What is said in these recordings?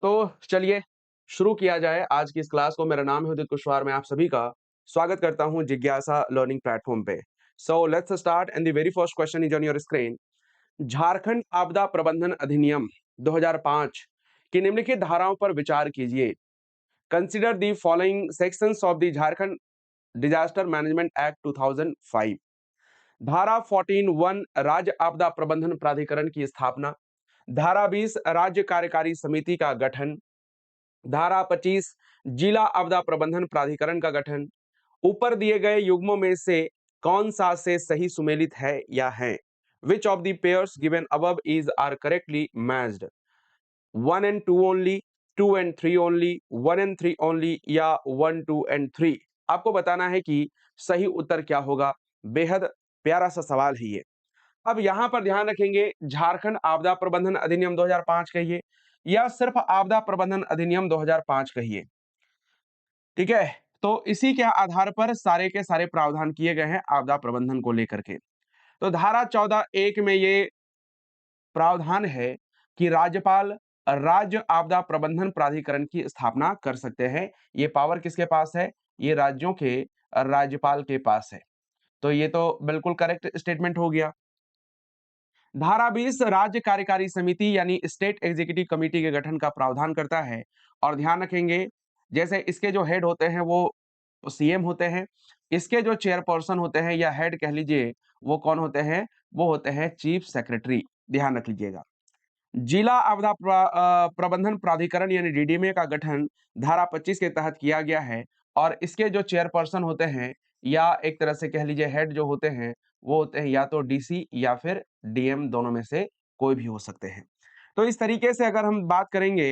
तो चलिए शुरू किया जाए आज की इस क्लास को। मेरा नाम है उदित कुशवाहा, मैं आप सभी का स्वागत करता हूं जिज्ञासा लर्निंग प्लेटफॉर्म पे। So let's start and the very first question is on your screen. Jharkhand आपदा प्रबंधन अधिनियम 2005 की निम्नलिखित धाराओं पर विचार कीजिए। Consider the following sections of the Jharkhand disaster management act 2005। धारा 14(1) राज्य आपदा प्रबंधन प्राधिकरण की स्थापना। धारा 20 राज्य कार्यकारी समिति का गठन। धारा 25 जिला आपदा प्रबंधन प्राधिकरण का गठन। ऊपर दिए गए युग्मों में से कौन सा से सही सुमेलित है या है? Which of the pairs given above is are correctly matched? 1 and 2 only, 2 and 3 only, 1 and 3 only या 1, 2 and 3? आपको बताना है कि सही उत्तर क्या होगा। बेहद प्यारा सा सवाल है ये। अब यहां पर ध्यान रखेंगे, झारखंड आपदा प्रबंधन अधिनियम 2005 कहिए या सिर्फ आपदा प्रबंधन अधिनियम 2005 कहिए, ठीक है। तो इसी के आधार पर सारे के सारे प्रावधान किए गए हैं आपदा प्रबंधन को लेकर के। तो धारा 14(1) में ये प्रावधान है कि राज्यपाल राज्य आपदा प्रबंधन प्राधिकरण की स्थापना कर सकते हैं। ये पावर किसके पास है? ये राज्यों के राज्यपाल के पास है। तो ये तो बिल्कुल करेक्ट स्टेटमेंट हो गया। धारा 20 राज्य कार्यकारी समिति यानी स्टेट एग्जीक्यूटिव कमेटी के गठन का प्रावधान करता है। और ध्यान रखेंगे, जैसे इसके जो हेड होते हैं वो सीएम होते हैं, इसके जो चेयरपर्सन होते हैं या हेड कह लीजिए वो कौन होते हैं? वो होते हैं चीफ सेक्रेटरी। ध्यान रख लीजिएगा। जिला आपदा प्रबंधन प्राधिकरण यानी डीडीएमए का गठन धारा 25 के तहत किया गया है। और इसके जो चेयरपर्सन होते हैं या एक तरह से कह लीजिए हेड जो होते हैं वो होते हैं या तो डीसी या फिर डीएम, दोनों में से कोई भी हो सकते हैं। तो इस तरीके से अगर हम बात करेंगे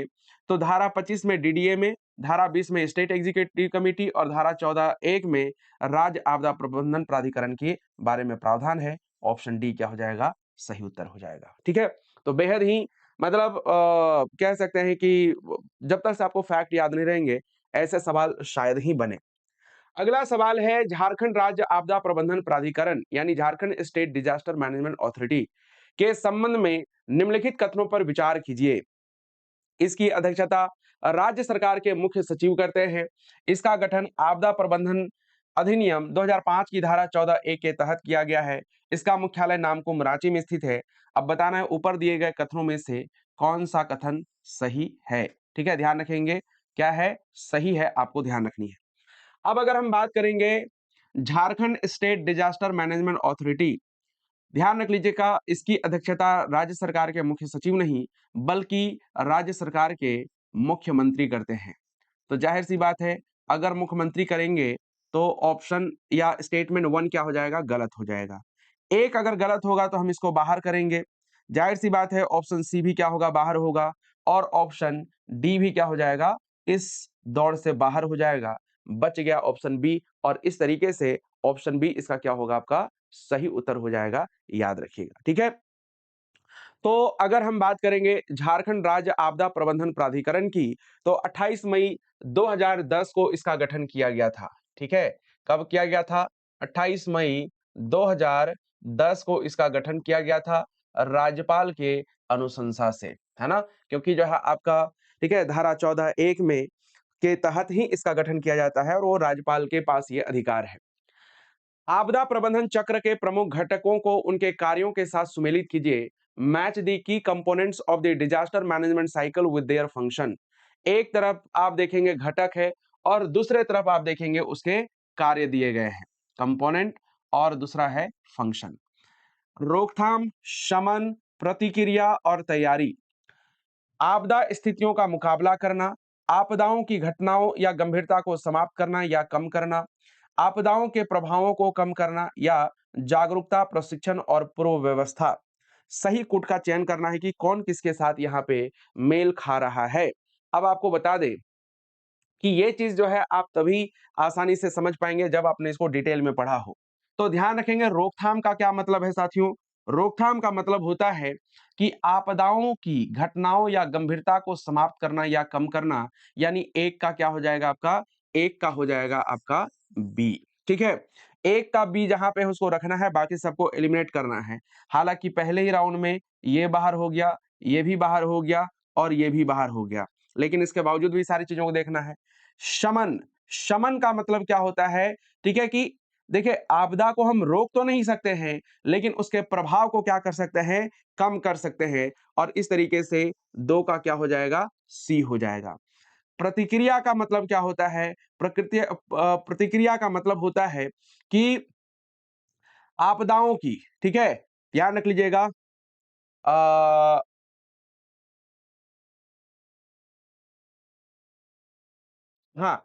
तो धारा 25 में डीडीएमए, धारा 20 में स्टेट एग्जीक्यूटिव कमेटी और धारा 14(1) में राज्य आपदा प्रबंधन प्राधिकरण के बारे में प्रावधान है। ऑप्शन डी क्या हो जाएगा? सही उत्तर हो जाएगा। ठीक है, तो बेहद ही मतलब कह सकते हैं कि जब तक से आपको फैक्ट याद नहीं रहेंगे ऐसे सवाल शायद ही बने। अगला सवाल है, झारखंड राज्य आपदा प्रबंधन प्राधिकरण यानी Jharkhand state disaster management authority के संबंध में निम्नलिखित कथनों पर विचार कीजिए। इसकी अध्यक्षता राज्य सरकार के मुख्य सचिव करते हैं। इसका गठन आपदा प्रबंधन अधिनियम 2005 की धारा 14(1) के तहत किया गया है। इसका मुख्यालय नामकुम रांची में स्थित है। अब बताना है ऊपर दिए गए कथनों में से कौन सा कथन सही है। ठीक है, ध्यान रखेंगे क्या है सही है, आपको ध्यान रखनी है। अब अगर हम बात करेंगे Jharkhand state disaster management authority, ध्यान रख लीजिएगा इसकी अध्यक्षता राज्य सरकार के मुख्य सचिव नहीं बल्कि राज्य सरकार के मुख्यमंत्री करते हैं। तो जाहिर सी बात है अगर मुख्यमंत्री करेंगे तो ऑप्शन या स्टेटमेंट 1 क्या हो जाएगा? गलत हो जाएगा। एक अगर गलत होगा तो हम इसको बाहर करेंगे। जाहिर सी बात है ऑप्शन सी भी क्या होगा? बाहर होगा। और ऑप्शन डी भी क्या हो जाएगा? इस दौड़ से बाहर हो जाएगा। बच गया ऑप्शन बी और इस तरीके से ऑप्शन बी इसका क्या होगा? आपका सही उत्तर हो जाएगा, याद रखिएगा। ठीक है, तो अगर हम बात करेंगे झारखंड राज्य आपदा प्रबंधन प्राधिकरण की तो 28 मई 2010 को इसका गठन किया गया था। ठीक है, कब किया गया था? 28 मई 2010 को इसका गठन किया गया था राज्यपाल के अनुशंसा से, है ना? क्योंकि जो है आपका, ठीक है, धारा 14(1) में के तहत ही इसका गठन किया जाता है और वो राज्यपाल के पास ये अधिकार है। आपदा प्रबंधन चक्र के प्रमुख घटकों को उनके कार्यों के साथ सुमेलित कीजिए। Match the key components of the disaster management cycle with their function. एक तरफ आप देखेंगे घटक है और दूसरे तरफ आप देखेंगे उसके कार्य दिए गए हैं, कंपोनेंट और दूसरा है फंक्शन। रोकथाम, शमन, प्रतिक्रिया और तैयारी। आपदा स्थितियों का मुकाबला करना, आपदाओं की घटनाओं या गंभीरता को समाप्त करना या कम करना, आपदाओं के प्रभावों को कम करना या जागरूकता, प्रशिक्षण और पूर्व व्यवस्था। सही कूट का चयन करना है कि कौन किसके साथ यहाँ पे मेल खा रहा है। अब आपको बता दें कि ये चीज जो है आप तभी आसानी से समझ पाएंगे जब आपने इसको डिटेल में पढ़ा हो। तो ध्यान रखेंगे रोकथाम का क्या मतलब है साथियों? रोकथाम का मतलब होता है कि आपदाओं की घटनाओं या गंभीरता को समाप्त करना या कम करना, यानी एक का क्या हो जाएगा आपका? एक का हो जाएगा आपका बी। ठीक है, एक का बी जहां पे उसको रखना है, बाकी सबको एलिमिनेट करना है। हालांकि पहले ही राउंड में ये बाहर हो गया, ये भी बाहर हो गया और ये भी बाहर हो गया। लेकिन इसके बावजूद भी सारी चीजों को देखना है। शमन, शमन का मतलब क्या होता है, ठीक है कि देखिए आपदा को हम रोक तो नहीं सकते हैं, लेकिन उसके प्रभाव को क्या कर सकते हैं, कम कर सकते हैं। और इस तरीके से दो का क्या हो जाएगा, सी हो जाएगा। प्रतिक्रिया का मतलब क्या होता है, प्रतिक्रिया का मतलब होता है कि आपदाओं की, ठीक है, ध्यान रख लीजिएगा। हाँ,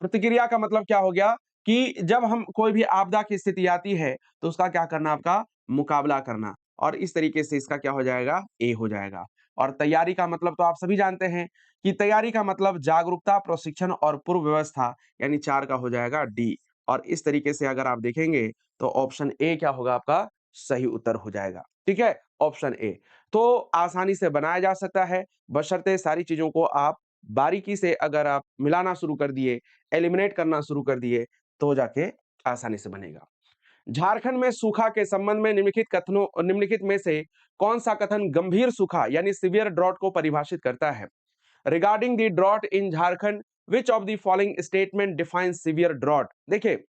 प्रतिक्रिया का मतलब क्या हो गया कि जब हम कोई भी आपदा की स्थिति आती है, तो उसका क्या करना, आपका मुकाबला करना। और इस तरीके से इसका क्या हो जाएगा, ए हो जाएगा। और तैयारी का मतलब तो आप सभी जानते हैं कि तैयारी का मतलब जागरूकता, प्रशिक्षण और पूर्व व्यवस्था, यानी 4 का हो जाएगा डी। और इस तरीके से अगर आप देखेंगे तो ऑप्शन ए क्या होगा, आपका सही उत्तर हो जाएगा। ठीक है, ऑप्शन ए। तो आसानी से बनाया जा सकता है, बशर्ते सारी चीजों को आप बारीकी से अगर आप मिलाना शुरू कर दिए, एलिमिनेट करना शुरू कर दिए, तो जाके आसानी से बनेगा। झारखंड में सूखा के संबंध में निम्नलिखित में से कौन सा कथन गंभीर सूखा यानी सीवियर ड्रॉट को परिभाषित करता है? Regarding the drought in Jharkhand which of the following statement define severe drought? देखिए,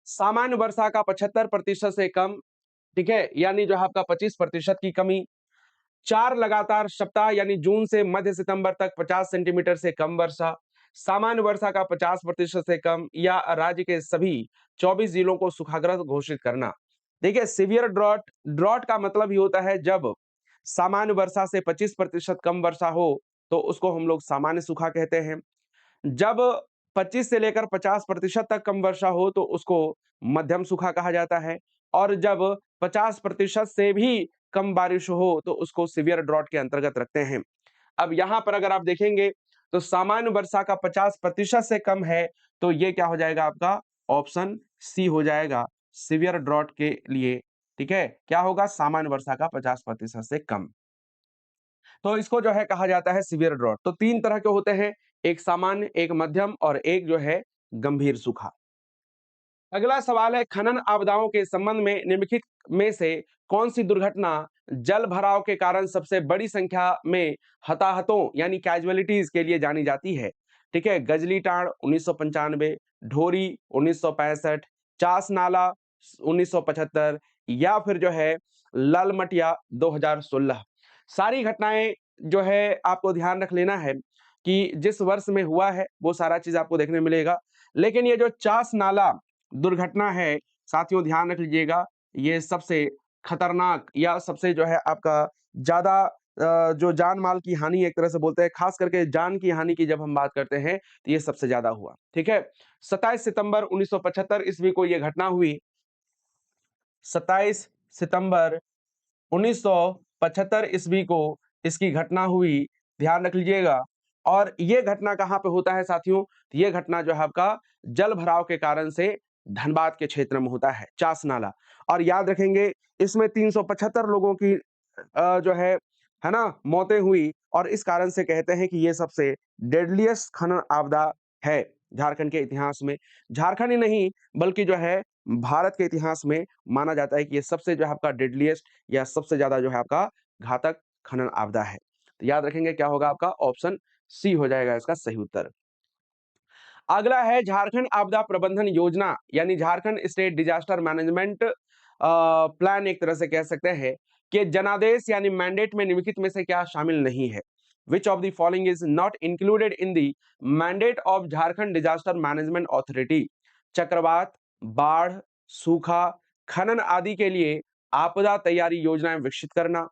सामान्य वर्षा का 75% से कम, ठीक है, यानी जो है आपका 25% की कमी, 4 लगातार सप्ताह यानी जून से मध्य सितंबर तक 50 सेंटीमीटर से कम वर्षा, सामान्य वर्षा का 50% से कम, या राज्य के सभी 24 जिलों को सूखाग्रस्त घोषित करना। देखिए, सीवियर ड्रॉट, ड्रॉट का मतलब ही होता है जब सामान्य वर्षा से 25% कम वर्षा हो, तो उसको हम लोग सामान्य सूखा कहते हैं। जब 25 से लेकर 50% तक कम वर्षा हो, तो उसको मध्यम सूखा कहा जाता है। और जब 50% से भी कम बारिश हो, तो उसको सीवियर ड्रॉट के अंतर्गत रखते हैं। अब यहां पर अगर आप देखेंगे तो सामान्य वर्षा का 50% से कम है, तो ये क्या हो जाएगा, आपका ऑप्शन सी हो जाएगा सीवियर ड्रॉट के लिए। ठीक है, क्या होगा, सामान्य वर्षा का 50% से कम, तो इसको जो है कहा जाता है सीवियर ड्रॉट। तो 3 तरह के होते हैं, एक सामान्य, एक मध्यम और एक जो है गंभीर सूखा। अगला सवाल है, खनन आपदाओं के संबंध में निम्नलिखित में से कौन सी दुर्घटना जल भराव के कारण सबसे बड़ी संख्या में हताहतों यानी कैजुअलिटीज के लिए जानी जाती है? ठीक है, गजली टाड़ 1995, ढोरी 1965, चास नाला 1975, या फिर जो है लालमटिया 2016। सारी घटनाएं जो है आपको ध्यान रख लेना है कि जिस वर्ष में हुआ है वो सारा चीज आपको देखने मिलेगा। लेकिन ये जो चास नाला दुर्घटना है, साथियों ध्यान रख लीजिएगा, ये सबसे खतरनाक या सबसे जो है आपका ज्यादा जो जान माल की हानि एक तरह से बोलते हैं, खास करके जान की हानि की जब हम बात करते हैं, तो ये सबसे ज्यादा हुआ। ठीक है, 27 सितंबर 1975 ईस्वी को ये घटना हुई। 27 सितंबर 1975 ईस्वी को इसकी घटना हुई, ध्यान रख लीजिएगा। और ये घटना कहाँ पे होता है साथियों? तो ये घटना जो है आपका जल भराव के कारण से धनबाद के क्षेत्र में होता है, चास नाला। और याद रखेंगे, इसमें 375 लोगों की जो है ना, मौतें हुई। और इस कारण से कहते हैं कि ये सबसे डेडलिएस्ट खनन आपदा है झारखंड के इतिहास में। झारखंड ही नहीं, बल्कि जो है भारत के इतिहास में माना जाता है कि ये सबसे जो है आपका डेडलिएस्ट या सबसे ज्यादा जो है आपका घातक खनन आपदा है। तो याद रखेंगे क्या होगा, आपका ऑप्शन सी हो जाएगा इसका सही उत्तर। अगला है झारखंड आपदा प्रबंधन योजना यानी Jharkhand state disaster management plan, एक तरह से कह सकते हैं कि जनादेश यानी मैंडेट में निम्नलिखित में से क्या शामिल नहीं है? Which of the following is not included in the mandate of Jharkhand disaster management authority? चक्रवात, बाढ़, सूखा, खनन आदि के लिए आपदा तैयारी योजनाएं विकसित करना,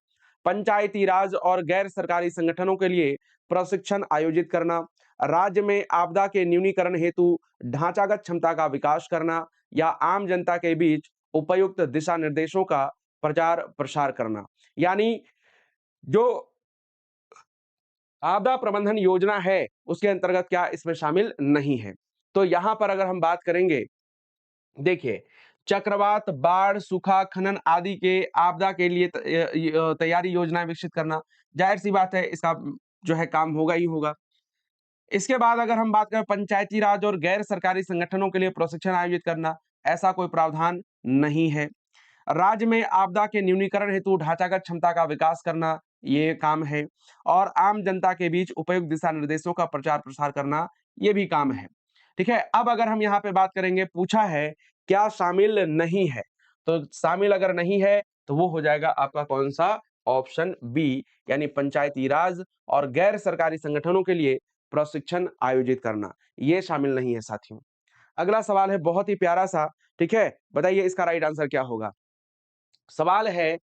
पंचायती राज और गैर सरकारी संगठनों के लिए प्रशिक्षण आयोजित करना, राज्य में आपदा के न्यूनीकरण हेतु ढांचागत क्षमता का विकास करना, या आम जनता के बीच उपयुक्त दिशा निर्देशों का प्रचार प्रसार करना। यानी जो आपदा प्रबंधन योजना है उसके अंतर्गत क्या इसमें शामिल नहीं है? तो यहां पर अगर हम बात करेंगे, देखिए, चक्रवात, बाढ़, सूखा, खनन आदि के आपदा के लिए तैयारी योजनाएं विकसित करना, जाहिर सी बात है इसका जो है काम होगा ही होगा। इसके बाद अगर हम बात करें पंचायती राज और गैर सरकारी संगठनों के लिए प्रशिक्षण आयोजित करना, ऐसा कोई प्रावधान नहीं है। राज्य में आपदा के न्यूनीकरण हेतु ढांचागत क्षमता का विकास करना, ये काम है। और आम जनता के बीच उपयुक्त दिशा निर्देशों का प्रचार प्रसार करना, ये भी काम है। ठीक है, अब अगर हम यहाँ पे बात करेंगे, पूछा है क्या शामिल नहीं है, तो शामिल अगर नहीं है तो वो हो जाएगा आपका कौन सा, ऑप्शन बी, यानी पंचायती राज और गैर सरकारी संगठनों के लिए प्रशिक्षण आयोजित करना, ये शामिल नहीं है साथियों। अगला सवाल है बहुत ही प्यारा सा, ठीक है, बताइए इसका राइट आंसर क्या होगा। सवाल है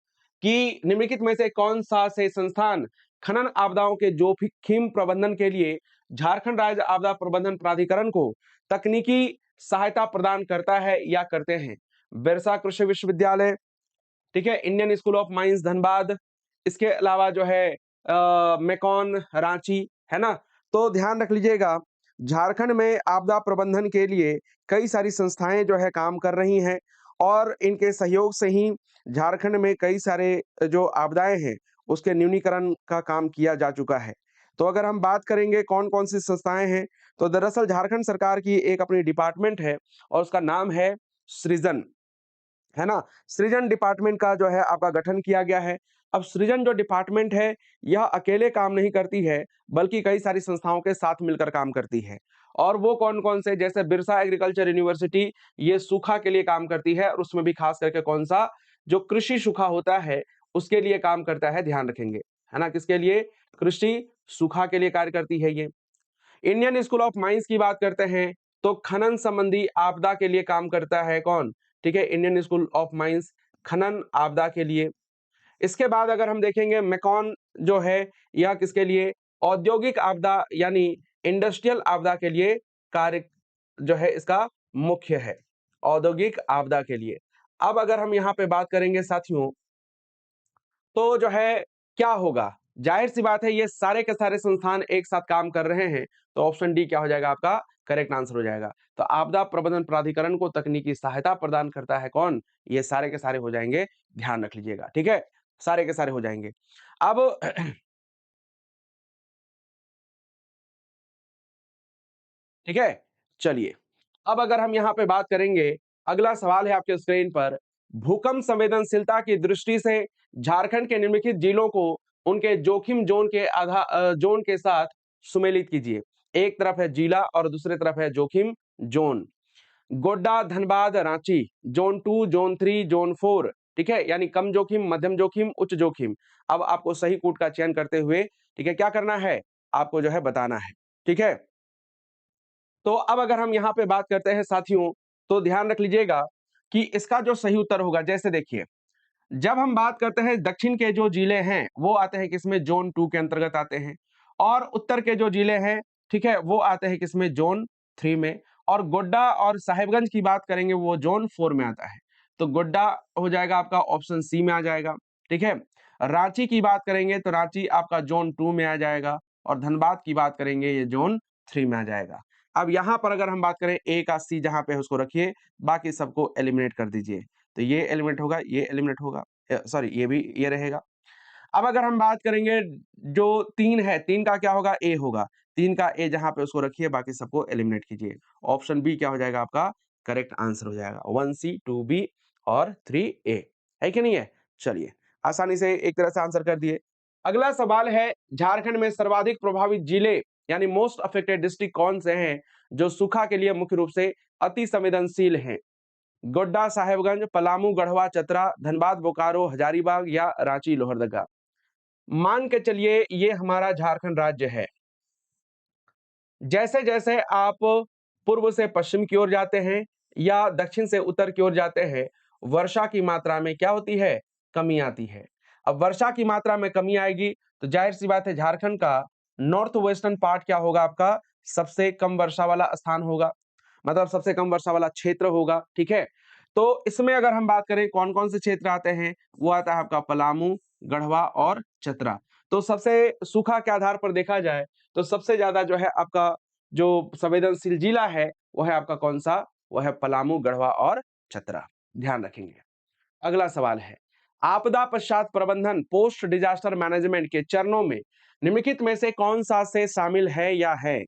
कि निम्नलिखित में से कौन सा से संस्थान खनन आपदाओं के जोखिम प्रबंधन के लिए झारखंड राज्य आपदा प्रबंधन प्राधिकरण को तकनीकी सहायता प्रदान करता है या करते हैं। बिरसा कृषि विश्वविद्यालय, ठीक है, Indian school of mines Dhanbad, इसके अलावा जो है मेकॉन रांची, है ना। तो ध्यान रख लीजिएगा, झारखंड में आपदा प्रबंधन के लिए कई सारी संस्थाएं जो है काम कर रही हैं और इनके सहयोग से ही झारखंड में कई सारे जो आपदाएं हैं उसके न्यूनीकरण का काम किया जा चुका है। तो अगर हम बात करेंगे कौन कौन सी संस्थाएं हैं, तो दरअसल झारखंड सरकार की एक अपनी डिपार्टमेंट है और उसका नाम है सृजन, है ना। सृजन डिपार्टमेंट का जो है आपका गठन किया गया है। अब सृजन जो डिपार्टमेंट है यह अकेले काम नहीं करती है बल्कि कई सारी संस्थाओं के साथ मिलकर काम करती है। और वो कौन कौन से, जैसे बिरसा एग्रीकल्चर यूनिवर्सिटी, ये सूखा के लिए काम करती है और उसमें भी खास करके कौन सा, जो कृषि सूखा होता है उसके लिए काम करता है, ध्यान रखेंगे, है ना, किसके लिए, कृषि सूखा के लिए कार्य करती है ये। इंडियन स्कूल ऑफ माइंस की बात करते हैं तो खनन संबंधी आपदा के लिए काम करता है कौन, ठीक है, इंडियन स्कूल ऑफ माइंस खनन आपदा के लिए। इसके बाद अगर हम देखेंगे मेकॉन जो है यह किसके लिए, औद्योगिक आपदा यानी इंडस्ट्रियल आपदा के लिए कार्य जो है इसका मुख्य है, औद्योगिक आपदा के लिए। अब अगर हम यहाँ पे बात करेंगे साथियों, तो जो है क्या होगा, जाहिर सी बात है ये सारे के सारे संस्थान एक साथ काम कर रहे हैं, तो ऑप्शन डी क्या हो जाएगा आपका करेक्ट आंसर हो जाएगा। तो आपदा प्रबंधन प्राधिकरण को तकनीकी सहायता प्रदान करता है कौन, ये सारे के सारे हो जाएंगे, ध्यान रख लीजिएगा, ठीक है, सारे के सारे हो जाएंगे। अब ठीक है, चलिए, अब अगर हम यहाँ पे बात करेंगे, अगला सवाल है आपके स्क्रीन पर, भूकंप संवेदनशीलता की दृष्टि से झारखंड के निम्नलिखित जिलों को उनके जोखिम जोन के जोन के साथ सुमेलित कीजिए। एक तरफ है जिला और दूसरी तरफ है जोखिम zone. Godda, Dhanbad, Ranchi, zone 2, zone 3, zone 4, ठीक है, यानी कम जोखिम, मध्यम जोखिम, उच्च जोखिम। अब आपको सही कोड का चयन करते हुए, ठीक है, क्या करना है, आपको जो है बताना है, ठीक है। तो अब अगर हम यहाँ पे बात करते हैं साथियों, तो ध्यान रख लीजिएगा कि इसका जो सही उत्तर होगा, जैसे देखिए, जब हम बात करते हैं दक्षिण के जो जिले हैं वो आते हैं किसमें, जोन 2 के अंतर्गत आते हैं, और उत्तर के जो जिले हैं, ठीक है, वो आते हैं किसमें, जोन 3 में। और गोड्डा और साहेबगंज की बात करेंगे वो जोन 4 में आता है, तो गोड्डा हो जाएगा आपका ऑप्शन सी में आ जाएगा, ठीक है। रांची की बात करेंगे तो रांची आपका जोन 2 में आ जाएगा, और धनबाद की बात करेंगे ये जोन 3 में आ जाएगा। अब यहाँ पर अगर हम बात करें ए का सी जहां पे है उसको रखिए, बाकी सबको एलिमिनेट कर दीजिए, तो ये एलिमिनेट होगा, ये एलिमिनेट होगा, सॉरी ये भी ये रहेगा। अब अगर हम बात करेंगे जो 3 है, 3 का क्या होगा, ए होगा, 3 का ए जहां पे उसको रखिए, बाकी सबको एलिमिनेट कीजिए। ऑप्शन बी क्या हो जाएगा आपका करेक्ट आंसर हो जाएगा, 1 सी 2 बी और 3 ए, है कि नहीं है। चलिए, आसानी से एक तरह से आंसर कर दिए। अगला सवाल है, झारखंड में सर्वाधिक प्रभावित जिले यानी मोस्ट अफेक्टेड डिस्ट्रिक्ट कौन से हैं जो सूखा के लिए मुख्य रूप से अति संवेदनशील हैं। गोड्डा, साहेबगंज, पलामू, गढ़वा, चतरा, धनबाद, बोकारो, हजारीबाग या रांची, लोहरदगा। मान के चलिए ये हमारा झारखंड राज्य है। जैसे जैसे आप पूर्व से पश्चिम की ओर जाते हैं या दक्षिण से उत्तर की ओर जाते हैं, वर्षा की मात्रा में क्या होती है, कमी आती है। अब वर्षा की मात्रा में कमी आएगी तो जाहिर सी बात है झारखंड का नॉर्थ वेस्टर्न पार्ट क्या होगा आपका, सबसे कम वर्षा वाला स्थान होगा, मतलब सबसे कम वर्षा वाला क्षेत्र होगा, ठीक है। तो इसमें अगर हम बात करें कौन कौन से क्षेत्र आते हैं, वो आता है आपका पलामू, गढ़वा और चतरा। तो सबसे सूखा के आधार पर देखा जाए तो सबसे ज्यादा जो है आपका जो संवेदनशील जिला है वो है आपका कौन सा, वो है पलामू, गढ़वा और चतरा, ध्यान रखेंगे। अगला सवाल है, आपदा पश्चात प्रबंधन पोस्ट डिजास्टर मैनेजमेंट के चरणों में निम्नलिखित में से कौन सा से शामिल है या है।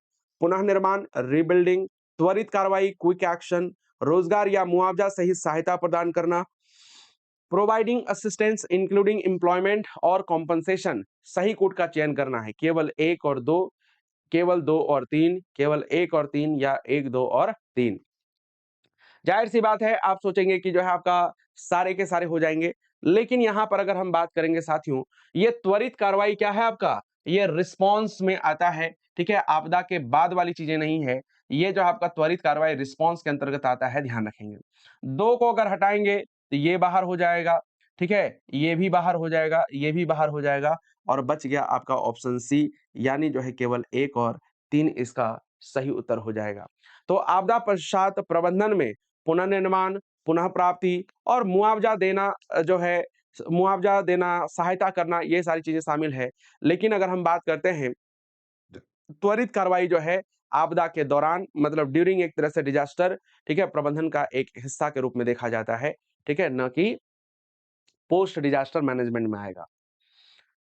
पुनः निर्माण, रीबिल्डिंग, त्वरित कार्रवाई, क्विक एक्शन, रोजगार या मुआवजा सहित सहायता प्रदान करना, प्रोवाइडिंग असिस्टेंस इंक्लूडिंग एम्प्लॉयमेंट और कॉम्पनसेशन, सही कोड का चयन करना है, केवल 1 और 2, केवल 2 और 3, केवल 1 और 3 या 1, 2 और 3। जाहिर सी बात है आप सोचेंगे कि जो है आपका सारे के सारे हो जाएंगे, लेकिन यहां पर अगर हम बात करेंगे साथियों, ये त्वरित कार्रवाई क्या है आपका, ये रिस्पॉन्स में आता है, ठीक है, आपदा के बाद वाली चीजें नहीं है, ये जो आपका त्वरित कार्रवाई रिस्पॉन्स के अंतर्गत आता है, ध्यान रखेंगे। 2 को अगर हटाएंगे तो ये बाहर हो जाएगा, ठीक है, ये भी बाहर हो जाएगा, ये भी बाहर हो जाएगा, और बच गया आपका ऑप्शन सी, यानी जो है केवल 1 और 3 इसका सही उत्तर हो जाएगा। तो आपदा पश्चात प्रबंधन में पुनर्निर्माण, पुनः प्राप्ति और मुआवजा देना जो है, मुआवजा देना, सहायता करना, ये सारी चीजें शामिल है। लेकिन अगर हम बात करते हैं त्वरित कार्रवाई जो है आपदा के दौरान, मतलब ड्यूरिंग एक तरह से डिजास्टर, ठीक है, प्रबंधन का एक हिस्सा के रूप में देखा जाता है, ठीक है, न कि पोस्ट डिजास्टर मैनेजमेंट में आएगा।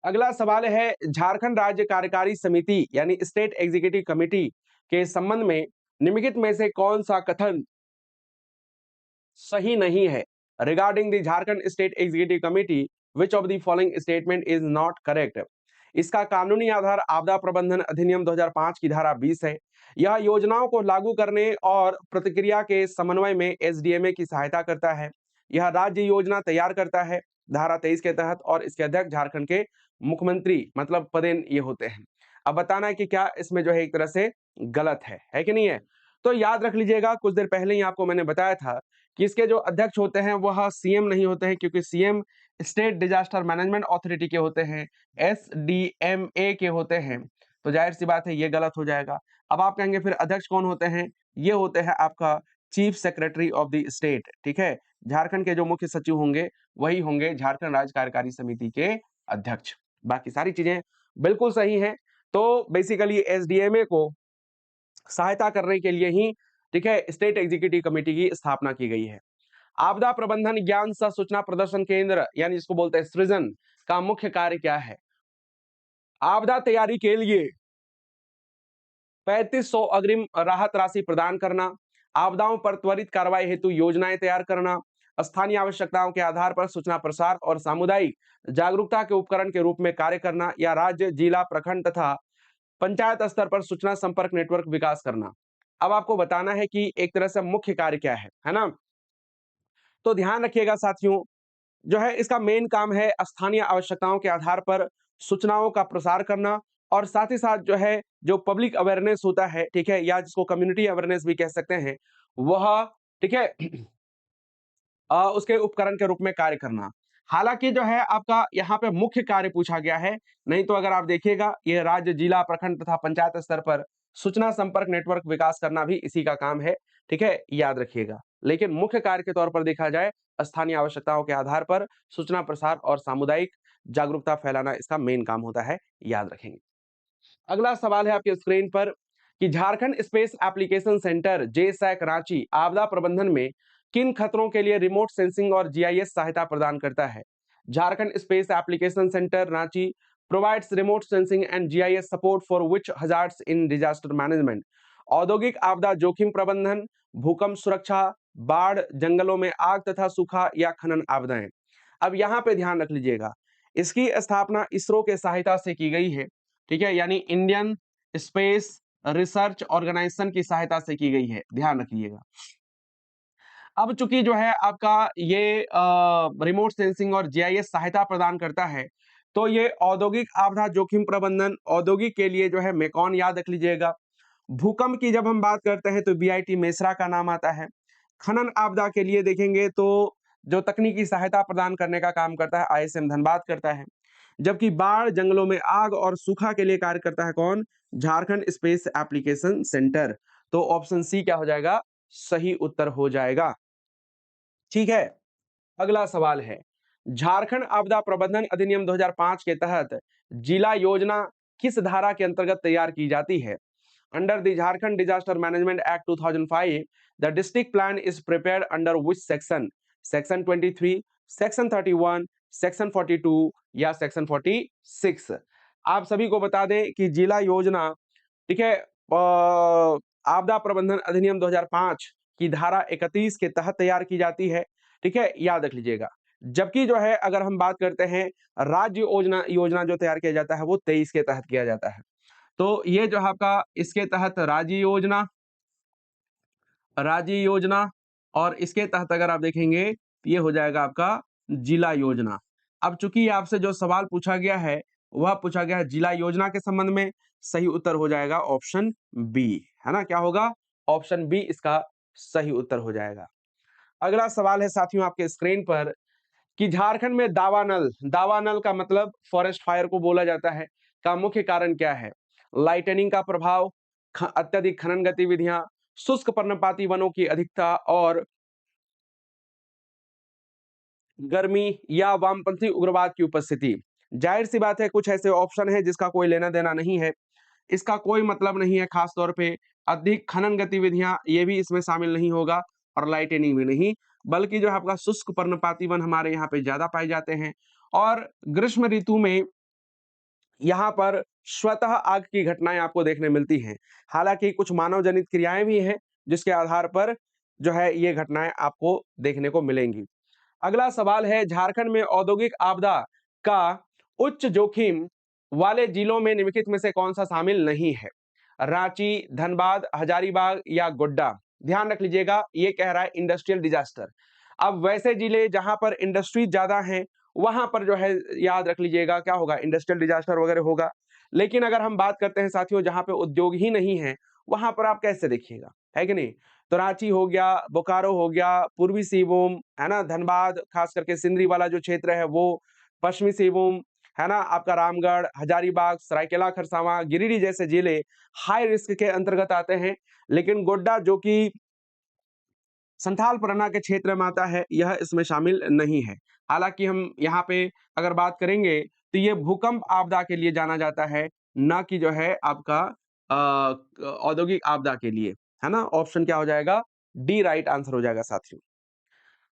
अगला सवाल है, झारखंड राज्य कार्यकारी समिति यानी स्टेट एग्जीक्यूटिव कमेटी के संबंध में निम्नलिखित में से कौन सा कथन सही नहीं है? Regarding the Jharkhand state executive committee which of the following statement is not correct? इसका कानूनी आधार आपदा प्रबंधन अधिनियम 2005 की धारा 20 है। यह योजनाओं को लागू करने और प्रतिक्रिया के समन्वय में एसडीएमए की सहायता करता है। यह राज्य योजना तैयार करता है धारा 23 के तहत, और इसके अध्यक्ष झारखंड के मुख्यमंत्री मतलब पदेन ये होते हैं। अब बताना है कि क्या इसमें जो है एक तरह से गलत है कि नहीं है? तो याद रख लीजिएगा, कुछ देर पहले ही आपको मैंने बताया था कि इसके जो अध्यक्ष होते हैं वह सीएम नहीं होते हैं, क्योंकि CM state disaster management authority के होते हैं, एसडीएमए के होते हैं। तो जाहिर सी बात है ये गलत हो जाएगा। अब आप कहेंगे फिर अध्यक्ष कौन होते हैं? ये होते हैं आपका chief secretary of the state, ठीक है। झारखंड के जो मुख्य सचिव होंगे वही होंगे झारखंड राज्य कार्यकारी समिति के अध्यक्ष। बाकी सारी चीजें बिल्कुल सही हैं। तो बेसिकली एसडीएमए को सहायता करने के लिए ही, ठीक है, स्टेट एग्जीक्यूटिव कमेटी की स्थापना की गई है। आपदा प्रबंधन ज्ञान सह सूचना प्रदर्शन केंद्र यानी जिसको बोलते हैं सृजन का मुख्य कार्य क्या है? आपदा तैयारी के लिए 3500 अग्रिम राहत राशि प्रदान करना, आपदाओं पर त्वरित कार्रवाई हेतु योजनाएं तैयार करना, स्थानीय आवश्यकताओं के आधार पर सूचना प्रसार और सामुदायिक जागरूकता के उपकरण के रूप में कार्य करना, या राज्य, जिला, प्रखंड तथा पंचायत स्तर पर सूचना संपर्क नेटवर्क विकास करना। अब आपको बताना है कि एक तरह से मुख्य कार्य क्या है ना? तो ध्यान रखिएगा साथियों, जो है इसका मेन काम है स्थानीय आवश्यकताओं के आधार पर सूचनाओं का प्रसार करना, और साथ ही साथ जो है जो पब्लिक अवेयरनेस होता है, ठीक है, या जिसको कम्युनिटी अवेयरनेस भी कह सकते हैं, वह, ठीक है, उसके उपकरण के रूप में कार्य करना। हालांकि जो है आपका यहाँ पे मुख्य कार्य पूछा गया है, नहीं तो अगर आप देखिएगा ये राज्य, जिला, प्रखंड तथा पंचायत स्तर पर सूचना संपर्क नेटवर्क विकास करना भी इसी का काम है, ठीक है, याद रखिएगा। लेकिन मुख्य कार्य के तौर पर देखा जाए स्थानीय आवश्यकताओं के आधार पर सूचना प्रसार और सामुदायिक जागरूकता फैलाना इसका मेन काम होता है, याद रखेंगे। अगला सवाल है आपके स्क्रीन पर कि Jharkhand space application centre JSAC Ranchi आपदा प्रबंधन में किन खतरों के लिए रिमोट सेंसिंग और जीआईएस सहायता प्रदान करता है? Jharkhand space application centre Ranchi provides remote sensing and GIS support for which hazards in disaster management, औद्योगिक आपदा जोखिम प्रबंधन, भूकंप सुरक्षा, बाढ़, जंगलों में आग तथा सूखा या खनन आपदाएं। अब यहाँ पे ध्यान रख लीजिएगा, इसकी स्थापना इसरो के सहायता से की गई है, ठीक है, यानी इंडियन स्पेस रिसर्च ऑर्गेनाइजेशन की सहायता से की गई है, ध्यान रखिएगा। अब चूंकि जो है आपका ये रिमोट सेंसिंग और जीआईएस सहायता प्रदान करता है, तो ये औद्योगिक आपदा जोखिम प्रबंधन, औद्योगिक के लिए जो है मेकॉन याद रख लीजिएगा। भूकंप की जब हम बात करते हैं तो बीआईटी मेसरा का नाम आता है। खनन आपदा के लिए देखेंगे तो जो तकनीकी सहायता प्रदान करने का काम करता है आईएसएम धनबाद करता है। जबकि बाढ़, जंगलों में आग और सूखा के लिए कार्य करता है कौन? Jharkhand space application centre. तो ऑप्शन सी क्या हो जाएगा? सही उत्तर हो जाएगा। ठीक है, अगला सवाल है, झारखंड आपदा प्रबंधन अधिनियम 2005 के तहत जिला योजना किस धारा के अंतर्गत तैयार की जाती है? Under the Jharkhand disaster management act 2005 the district plan is prepared under which section? Section 23, section 31, section 42 या सेक्शन 46? आप सभी को बता दें कि जिला योजना, ठीक है, आपदा प्रबंधन अधिनियम 2005 की धारा 31 के तहत तैयार की जाती है, ठीक है, याद रख लीजिएगा। जबकि जो है अगर हम बात करते हैं राज्य योजना योजना जो तैयार किया जाता है वो 23 के तहत किया जाता है। तो ये जो है आपका इसके तहत राज्य योजना और इसके तहत अगर आप देखेंगे तो ये हो जाएगा आपका जिला योजना। अब चूंकि आपसे जो सवाल पूछा गया है वह पूछा गया है जिला योजना के संबंध में, सही उत्तर हो जाएगा ऑप्शन बी, है ना। क्या होगा? ऑप्शन बी इसका सही उत्तर हो जाएगा। अगला सवाल है साथियों आपके स्क्रीन पर कि झारखंड में दावानल का मतलब फॉरेस्ट फायर को बोला जाता है, का मुख्य कारण क्या है? लाइटनिंग का प्रभाव, अत्यधिक खनन गतिविधियां, शुष्क पर्णपाती वनों की अधिकता और गर्मी या वामपंथी उग्रवाद की उपस्थिति। जाहिर सी बात है कुछ ऐसे ऑप्शन है जिसका कोई लेना देना नहीं है, इसका कोई मतलब नहीं है। खास तौर पे अधिक खनन गतिविधियां ये भी इसमें शामिल नहीं होगा और लाइटनिंग भी नहीं, बल्कि जो है आपका शुष्क पर्णपाती वन हमारे यहाँ पे ज्यादा पाए जाते हैं और ग्रीष्म ऋतु में यहाँ पर स्वतः आग की घटनाएं आपको देखने मिलती हैं। हालांकि कुछ मानव जनित क्रियाएं भी हैं जिसके आधार पर जो है ये घटनाएं आपको देखने को मिलेंगी। अगला सवाल है झारखंड में औद्योगिक आपदा का उच्च जोखिम वाले जिलों में निम्नलिखित में से कौन सा शामिल नहीं है? रांची, धनबाद, हजारीबाग या गोड्डा। ध्यान रख लीजिएगा ये कह रहा है इंडस्ट्रियल डिजास्टर। अब वैसे जिले जहां पर इंडस्ट्री ज्यादा है वहां पर जो है याद रख लीजिएगा क्या होगा, इंडस्ट्रियल डिजास्टर वगैरह होगा। लेकिन अगर हम बात करते हैं साथियों जहां पे उद्योग ही नहीं है वहां पर आप कैसे देखिएगा, है कि नहीं। तो रांची हो गया, बोकारो हो गया, पूर्वी सिंहभूम, है ना, धनबाद, खास करके सिंदरी वाला जो क्षेत्र है वो, पश्चिमी सिंहभूम, है ना, आपका रामगढ़, हजारीबाग, सरायकेला खरसावां, गिरिडीह जैसे जिले हाई रिस्क के अंतर्गत आते हैं। लेकिन गोड्डा जो कि संथाल परगना के क्षेत्र में आता है यह इसमें शामिल नहीं है। हालांकि हम यहाँ पे अगर बात करेंगे तो ये भूकंप आपदा के लिए जाना जाता है, ना कि जो है आपका औद्योगिक आपदा के लिए, है ना। ऑप्शन क्या हो जाएगा? डी राइट आंसर हो जाएगा साथियों।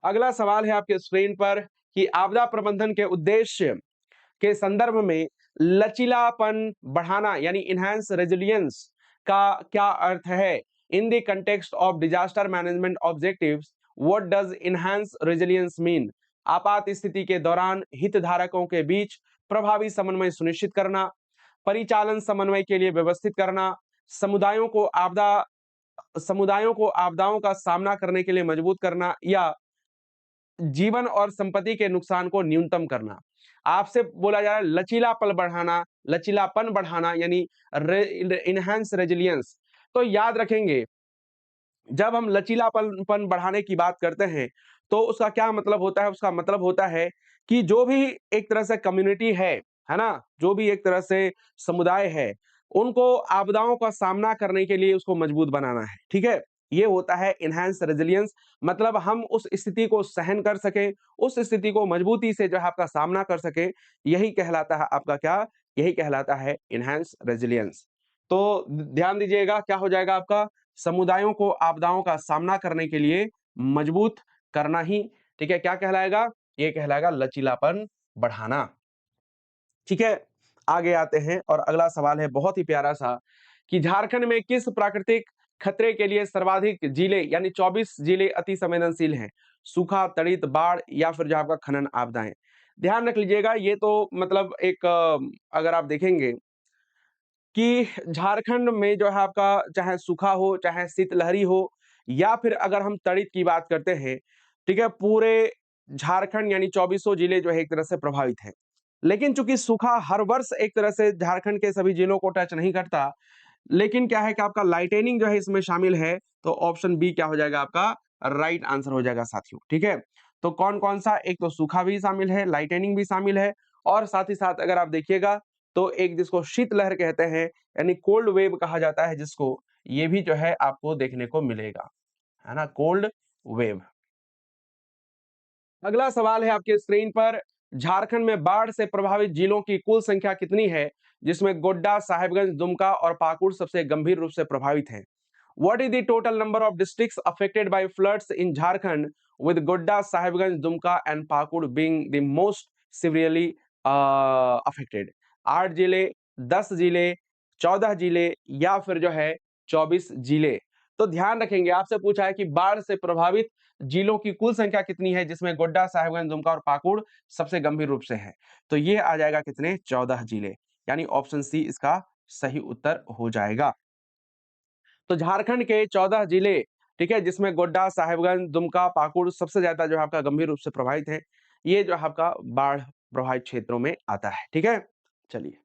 अगला सवाल है आपके स्क्रीन पर कि आपदा प्रबंधन के उद्देश्य के संदर्भ में लचीलापन बढ़ाना यानी इनहैंस रेजिलियंस का क्या अर्थ है? In the context of disaster management objectives what does enhance resilience mean? आपात स्थिति के दौरान हितधारकों के बीच प्रभावी समन्वय सुनिश्चित करना, परिचालन समन्वय के लिए व्यवस्थित करना, समुदायों को आपदाओं का सामना करने के लिए मजबूत करना या जीवन और संपत्ति के नुकसान को न्यूनतम करना। आपसे बोला जा रहा है लचीलापन बढ़ाना यानी इनहैंस रेजिलियंस। तो याद रखेंगे जब हम लचीलापन बढ़ाने की बात करते हैं तो उसका क्या मतलब होता है? उसका मतलब होता है कि जो भी एक तरह से कम्युनिटी है ना, जो भी एक तरह से समुदाय है, उनको आपदाओं का सामना करने के लिए उसको मजबूत बनाना है, ठीक है। ये होता है इनहैंस रेजिलियंस, मतलब हम उस स्थिति को सहन कर सके, उस स्थिति को मजबूती से जो है आपका सामना कर सके, यही कहलाता है आपका क्या? यही कहलाता है इनहैंस रेजिलियंस। तो ध्यान दीजिएगा क्या हो जाएगा आपका? समुदायों को आपदाओं का सामना करने के लिए मजबूत करना ही, ठीक है, क्या कहलाएगा? ये कहलाएगा लचीलापन बढ़ाना। ठीक है, आगे आते हैं और अगला सवाल है बहुत ही प्यारा सा कि झारखंड में किस प्राकृतिक खतरे के लिए सर्वाधिक जिले यानी 24 जिले अति संवेदनशील हैं? सूखा, तड़ित, बाढ़ या फिर जो आपका खनन आपदाएं। ध्यान रख लीजिएगा ये तो मतलब एक अगर आप देखेंगे कि झारखंड में जो है आपका चाहे सूखा हो, चाहे शीतलहरी हो या फिर अगर हम तड़ित की बात करते हैं, ठीक है, पूरे झारखंड यानी चौबीसों जिले जो है एक तरह से प्रभावित हैं। लेकिन चूंकि सूखा हर वर्ष एक तरह से झारखंड के सभी जिलों को टच नहीं करता, लेकिन क्या है कि आपका लाइटनिंग जो है इसमें शामिल है, तो ऑप्शन बी क्या हो जाएगा आपका? राइट आंसर हो जाएगा साथियों, ठीक है। तो कौन कौन सा? एक तो सूखा भी शामिल है, लाइटनिंग भी शामिल है और साथ ही साथ अगर आप देखिएगा तो एक जिसको शीतलहर कहते हैं यानी कोल्ड वेव कहा जाता है जिसको, ये भी जो है आपको देखने को मिलेगा, है ना, कोल्ड वेव। अगला सवाल है आपके स्क्रीन पर झारखंड में बाढ़ से प्रभावित जिलों की कुल संख्या कितनी है? जिसमें गोड्डा, साहेबगंज, दुमका और पाकुड़ सबसे गंभीर रूप से प्रभावित हैं। What is the total number of districts affected by floods in Jharkhand, with Godda, Sahibganj, Dumka and Pakur being the most severely affected? 8 जिले, 10 जिले, 14 जिले या फिर जो है 24 जिले। तो ध्यान रखेंगे आपसे पूछा है कि बाढ़ से प्रभावित जिलों की कुल संख्या कितनी है जिसमें गोड्डा, साहिबगंज, दुमका और पाकुड़ सबसे गंभीर रूप से है? तो ये आ जाएगा कितने? 14 जिले, यानी ऑप्शन सी इसका सही उत्तर हो जाएगा। तो झारखंड के 14 जिले, ठीक है, जिसमें गोड्डा, साहिबगंज, दुमका, पाकुड़ सबसे ज्यादा जो है आपका गंभीर रूप से प्रभावित है, ये जो है आपका बाढ़ प्रभावित क्षेत्रों में आता है। ठीक है, चलिए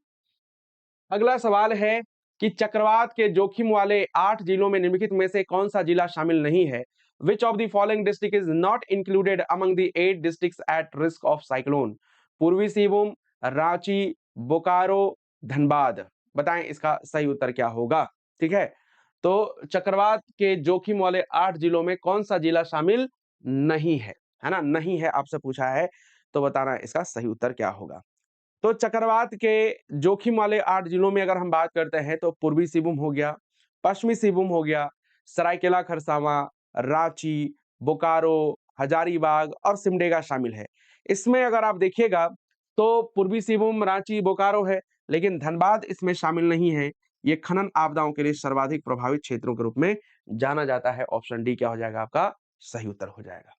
अगला सवाल है कि चक्रवात के जोखिम वाले 8 जिलों में निम्नलिखित में से कौन सा जिला शामिल नहीं है? Which of the following district is not included among the 8 districts at risk of cyclone? पूर्वी सिंहभूम, रांची, बोकारो, धनबाद। बताएं इसका सही उत्तर क्या होगा? ठीक है, तो चक्रवात के जोखिम वाले 8 जिलों में कौन सा जिला शामिल नहीं है ना? नहीं है आपसे पूछा है, तो बताना इसका सही उत्तर क्या होगा। तो चक्रवात के जोखिम वाले 8 जिलों में अगर हम बात करते हैं तो पूर्वी सिंहभूम हो गया, पश्चिमी सिंहभूम हो गया, सरायकेला खरसावां, रांची, बोकारो, हजारीबाग और सिमडेगा शामिल है। इसमें अगर आप देखिएगा तो पूर्वी सिंहभूम, रांची, बोकारो है, लेकिन धनबाद इसमें शामिल नहीं है। ये खनन आपदाओं के लिए सर्वाधिक प्रभावित क्षेत्रों के रूप में जाना जाता है। ऑप्शन डी क्या हो जाएगा आपका सही उत्तर हो जाएगा।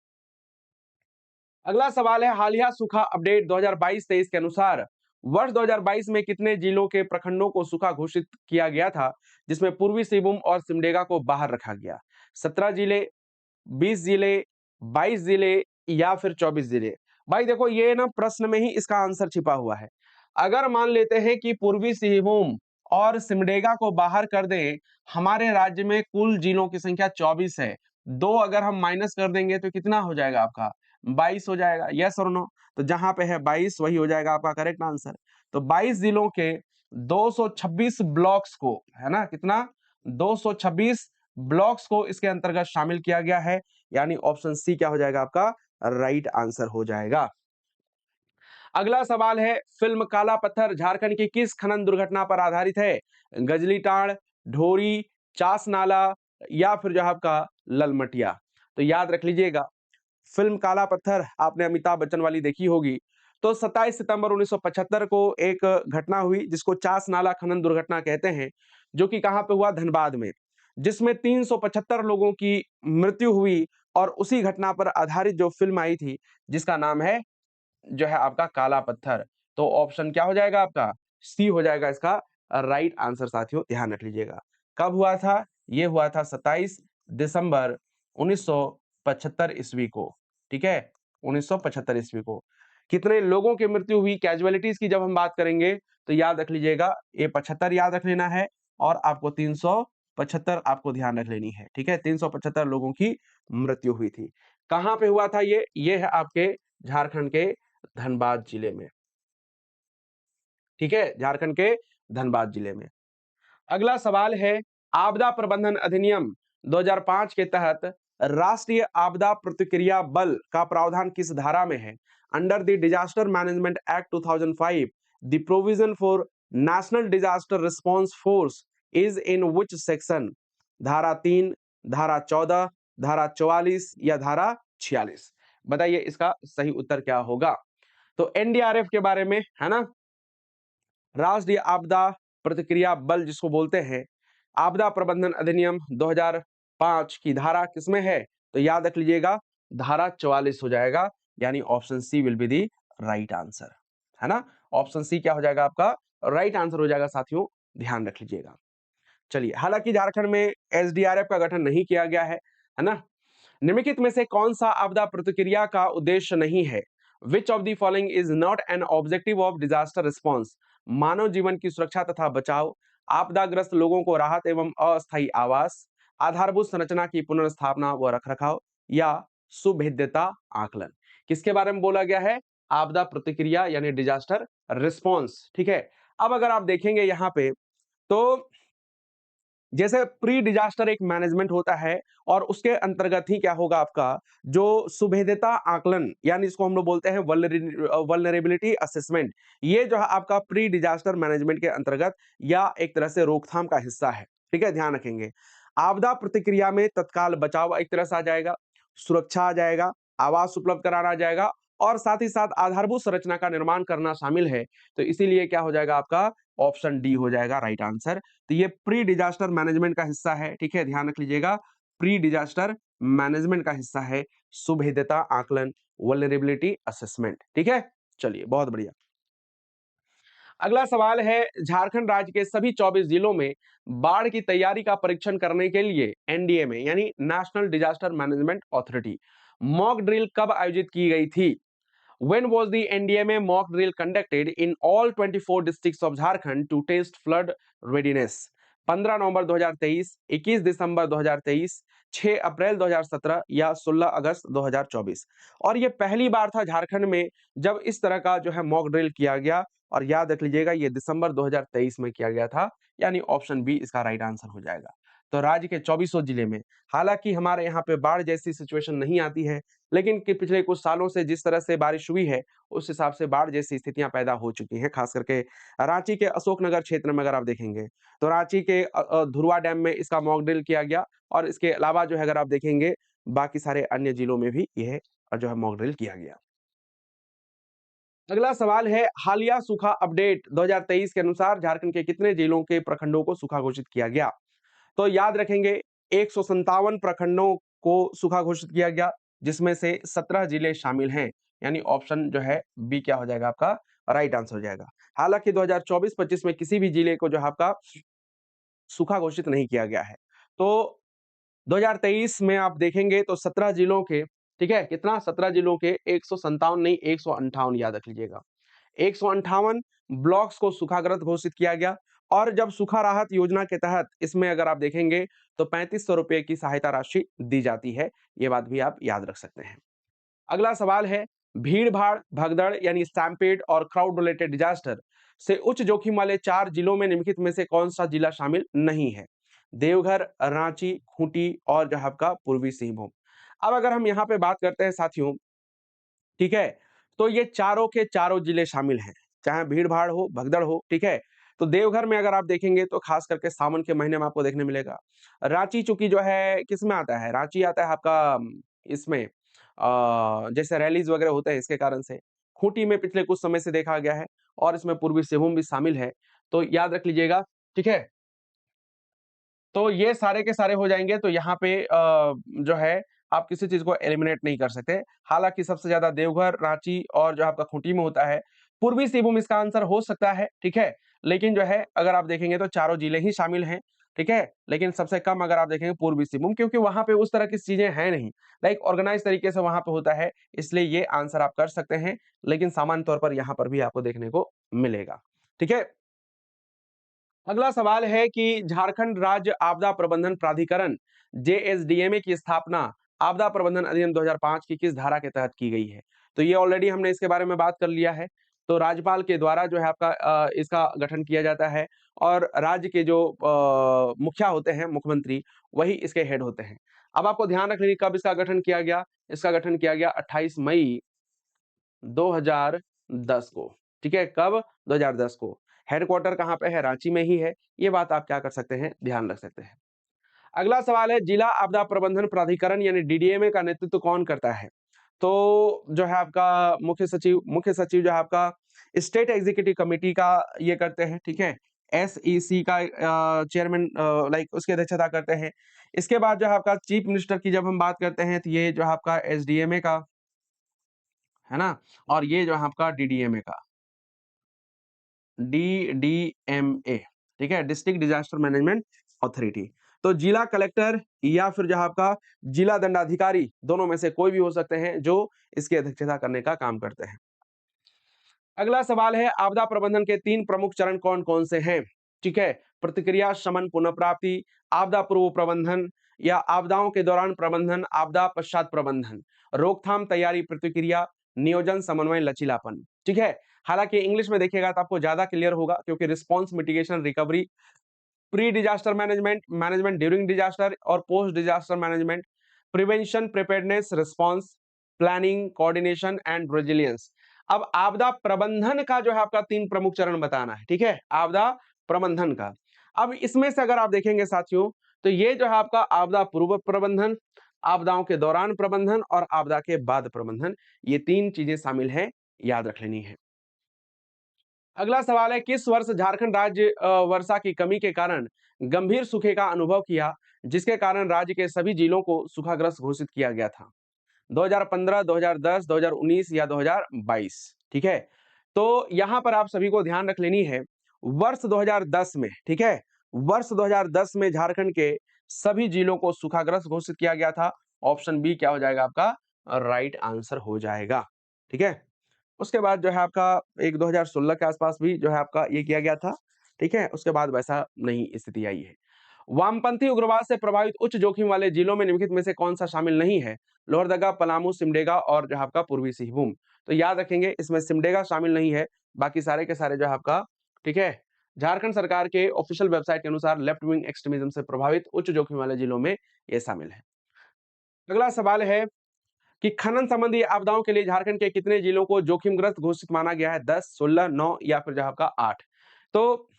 अगला सवाल है हालिया सूखा अपडेट 2022-23 के अनुसार वर्ष 2022 में कितने जिलों के प्रखंडों को सूखा घोषित किया गया था जिसमें पूर्वी सिंहभूम और सिमडेगा को बाहर रखा गया? 17 जिले, 20 जिले, 22 जिले या फिर 24 जिले? भाई देखो ये ना प्रश्न में ही इसका आंसर छिपा हुआ है। अगर मान लेते हैं कि पूर्वी सिंहभूम और सिमडेगा को बाहर कर दें, हमारे राज्य में कुल जिलों की संख्या 24 है। 2 अगर हम माइनस कर देंगे तो कितना हो जाएगा आपका? 22 हो जाएगा। यस और नो? तो जहां पे है 22 वही हो जाएगा आपका करेक्ट आंसर। तो 22 जिलों के 226 ब्लॉक्स को, है ना, कितना? 226 ब्लॉक्स को इसके अंतर्गत शामिल किया गया है, यानी ऑप्शन सी क्या हो जाएगा आपका राइट आंसर हो जाएगा। अगला सवाल है फिल्म काला पत्थर झारखंड की किस खनन दुर्घटना पर आधारित है? गजलीटांड़, ढोरी, चास नाला या फिर जो है आपका ललमटिया? तो याद रख लीजिएगा, फिल्म काला पत्थर आपने अमिताभ बच्चन वाली देखी होगी। तो 27 सितंबर 1975 को एक घटना हुई जिसको चास नाला खनन दुर्घटना कहते हैं, जो कि कहां पे हुआ? धनबाद में, जिसमें 375 लोगों की मृत्यु हुई। और उसी घटना पर आधारित जो फिल्म आई थी जिसका नाम है जो है आपका काला पत्थर। तो ऑप्शन क्या हो जाएगा आपका? सी हो जाएगा इसका राइट आंसर साथियों, ध्यान रख लीजिएगा। कब हुआ था? ये हुआ था 27 दिसंबर 1975 ईस्वी को। ठीक है, 1975 ईस्वी को। कितने लोगों की मृत्यु हुई, कैजुअलिटीज की जब हम बात करेंगे तो याद रख लीजिएगा, ये 75 याद रख लेना है और आपको 375 आपको ध्यान रख लेनी है। ठीक है, 375 लोगों की मृत्यु हुई थी। कहां पे हुआ था ये है आपके झारखंड के धनबाद जिले में। ठीक है, झारखंड के धनबाद जिले में। अगला सवाल है आपदा प्रबंधन अधिनियम 2005 के तहत राष्ट्रीय आपदा प्रतिक्रिया बल का प्रावधान किस धारा में है? Under the disaster management act 2005 the provision for national disaster response force is in which section? धारा 3, धारा 14, धारा 44 या धारा 46? बताइए इसका सही उत्तर क्या होगा? तो एनडीआरएफ के बारे में, है ना, राष्ट्रीय आपदा प्रतिक्रिया बल जिसको बोलते हैं, आपदा प्रबंधन अधिनियम 2005 की धारा किसमें है? तो याद रख लीजिएगा धारा 44 हो जाएगा, यानी option C will be the right answer, है ना। ऑप्शन सी क्या हो जाएगा आपका राइट आंसर हो जाएगा साथियों, ध्यान रख लीजिएगा। चलिए, हालांकि झारखंड में एसडीआरएफ का गठन नहीं किया गया है ना। निम्नलिखित में से कौन सा आपदा प्रतिक्रिया का उद्देश्य नहीं है? Which of the following is not an objective of disaster response? मानव जीवन की सुरक्षा तथा बचाव, आपदाग्रस्त लोगों को राहत एवं अस्थायी आवास, आधारभूत संरचना की पुनर्स्थापना व रखरखाव या सुभेद्यता आकलन? किसके बारे में बोला गया है? आपदा प्रतिक्रिया यानी डिजास्टर रिस्पॉन्स। ठीक है, अब अगर आप देखेंगे यहां पे तो जैसे प्री डिजास्टर एक मैनेजमेंट होता है और उसके अंतर्गत ही क्या होगा आपका जो सुभेद्यता आकलन, यानी इसको हम लोग बोलते हैं वल्नरेबिलिटी असेसमेंट, ये जो है आपका प्री डिजास्टर मैनेजमेंट के अंतर्गत या एक तरह से रोकथाम का हिस्सा है। ठीक है, ध्यान रखेंगे। आपदा प्रतिक्रिया में तत्काल बचाव एक तरह से आ जाएगा, सुरक्षा आ जाएगा, आवास उपलब्ध कराना आ जाएगा और साथ ही साथ आधारभूत संरचना का निर्माण करना शामिल है। तो इसीलिए क्या हो जाएगा आपका ऑप्शन डी हो जाएगा राइट आंसर। तो ये प्री डिजास्टर मैनेजमेंट का हिस्सा है। ठीक है, ध्यान रख लीजिएगा, प्री डिजास्टर मैनेजमेंट का हिस्सा है सुभेद्यता आकलन, वल्नरेबिलिटी असेसमेंट। ठीक है, चलिए बहुत बढ़िया। अगला सवाल है, झारखंड राज्य के सभी 24 जिलों में बाढ़ की तैयारी का परीक्षण करने के लिए एनडीएमए यानी national disaster management authority mock drill कब आयोजित की गई थी? When was the NDMA mock drill conducted in all 24 districts of Jharkhand to test flood readiness? 15 नवंबर 2023, 21 दिसंबर 2023, 6 अप्रैल 2017 या 16 अगस्त 2024। और ये पहली बार था झारखंड में जब इस तरह का जो है मॉक ड्रिल किया गया, और याद रख लीजिएगा ये दिसंबर 2023 में किया गया था, यानी ऑप्शन बी इसका राइट आंसर हो जाएगा। तो राज्य के 24 जिले में, हालांकि हमारे यहाँ पे बाढ़ जैसी सिचुएशन नहीं आती है, लेकिन कि पिछले कुछ सालों से जिस तरह से बारिश हुई है उस हिसाब से बाढ़ जैसी स्थितियां पैदा हो चुकी हैं। खास करके रांची के अशोकनगर क्षेत्र में अगर आप देखेंगे तो रांची के धुरवा डैम में इसका मॉक ड्रिल किया गया, और इसके अलावा जो है अगर आप देखेंगे बाकी सारे अन्य जिलों में भी यह जो है मॉक ड्रिल किया गया। अगला सवाल है, हालिया सूखा अपडेट 2023 के अनुसार झारखंड के कितने जिलों के प्रखंडों को सूखा घोषित किया गया? तो याद रखेंगे 157 प्रखंडों को सूखा घोषित किया गया, जिसमें से 17 जिले शामिल हैं, यानी ऑप्शन जो है बी क्या हो जाएगा आपका राइट आंसर हो जाएगा। हालांकि 2024-25 में किसी भी जिले को जो है आपका सूखा घोषित नहीं किया गया है। तो 2023 में आप देखेंगे तो 17 जिलों के, ठीक है, कितना 17 जिलों के 157 नहीं 158 याद रख लीजिएगा, 158 ब्लॉक्स को सूखाग्रस्त घोषित किया गया। और जब सूखा राहत योजना के तहत इसमें अगर आप देखेंगे तो 3500 रुपए की सहायता राशि दी जाती है, ये बात भी आप याद रख सकते हैं। अगला सवाल है, भीड़ भाड़ भगदड़ यानी स्टैम्पेड और क्राउड रिलेटेड डिजास्टर से उच्च जोखिम वाले 4 जिलों में निम्नलिखित में से कौन सा जिला शामिल नहीं है? देवघर, रांची, खूंटी और जो है आपका पूर्वी सिंहभूम। अब अगर हम यहाँ पे बात करते हैं साथियों, ठीक है, तो ये चारों के चारों जिले शामिल हैं, चाहे भीड़ भाड़ हो भगदड़ हो, ठीक है। तो देवघर में अगर आप देखेंगे तो खास करके सावन के महीने में आपको देखने मिलेगा। रांची चूंकि जो है किस में आता है, रांची आता है आपका इसमें जैसे रैलीज वगैरह होते हैं इसके कारण से। खूंटी में पिछले कुछ समय से देखा गया है, और इसमें पूर्वी सिंहभूम भी शामिल है, तो याद रख लीजिएगा, ठीक है। तो ये सारे के सारे हो जाएंगे, तो यहाँ पे जो है आप किसी चीज को एलिमिनेट नहीं कर सकते। हालांकि सबसे ज्यादा देवघर, रांची और जो आपका खूंटी में होता है। पूर्वी सिंहभूम इसका आंसर हो सकता है, ठीक है, लेकिन जो है अगर आप देखेंगे तो चारों जिले ही शामिल हैं, ठीक है, लेकिन सबसे कम अगर आप देखेंगे पूर्वी सिंहभूम, क्योंकि वहां पे उस तरह की चीजें हैं नहीं, लाइक ऑर्गेनाइज तरीके से वहां पे होता है, इसलिए ये आंसर आप कर सकते हैं, लेकिन सामान्य तौर पर यहाँ पर भी आपको देखने को मिलेगा, ठीक है। अगला सवाल है कि झारखंड राज्य आपदा प्रबंधन प्राधिकरण जेएसडीएमए की स्थापना आपदा प्रबंधन अधिनियम 2005 की किस धारा के तहत की गई है? तो ये ऑलरेडी हमने इसके बारे में बात कर लिया है। तो राज्यपाल के द्वारा जो है आपका इसका गठन किया जाता है, और राज्य के जो मुखिया होते हैं, मुख्यमंत्री, वही इसके हेड होते हैं। अब आपको ध्यान रखने की कब इसका गठन किया गया, इसका गठन किया गया 28 मई 2010 को, ठीक है, कब 2010 को। हेडक्वार्टर कहाँ पे है, रांची में ही है, ये बात आप क्या कर सकते हैं ध्यान रख सकते हैं। अगला सवाल है, जिला आपदा प्रबंधन प्राधिकरण यानी डीडीएमए का नेतृत्व कौन करता है? तो जो है आपका मुख्य सचिव जो है आपका स्टेट एग्जीक्यूटिव कमेटी का ये करते हैं, ठीक है, एसईसी का चेयरमैन लाइक उसकी अध्यक्षता करते हैं। इसके बाद जो है आपका चीफ मिनिस्टर की जब हम बात करते हैं तो ये जो है आपका एसडीएमए का है ना, और ये जो है आपका डीडीएमए का, डीडीएमए, ठीक है, डिस्ट्रिक्ट डिजास्टर मैनेजमेंट अथॉरिटी। तो जिला कलेक्टर या फिर जो है आपका जिला दंडाधिकारी, दोनों में से कोई भी हो सकते हैं जो इसकी अध्यक्षता करने का काम करते हैं। अगला सवाल है, आपदा प्रबंधन के 3 प्रमुख चरण कौन कौन से हैं? ठीक है, प्रतिक्रिया, शमन, पुनः प्राप्ति, आपदा पूर्व प्रबंधन या आपदाओं के दौरान प्रबंधन, आपदा पश्चात प्रबंधन, रोकथाम, तैयारी, प्रतिक्रिया, नियोजन, समन्वय, लचीलापन, ठीक है। हालांकि इंग्लिश में देखिएगा तो आपको ज्यादा क्लियर होगा, क्योंकि response, mitigation, recovery, pre disaster management, management during disaster और post disaster management, prevention, preparedness, response, planning, coordination and resilience. अब आपदा प्रबंधन का जो है आपका 3 प्रमुख चरण बताना है, ठीक है, आपदा प्रबंधन का। अब इसमें से अगर आप देखेंगे साथियों, तो ये जो है आपका आपदा पूर्व प्रबंधन, आपदाओं के दौरान प्रबंधन और आपदा के बाद प्रबंधन, ये 3 चीजें शामिल हैं, याद रख लेनी है। अगला सवाल है, किस वर्ष झारखंड राज्य वर्षा की कमी के कारण गंभीर सूखे का अनुभव किया, जिसके कारण राज्य के सभी जिलों को सूखाग्रस्त घोषित किया गया था? 2015, 2010, 2019 या 2022, ठीक है। तो यहां पर आप सभी को ध्यान रख लेनी है, वर्ष 2010 में, ठीक है, वर्ष 2010 में झारखंड के सभी जिलों को सूखाग्रस्त घोषित किया गया था। ऑप्शन बी क्या हो जाएगा आपका, राइट आंसर हो जाएगा, ठीक है। उसके बाद जो है आपका एक 2016 के आसपास भी जो है आपका ये किया गया था, ठीक है। उसके बाद वैसा नहीं स्थिति आई है। वामपंथी उग्रवाद से प्रभावित उच्च जोखिम वाले जिलों में निम्नलिखित में से कौन सा शामिल नहीं है? लोहरदगा, पलामू, सिमडेगा और जो है आपका पूर्वी सिंहभूम। तो याद रखेंगे इसमें सिमडेगा शामिल नहीं है, बाकी सारे के सारे जो है आपका, ठीक है, झारखंड सरकार के ऑफिशियल वेबसाइट के अनुसार लेफ्ट विंग एक्सट्रीमिज्म से प्रभावित उच्च जोखिम वाले जिलों में ये शामिल है। अगला सवाल है कि खनन संबंधी आपदाओं के लिए झारखंड के कितने जिलों को जोखिमग्रस्त घोषित माना गया है? 10, 16, 9 या फिर जो है आपका 8। तो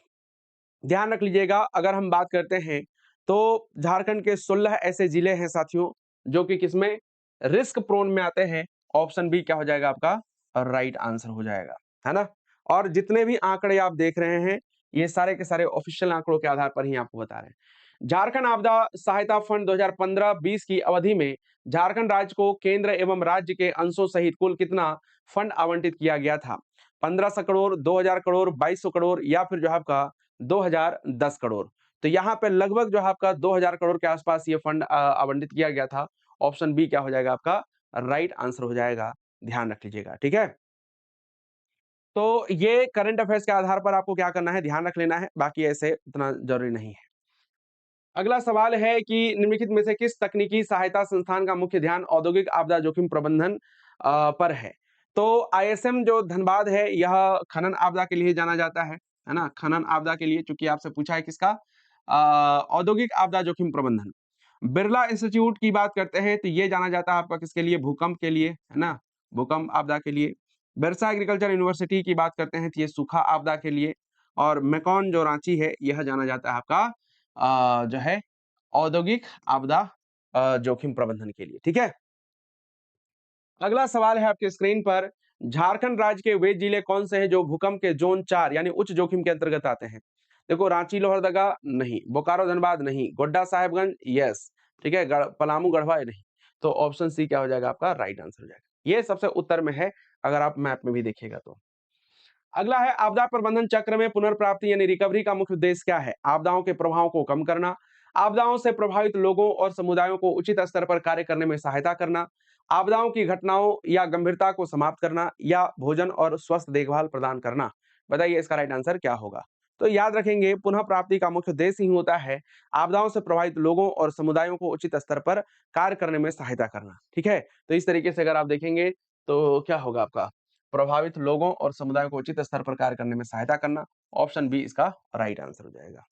ध्यान रख लीजिएगा, अगर हम बात करते हैं तो झारखंड के 16 ऐसे जिले हैं साथियों जो कि किसमें रिस्क प्रोन में आते हैं। ऑप्शन बी क्या हो जाएगा आपका, राइट आंसर हो जाएगा, है ना। और जितने भी आंकड़े आप देख रहे हैं ये सारे के सारे ऑफिशियल आंकड़ों के आधार पर ही आपको बता रहे हैं। झारखंड आपदा सहायता फंड 2015-20 की अवधि में झारखंड राज्य को केंद्र एवं राज्य के अंशों सहित कुल कितना फंड आवंटित किया गया था? 1500 करोड़, 2000 करोड़, 2200 करोड़ या फिर जो है आपका 2010 करोड़। तो यहाँ पे लगभग जो है आपका 2000 करोड़ के आसपास ये फंड आवंटित किया गया था। ऑप्शन बी क्या हो जाएगा आपका, राइट आंसर हो जाएगा, ध्यान रख लीजिएगा, ठीक है। तो ये करंट अफेयर्स के आधार पर आपको क्या करना है, ध्यान रख लेना है, बाकी ऐसे उतना जरूरी नहीं है। अगला सवाल है कि निम्नलिखित में से किस तकनीकी सहायता संस्थान का मुख्य ध्यान औद्योगिक आपदा जोखिम प्रबंधन पर है? तो आईएसएम जो धनबाद है यह खनन आपदा के लिए जाना जाता है ना, खनन आपदा के लिए, चूंकि आपसे पूछा है किसका, औद्योगिक आपदा जोखिम प्रबंधन। बिरला इंस्टीट्यूट की बात करते हैं तो ये जाना जाता है आपका किसके लिए, भूकंप के लिए, है ना, भूकंप आपदा के लिए। बिरसा एग्रीकल्चर यूनिवर्सिटी की बात करते हैं तो ये सूखा आपदा के लिए। और मेकॉन जो रांची है यह जाना जाता है आपका जो है औद्योगिक आपदा जोखिम प्रबंधन के लिए, ठीक है। अगला सवाल है आपके स्क्रीन पर, झारखंड राज्य के वे जिले कौन से हैं जो भूकंप के जोन 4 यानी उच्च जोखिम के अंतर्गत आते हैं? देखो, रांची लोहरदगा नहीं, बोकारो धनबाद नहीं, गोड्डा साहेबगंज यस, ठीक है, पलामू गढ़वा नहीं। तो ऑप्शन सी क्या हो जाएगा आपका, राइट आंसर हो जाएगा। ये सबसे उत्तर में है अगर आप मैप में भी देखिएगा तो। अगला है आपदा प्रबंधन चक्र में पुनर्प्राप्ति यानी रिकवरी का मुख्य उद्देश्य क्या है? आपदाओं के प्रभावों को कम करना, आपदाओं से प्रभावित लोगों और समुदायों को उचित स्तर पर कार्य करने में सहायता करना, आपदाओं की घटनाओं या गंभीरता को समाप्त करना या भोजन और स्वस्थ देखभाल प्रदान करना। बताइए इसका राइट आंसर क्या होगा? तो याद रखेंगे पुनः प्राप्ति का मुख्य उद्देश्य ही होता है आपदाओं से प्रभावित लोगों और समुदायों को उचित स्तर पर कार्य करने में सहायता करना, ठीक है। तो इस तरीके से अगर आप देखेंगे तो क्या होगा आपका, प्रभावित लोगों और समुदायों को उचित स्तर पर कार्य करने में सहायता करना। ऑप्शन बी इसका राइट आंसर हो जाएगा।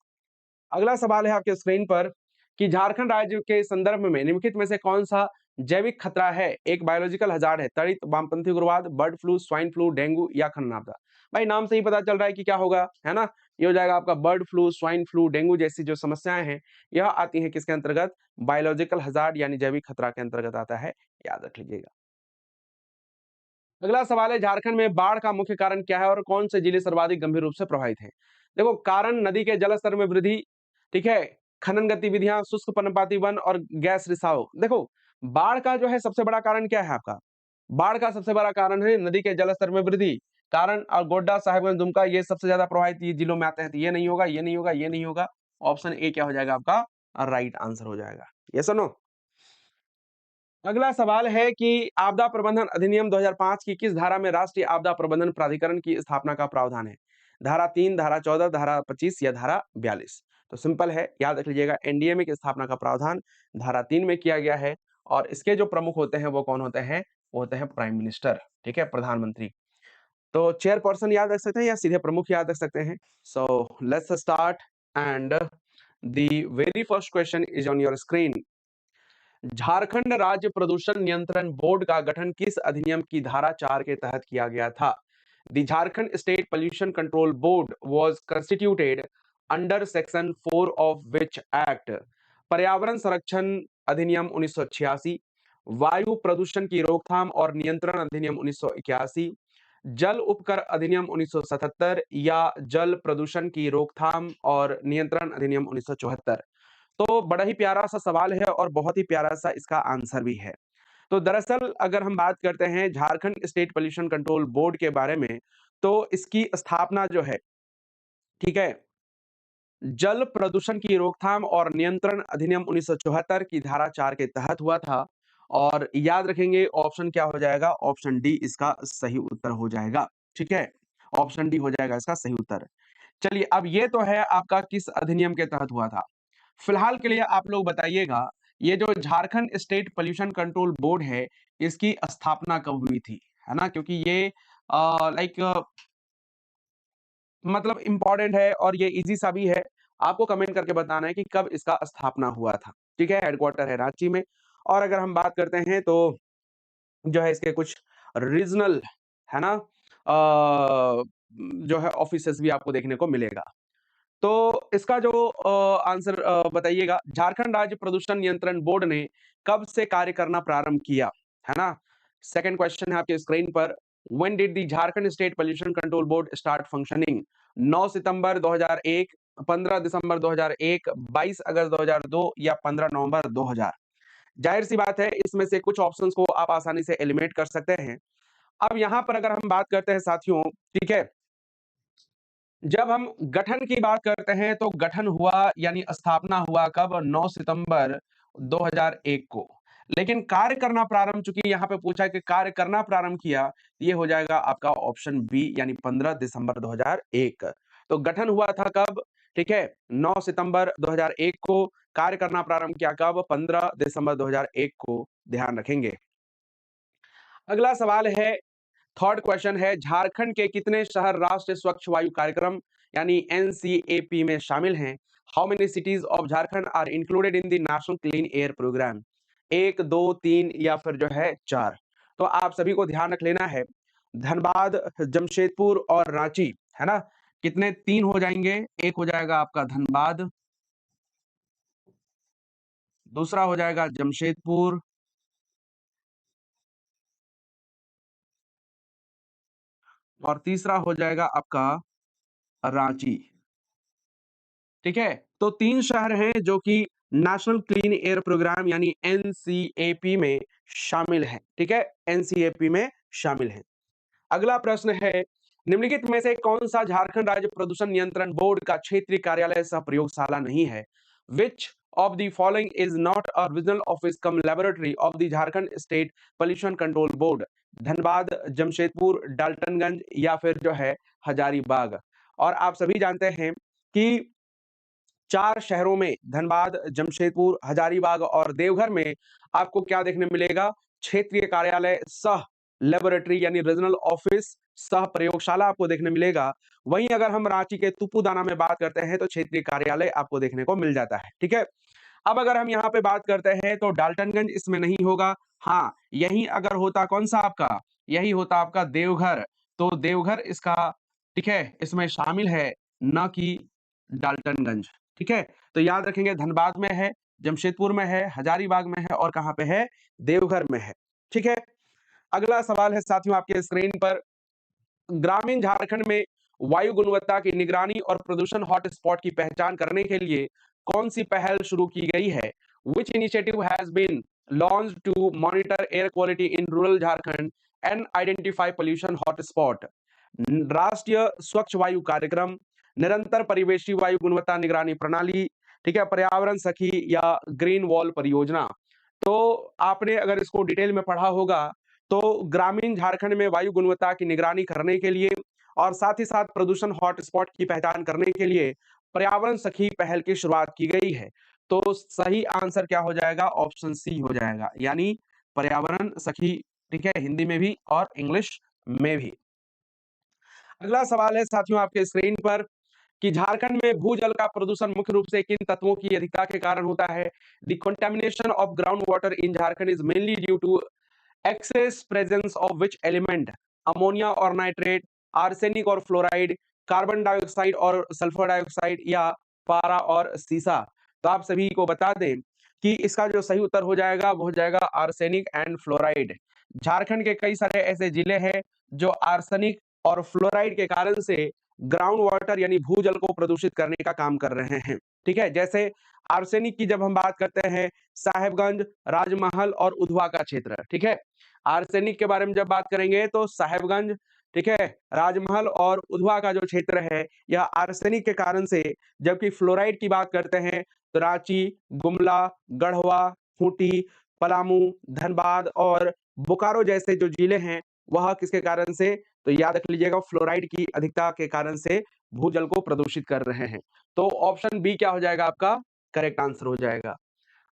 अगला सवाल है आपके स्क्रीन पर कि झारखंड राज्य के संदर्भ में निम्नलिखित में से कौन सा जैविक खतरा है, एक बायोलॉजिकल हजार्ड है? तड़ित, वामपंथी उग्रवाद, bird flu, swine flu, dengue या खनन आपदा। भाई नाम से ही पता चल रहा है कि क्या होगा, है ना। ये हो जाएगा आपका bird flu, swine flu, dengue जैसी जो समस्याएं हैं यह आती हैं किसके अंतर्गत, बायोलॉजिकल हजार्ड यानी जैविक खतरा के अंतर्गत आता है, याद रख लीजिएगा। अगला सवाल है, झारखंड में बाढ़ का मुख्य कारण क्या है और कौन से जिले सर्वाधिक गंभीर रूप से प्रभावित हैं? देखो, कारण नदी के जलस्तर में वृद्धि, ठीक है, खनन गतिविधियां, शुष्क पर्णपाती वन और गैस रिसाव। देखो, बाढ़ का जो है सबसे बड़ा कारण क्या है आपका, बाढ़ का सबसे बड़ा कारण है नदी के जलस्तर में वृद्धि। कारण और गोड्डा, साहेबगंज, दुमका ये सबसे ज्यादा प्रभावित ये जिलों में आते हैं, तो ये नहीं होगा, ये नहीं होगा, ये नहीं होगा। ऑप्शन ए क्या हो जाएगा आपका, राइट आंसर हो जाएगा। ये सुनो, अगला सवाल है कि आपदा प्रबंधन अधिनियम 2005 की किस धारा में राष्ट्रीय आपदा प्रबंधन प्राधिकरण की स्थापना का प्रावधान है? धारा 3, धारा 14, धारा 25 या धारा 42? तो सिंपल है, याद रख लीजिएगा, एनडीएमए की स्थापना का प्रावधान धारा 3 में किया गया है और इसके जो प्रमुख होते हैं वो कौन होते हैं, वो होते हैं प्राइम मिनिस्टर, ठीक है, प्रधानमंत्री। तो चेयरपर्सन याद रख सकते हैं या सीधे प्रमुख याद रख सकते हैं। So let's start and the very first question is on your screen. Jharkhand राज्य प्रदूषण नियंत्रण बोर्ड का गठन किस अधिनियम की धारा 4 के तहत किया गया था? The Jharkhand state pollution control board was constituted under section 4 of which act? पर्यावरण संरक्षण अधिनियम 1986, वायु प्रदूषण की रोकथाम और नियंत्रण अधिनियम 1981, जल उपकर अधिनियम 1977 या जल प्रदूषण की रोकथाम और नियंत्रण अधिनियम 1974? तो बड़ा ही प्यारा सा सवाल है और बहुत ही प्यारा सा इसका आंसर भी है। तो दरअसल अगर हम बात करते हैं Jharkhand state pollution control board के बारे में, तो इसकी स्थापना जो है, ठीक है, जल प्रदूषण की रोकथाम और नियंत्रण अधिनियम 1974 की धारा 4 के तहत हुआ था। और याद रखेंगे ऑप्शन क्या हो जाएगा, ऑप्शन डी इसका सही उत्तर हो जाएगा। ठीक है, ऑप्शन डी हो जाएगा इसका सही उत्तर। चलिए, अब ये तो है आपका किस अधिनियम के तहत हुआ था। फिलहाल के लिए आप लोग बताइएगा, ये जो Jharkhand state pollution control board है, इसकी स्थापना कब हुई थी, है ना, क्योंकि ये लाइक मतलब इंपॉर्टेंट है और ये इजी सा भी है। आपको कमेंट करके बताना है कि कब इसका स्थापना हुआ था। ठीक है, हेडक्वार्टर है रांची में। और अगर हम बात करते हैं तो जो है इसके कुछ रीजनल, है ना, जो है ऑफिसेस भी आपको देखने को मिलेगा। तो इसका जो आंसर बताइएगा, झारखंड राज्य प्रदूषण नियंत्रण बोर्ड ने कब से कार्य करना प्रारंभ किया, है ना। सेकंड क्वेश्चन है आपके स्क्रीन पर, when did the Jharkhand state pollution control board start functioning? 9 सितंबर 2001, 15 दिसंबर 2001, 22 अगस्त 2002 या 15 नवंबर 2000? जाहिर सी बात है, इसमें से कुछ ऑप्शंस को आप आसानी से एलिमिनेट कर सकते हैं। अब यहां पर अगर हम बात करते हैं साथियों, ठीक है, जब हम गठन की बात करते हैं तो गठन हुआ यानी स्थापना हुआ कब, 9 सितंबर 2001 को। लेकिन कार्य करना प्रारंभ, चूंकि यहाँ पे पूछा है कि कार्य करना प्रारंभ किया, ये हो जाएगा आपका ऑप्शन बी यानी 15 दिसंबर 2001। तो गठन हुआ था कब, ठीक है, 9 सितंबर 2001 को। कार्य करना प्रारंभ किया कब, 15 दिसंबर 2001 को। ध्यान रखेंगे। अगला सवाल है, थर्ड क्वेश्चन है, झारखंड के कितने शहर राष्ट्रीय स्वच्छ वायु कार्यक्रम यानी एनसीएपी में शामिल हैं? How many cities of Jharkhand are included in the national clean air program? 1, 2, 3 या फिर जो है 4? तो आप सभी को ध्यान रख लेना है, धनबाद, जमशेदपुर और रांची, है ना, कितने 3 हो जाएंगे। एक हो जाएगा आपका धनबाद, दूसरा हो जाएगा जमशेदपुर, और तीसरा हो जाएगा आपका रांची। ठीक है, तो 3 शहर हैं जो कि नेशनल क्लीन एयर प्रोग्राम यानी एनसीएपी में शामिल है। ठीक है, एनसीएपी में शामिल है। अगला प्रश्न है, निम्नलिखित में से कौन सा झारखंड राज्य प्रदूषण नियंत्रण बोर्ड का क्षेत्रीय कार्यालय सह प्रयोगशाला नहीं है? Which of the following is not a regional office come laboratory of the Jharkhand state pollution control board? Dhanbad, Jamshedpur, Daltonganj या फिर जो है हजारीबाग? और आप सभी जानते हैं कि 4 शहरों में, धनबाद, जमशेदपुर, हजारीबाग और देवघर में आपको क्या देखने मिलेगा, क्षेत्रीय कार्यालय सह लेबोरेटरी यानी रीजनल ऑफिस सह प्रयोगशाला आपको देखने मिलेगा। वहीं अगर हम रांची के तुपुदाना में बात करते हैं तो क्षेत्रीय कार्यालय आपको देखने को मिल जाता है। ठीक है, अब अगर हम यहाँ पे बात करते हैं तो डाल्टनगंज इसमें नहीं होगा। हाँ, यही अगर होता कौन सा आपका, यही होता आपका देवघर, तो देवघर इसका, ठीक है, इसमें शामिल है, न कि डाल्टनगंज। ठीक है, तो याद रखेंगे धनबाद में है, जमशेदपुर में है, हजारीबाग में है और कहां पे है, देवघर में है। ठीक है, अगला सवाल है साथियों आपके स्क्रीन पर, ग्रामीण झारखंड में वायु गुणवत्ता की निगरानी और प्रदूषण हॉटस्पॉट की पहचान करने के लिए कौन सी पहल शुरू की गई है? Which initiative has been launched to monitor air quality in rural Jharkhand and identify pollution hotspot? राष्ट्रीय स्वच्छ वायु कार्यक्रम, निरंतर परिवेशी वायु गुणवत्ता निगरानी प्रणाली, ठीक है, पर्यावरण सखी या ग्रीन वॉल परियोजना? तो आपने अगर इसको डिटेल में पढ़ा होगा तो ग्रामीण झारखंड में वायु गुणवत्ता की निगरानी करने के लिए और साथ ही साथ प्रदूषण हॉटस्पॉट की पहचान करने के लिए पर्यावरण सखी पहल की शुरुआत की गई है। तो सही आंसर क्या हो जाएगा, ऑप्शन सी हो जाएगा, यानी पर्यावरण सखी। ठीक है, हिंदी में भी और इंग्लिश में भी। अगला सवाल है साथियों आपके स्क्रीन पर कि झारखंड में भूजल का प्रदूषण मुख्य रूप से किन तत्वों की अधिकता के कारण होता है? The contamination of ground water in Jharkhand is mainly due to excess presence of which element? Ammonia और नाइट्रेट, आर्सेनिक और फ्लोराइड, कार्बन डाइऑक्साइड और सल्फर डाइऑक्साइड या पारा और सीसा? तो आप सभी को बता दें कि इसका जो सही उत्तर हो जाएगा वो हो जाएगा आर्सेनिक एंड फ्लोराइड। झारखंड के कई सारे ऐसे जिले हैं जो आर्सेनिक और फ्लोराइड के कारण से ग्राउंड वाटर यानी भूजल को प्रदूषित करने का काम कर रहे हैं। ठीक है, जैसे आर्सेनिक की जब हम बात करते हैं, साहेबगंज, राजमहल और उधवा का क्षेत्र, ठीक है। आर्सेनिक के बारे में जब बात करेंगे तो साहेबगंज, ठीक है, राजमहल और उधवा का जो क्षेत्र है यह आर्सेनिक के कारण से, जबकि फ्लोराइड की बात करते हैं तो रांची, गुमला, गढ़वा, खूंटी, पलामू, धनबाद और बोकारो जैसे जो जिले हैं वह किसके कारण से, तो याद रख लीजिएगा फ्लोराइड की अधिकता के कारण से भूजल को प्रदूषित कर रहे हैं। तो ऑप्शन बी क्या हो जाएगा आपका करेक्ट आंसर हो जाएगा।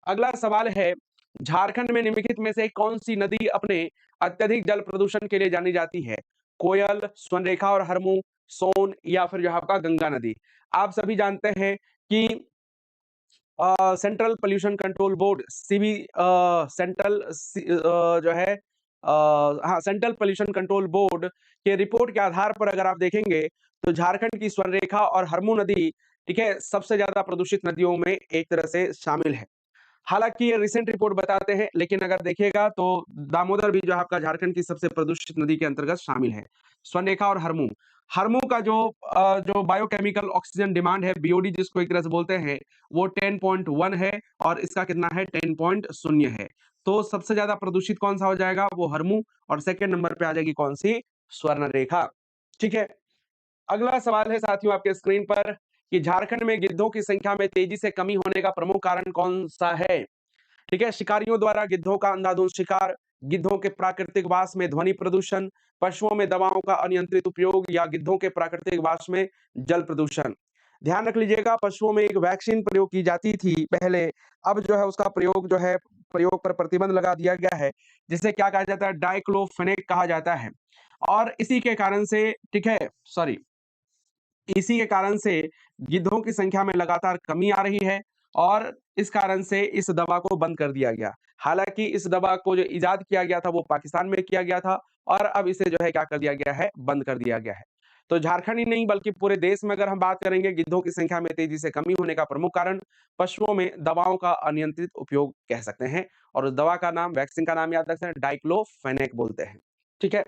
अगला सवाल है, झारखंड में निम्नलिखित में से कौन सी नदी अपने अत्यधिक जल प्रदूषण के लिए जानी जाती है? कोयल, स्वर्णरेखा और हरमू, सोन या फिर जो है आपका गंगा नदी। आप सभी जानते हैं कि central pollution control board CB जो है हाँ सेंट्रल पोल्यूशन कंट्रोल बोर्ड के रिपोर्ट के आधार पर अगर आप देखेंगे तो झारखंड की स्वर्णरेखा और हरमू नदी, ठीक है, सबसे ज्यादा प्रदूषित नदियों में एक तरह से शामिल है। हालांकि ये रिसेंट रिपोर्ट बताते हैं, लेकिन अगर देखिएगा तो दामोदर भी जो है आपका झारखंड की सबसे प्रदूषित नदी के अंतर्गत शामिल है। स्वर्णरेखा और हरमू, हरमू का जो बायोकेमिकल ऑक्सीजन डिमांड है बीओडी जिसको एक तरह से बोलते हैं वो 10.1 है और इसका कितना है 10.0 है। तो सबसे ज्यादा प्रदूषित कौन सा हो जाएगा, वो हरमू, और सेकंड नंबर पे आ जाएगी कौन सी, स्वर्णरेखा। ठीक है। अगला सवाल है साथियों आपके स्क्रीन पर कि झारखंड में गिद्धों की संख्या में तेजी से कमी होने का प्रमुख कारण कौन सा है? ठीक है, शिकारियों द्वारा गिद्धों का अंधाधुंध शिकार, गिद्धों के प्राकृतिक वास में ध्वनि प्रदूषण, पशुओं में दवाओं का अनियंत्रित उपयोग या गिद्धों के प्राकृतिक वास में जल प्रदूषण। ध्यान रख लीजिएगा, पशुओं में एक वैक्सीन प्रयोग की जाती थी पहले, अब जो है उसका प्रयोग जो है प्रयोग पर प्रतिबंध लगा दिया गया है, जिसे क्या कहा जाता है, डाइक्लोफेनेक कहा जाता है। और इसी के कारण से, ठीक है, सॉरी, इसी के कारण से गिद्धों की संख्या में लगातार कमी आ रही है और इस कारण से इस दवा को बंद कर दिया गया। हालांकि इस दवा को जो इजाद किया गया था वो पाकिस्तान में किया गया था और अब इसे जो है क्या कर दिया गया है, बंद कर दिया गया है। तो झारखंड ही नहीं बल्कि पूरे देश में अगर हम बात करेंगे गिद्धों की संख्या में तेजी से कमी होने का प्रमुख कारण पशुओं में दवाओं का अनियंत्रित उपयोग कह सकते हैं, और उस दवा का नाम, वैक्सीन का नाम याद रखते हैं, डाइक्लोफेनेक बोलते हैं। ठीक है।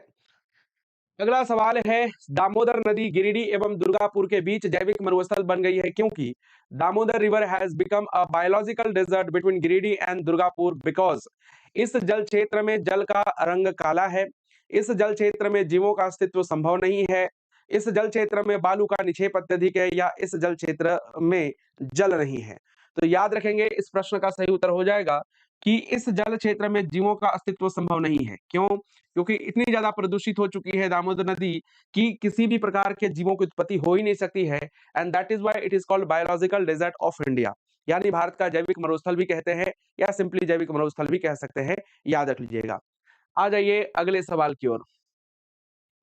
अगला सवाल है, दामोदर नदी गिरिडीह एवं दुर्गापुर के बीच जैविक मरुस्थल बन गई है क्योंकि? Damodar river has become a biological desert between Giridih and Durgapur because इस जल क्षेत्र में जल का रंग काला है, इस जल क्षेत्र में जीवों का अस्तित्व संभव नहीं है, इस जल क्षेत्र में बालू का निक्षेप अत्यधिक है, या इस जल क्षेत्र में जल नहीं है। तो याद रखेंगे इस प्रश्न का सही उत्तर हो जाएगा कि इस जल क्षेत्र में जीवों का अस्तित्व संभव नहीं है। क्यों? क्योंकि इतनी ज्यादा प्रदूषित हो चुकी है दामोदर नदी कि किसी भी प्रकार के जीवों की उत्पत्ति हो ही नहीं सकती है, and that is why it is called biological desert of India, यानी भारत का जैविक मरुस्थल भी कहते हैं या सिंपली जैविक मरुस्थल भी कह सकते हैं, याद रख लीजिएगा। आ जाइए अगले सवाल की ओर।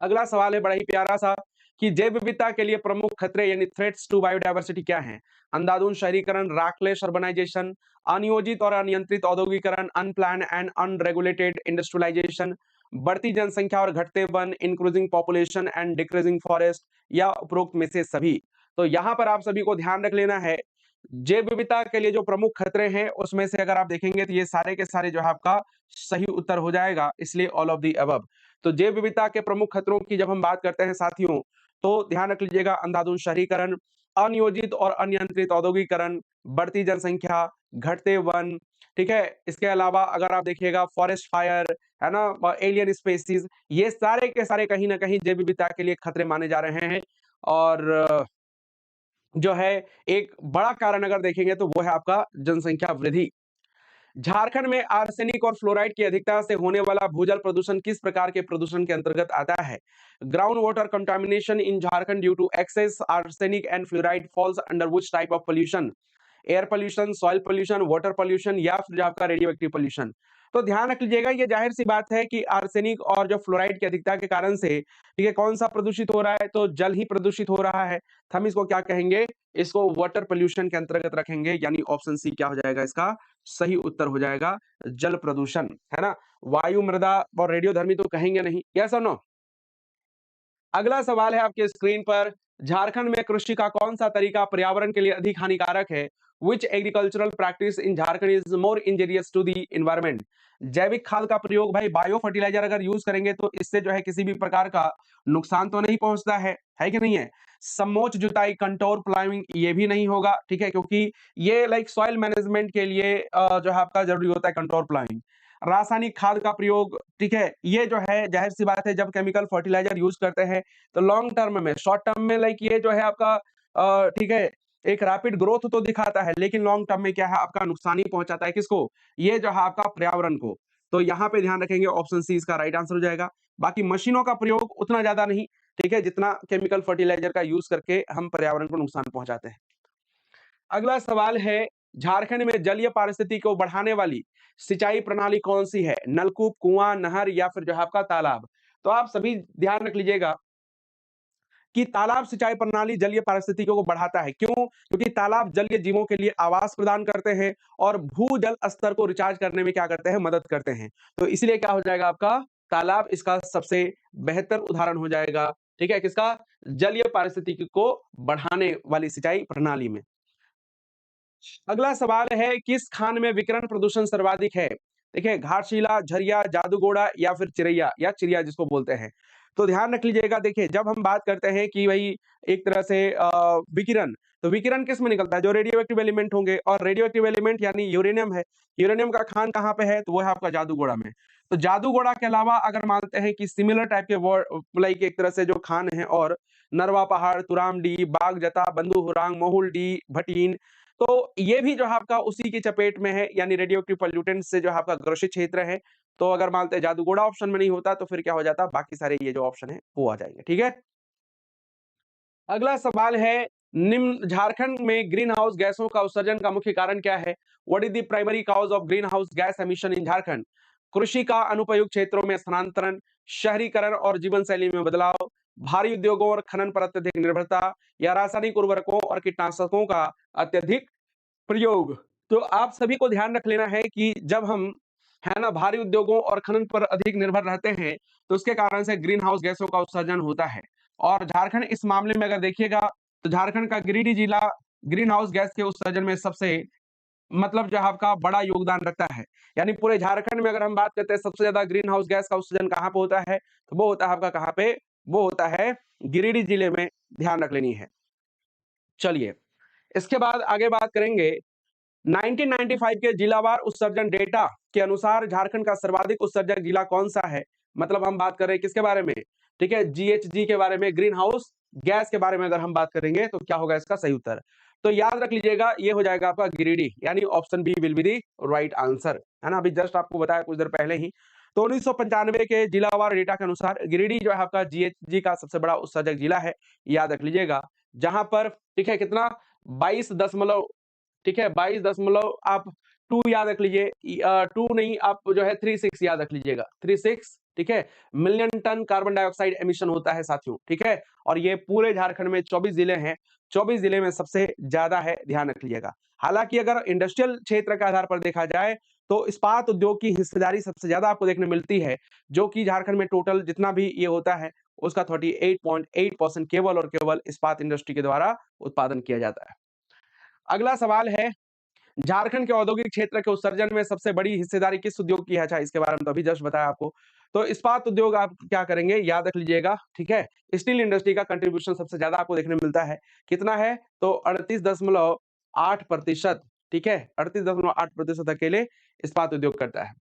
अगला सवाल है बड़ा ही प्यारा सा कि जैव विविधता के लिए प्रमुख खतरे यानी थ्रेट्स टू बायोडायवर्सिटी क्या हैं? अंधाधुंध शहरीकरण, राकलेस अर्बनाइजेशन, अनियोजित और अनियंत्रित औद्योगिकरण, अनप्लान्ड एंड अनरेगुलेटेड इंडस्ट्रियलाइजेशन, बढ़ती जनसंख्या और घटते one, increasing population and decreasing forest, या उपरोक्त में से सभी। तो यहाँ पर आप सभी को ध्यान रख लेना है, जैव विविधता के लिए जो प्रमुख खतरे हैं उसमें से अगर आप देखेंगे तो ये सारे के सारे जो है आपका सही उत्तर हो जाएगा, इसलिए ऑल ऑफ दी अबव। तो जैव विविधता के प्रमुख खतरों की जब हम बात करते हैं साथियों, तो ध्यान रख लीजिएगा, अंधाधुंध शहरीकरण, अनियोजित और अनियंत्रित औद्योगिकरण, बढ़ती जनसंख्या, घटते वन, ठीक है, इसके अलावा अगर आप देखिएगा फॉरेस्ट फायर, है ना, एलियन स्पेसीज, ये सारे के सारे कहीं ना कहीं जैव विविधता के लिए खतरे माने जा रहे हैं। और जो है एक बड़ा कारण अगर देखेंगे तो वो है आपका जनसंख्या वृद्धि। झारखंड में आर्सेनिक और फ्लोराइड की अधिकता से होने वाला भूजल प्रदूषण किस प्रकार के प्रदूषण के अंतर्गत आता है? Ground water contamination in Jharkhand due to excess arsenic and fluoride falls under which type of pollution? Air pollution, soil pollution, water pollution, या फिर आपका रेडियो एक्टिव पोल्यूशन। तो ध्यान रख लीजिएगा, ये जाहिर सी बात है कि आर्सेनिक और जो फ्लोराइड की अधिकता के कारण से, ठीक है, कौन सा प्रदूषित हो रहा है, तो जल ही प्रदूषित हो रहा है। हम इसको क्या कहेंगे, इसको वाटर पोल्यूशन के अंतर्गत रखेंगे, यानी ऑप्शन सी क्या हो जाएगा इसका सही उत्तर हो जाएगा, जल प्रदूषण, है ना। वायु, मृदा और रेडियोधर्मी तो कहेंगे नहीं, यस और नो। अगला सवाल है आपके स्क्रीन पर, झारखंड में कृषि का कौन सा तरीका पर्यावरण के लिए अधिक हानिकारक है? Which agricultural practice in Jharkhand is more injurious to the environment? जैविक खाद का प्रयोग भाई, बायो फर्टिलाइजर अगर यूज करेंगे तो इससे जो है किसी भी प्रकार का नुकसान तो नहीं पहुंचता है कि नहीं है? समोच्च जुताई, कंटोर प्लाइंग, ये भी नहीं होगा, ठीक है, क्योंकि ये लाइक सॉइल मैनेजमेंट के लिए जो है आपका जरूरी होता है कंटोर प्लाइंग। रासायनिक खाद का प्रयोग, ठीक है, ये जो है जाहिर सी बात है, जब केमिकल फर्टिलाइजर यूज करते हैं तो लॉन्ग टर्म में, शॉर्ट टर्म में लाइक ये जो है आपका ठीक है, एक रैपिड ग्रोथ तो दिखाता है, लेकिन लॉन्ग टर्म में क्या है, आपका नुकसान ही पहुंचाता है। किसको? ये जो है आपका पर्यावरण को। तो यहाँ पे ध्यान रखेंगे, ऑप्शन सी इसका राइट आंसर हो जाएगा। बाकी मशीनों का प्रयोग उतना ज्यादा नहीं, ठीक है, जितना केमिकल फर्टिलाइजर का यूज करके हम पर्यावरण को नुकसान पहुंचाते हैं। अगला सवाल है, झारखंड में जलीय पारिस्थितिकी को बढ़ाने वाली सिंचाई प्रणाली कौन सी है? नलकूप, कुआं, नहर या फिर जो है आपका तालाब? तो आप सभी ध्यान रख लीजिएगा कि तालाब सिंचाई प्रणाली जलीय पारिस्थितिकी को बढ़ाता है। क्यों? क्योंकि तालाब जलीय जीवों के लिए आवास प्रदान करते हैं और भूजल स्तर को रिचार्ज करने में क्या करते हैं? मदद करते हैं। तो इसलिए क्या हो जाएगा आपका? तालाब इसका सबसे बेहतर उदाहरण हो जाएगा, ठीक है, किसका? जलीय पारिस्थितिकी को बढ़ाने वाली सिंचाई प्रणाली में। अगला सवाल है, किस खान में विकिरण प्रदूषण सर्वाधिक है? देखिए, घाटशिला, झरिया, जादूगोड़ा या फिर चिरैया या चिड़िया जिसको बोलते हैं। तो ध्यान रख लीजिएगा, देखिए जब हम बात करते हैं कि भाई एक तरह से विकिरण, तो विकिरण किस में निकलता है? जो रेडियो एक्टिव एलिमेंट होंगे, और रेडियो एक्टिव एलिमेंट यानी यूरेनियम है। यूरेनियम का खान कहाँ पे है? तो वो है आपका जादूगोड़ा में। तो जादूगोड़ा के अलावा अगर मानते हैं कि सिमिलर टाइप के वर्ड लाइक एक तरह से जो खान है, और नरवा पहाड़, तुरामडी, बागजता, बंधुहुरांग, मोहुलडी, भटीन, तो ये भी जो है आपका उसी की चपेट में है, यानी रेडियो एक्टिव पॉल्यूटेंट से जो है आपका ग्रसित क्षेत्र है। तो अगर मानते हैं जादूगोड़ा ऑप्शन में नहीं होता, तो फिर क्या हो जाता? बाकी सारे ये जो ऑप्शन है वो आ जाएंगे, ठीक है। अगला सवाल है, निम्न झारखंड में ग्रीन हाउस गैसों का उत्सर्जन का मुख्य कारण क्या है? What is the primary cause of greenhouse gas emission in Jharkhand? कृषि का अनुपयुक्त क्षेत्रों में स्थानांतरण, शहरीकरण और जीवन शैली में बदलाव, भारी उद्योगों और खनन पर अत्यधिक निर्भरता, या रासायनिक उर्वरकों और कीटनाशकों का अत्यधिक प्रयोग। तो आप सभी को ध्यान रख लेना है कि जब हम, है ना, भारी उद्योगों और खनन पर अधिक निर्भर रहते हैं, तो उसके कारण से ग्रीन हाउस गैसों का उत्सर्जन होता है। और झारखंड इस मामले में अगर देखिएगा, तो झारखंड का गिरिडीह जिला ग्रीन हाउस गैस के उत्सर्जन में सबसे मतलब जो है आपका बड़ा योगदान रखता है। यानी पूरे झारखंड में अगर हम बात करते हैं सबसे ज्यादा ग्रीन हाउस गैस का उत्सर्जन कहाँ पे होता है, तो वो होता है आपका कहाँ पे? वो होता है गिरिडीह जिले में, ध्यान रख लेनी है। चलिए, इसके बाद आगे बात करेंगे। 1995 के जिलावार उत्सर्जन डेटा के अनुसार झारखंड का सर्वाधिक उत्सर्जक जिला कौन सा है? मतलब हम बात कर रहे हैं किसके बारे में? ठीक है, जीएचजी के बारे में, ग्रीन हाउस गैस के बारे में अगर हम बात करेंगे, तो क्या होगा इसका सही उत्तर? तो याद रख लीजिएगा, ये हो जाएगा आपका गिरिडीह, यानी option B will be the right answer, है ना। अभी जस्ट आपको बताया कुछ देर पहले ही। तो 1995 के जिलावार डेटा के अनुसार गिरिडीह जो है आपका जीएचजी का सबसे बड़ा उत्सर्जक जिला है, याद रख लीजिएगा। जहां पर, ठीक है, कितना? 22 दशमलव, ठीक है, 22 दशमलव आप 2 याद रख लीजिए, 2 नहीं, आप जो है 36 याद रख लीजिएगा, 36, ठीक है, million tonne carbon dioxide emission होता है साथियों, ठीक है। और ये पूरे झारखंड में 24 जिले हैं, 24 जिले में सबसे ज्यादा है, ध्यान रख लीजिएगा। हालांकि अगर इंडस्ट्रियल क्षेत्र के आधार पर देखा जाए, तो इस्पात उद्योग की हिस्सेदारी सबसे ज्यादा आपको देखने मिलती है, जो कि झारखंड में टोटल जितना भी ये होता है, उसका 38.8% केवल और केवल इस्पात इंडस्ट्री के द्वारा उत्पादन किया जाता है। अगला सवाल है, झारखंड के औद्योगिक क्षेत्र के उत्सर्जन में सबसे बड़ी हिस्सेदारी किस उद्योग की है? अच्छा, इसके बारे में तो अभी जस्ट बताया आपको। तो इस्पात उद्योग आप क्या करेंगे, याद रख लीजिएगा, ठीक है। स्टील इंडस्ट्री का कंट्रीब्यूशन सबसे ज्यादा आपको देखने मिलता है, कितना है? तो 38.8%, ठीक है, 38.8% अकेले इस्पात उद्योग करता है।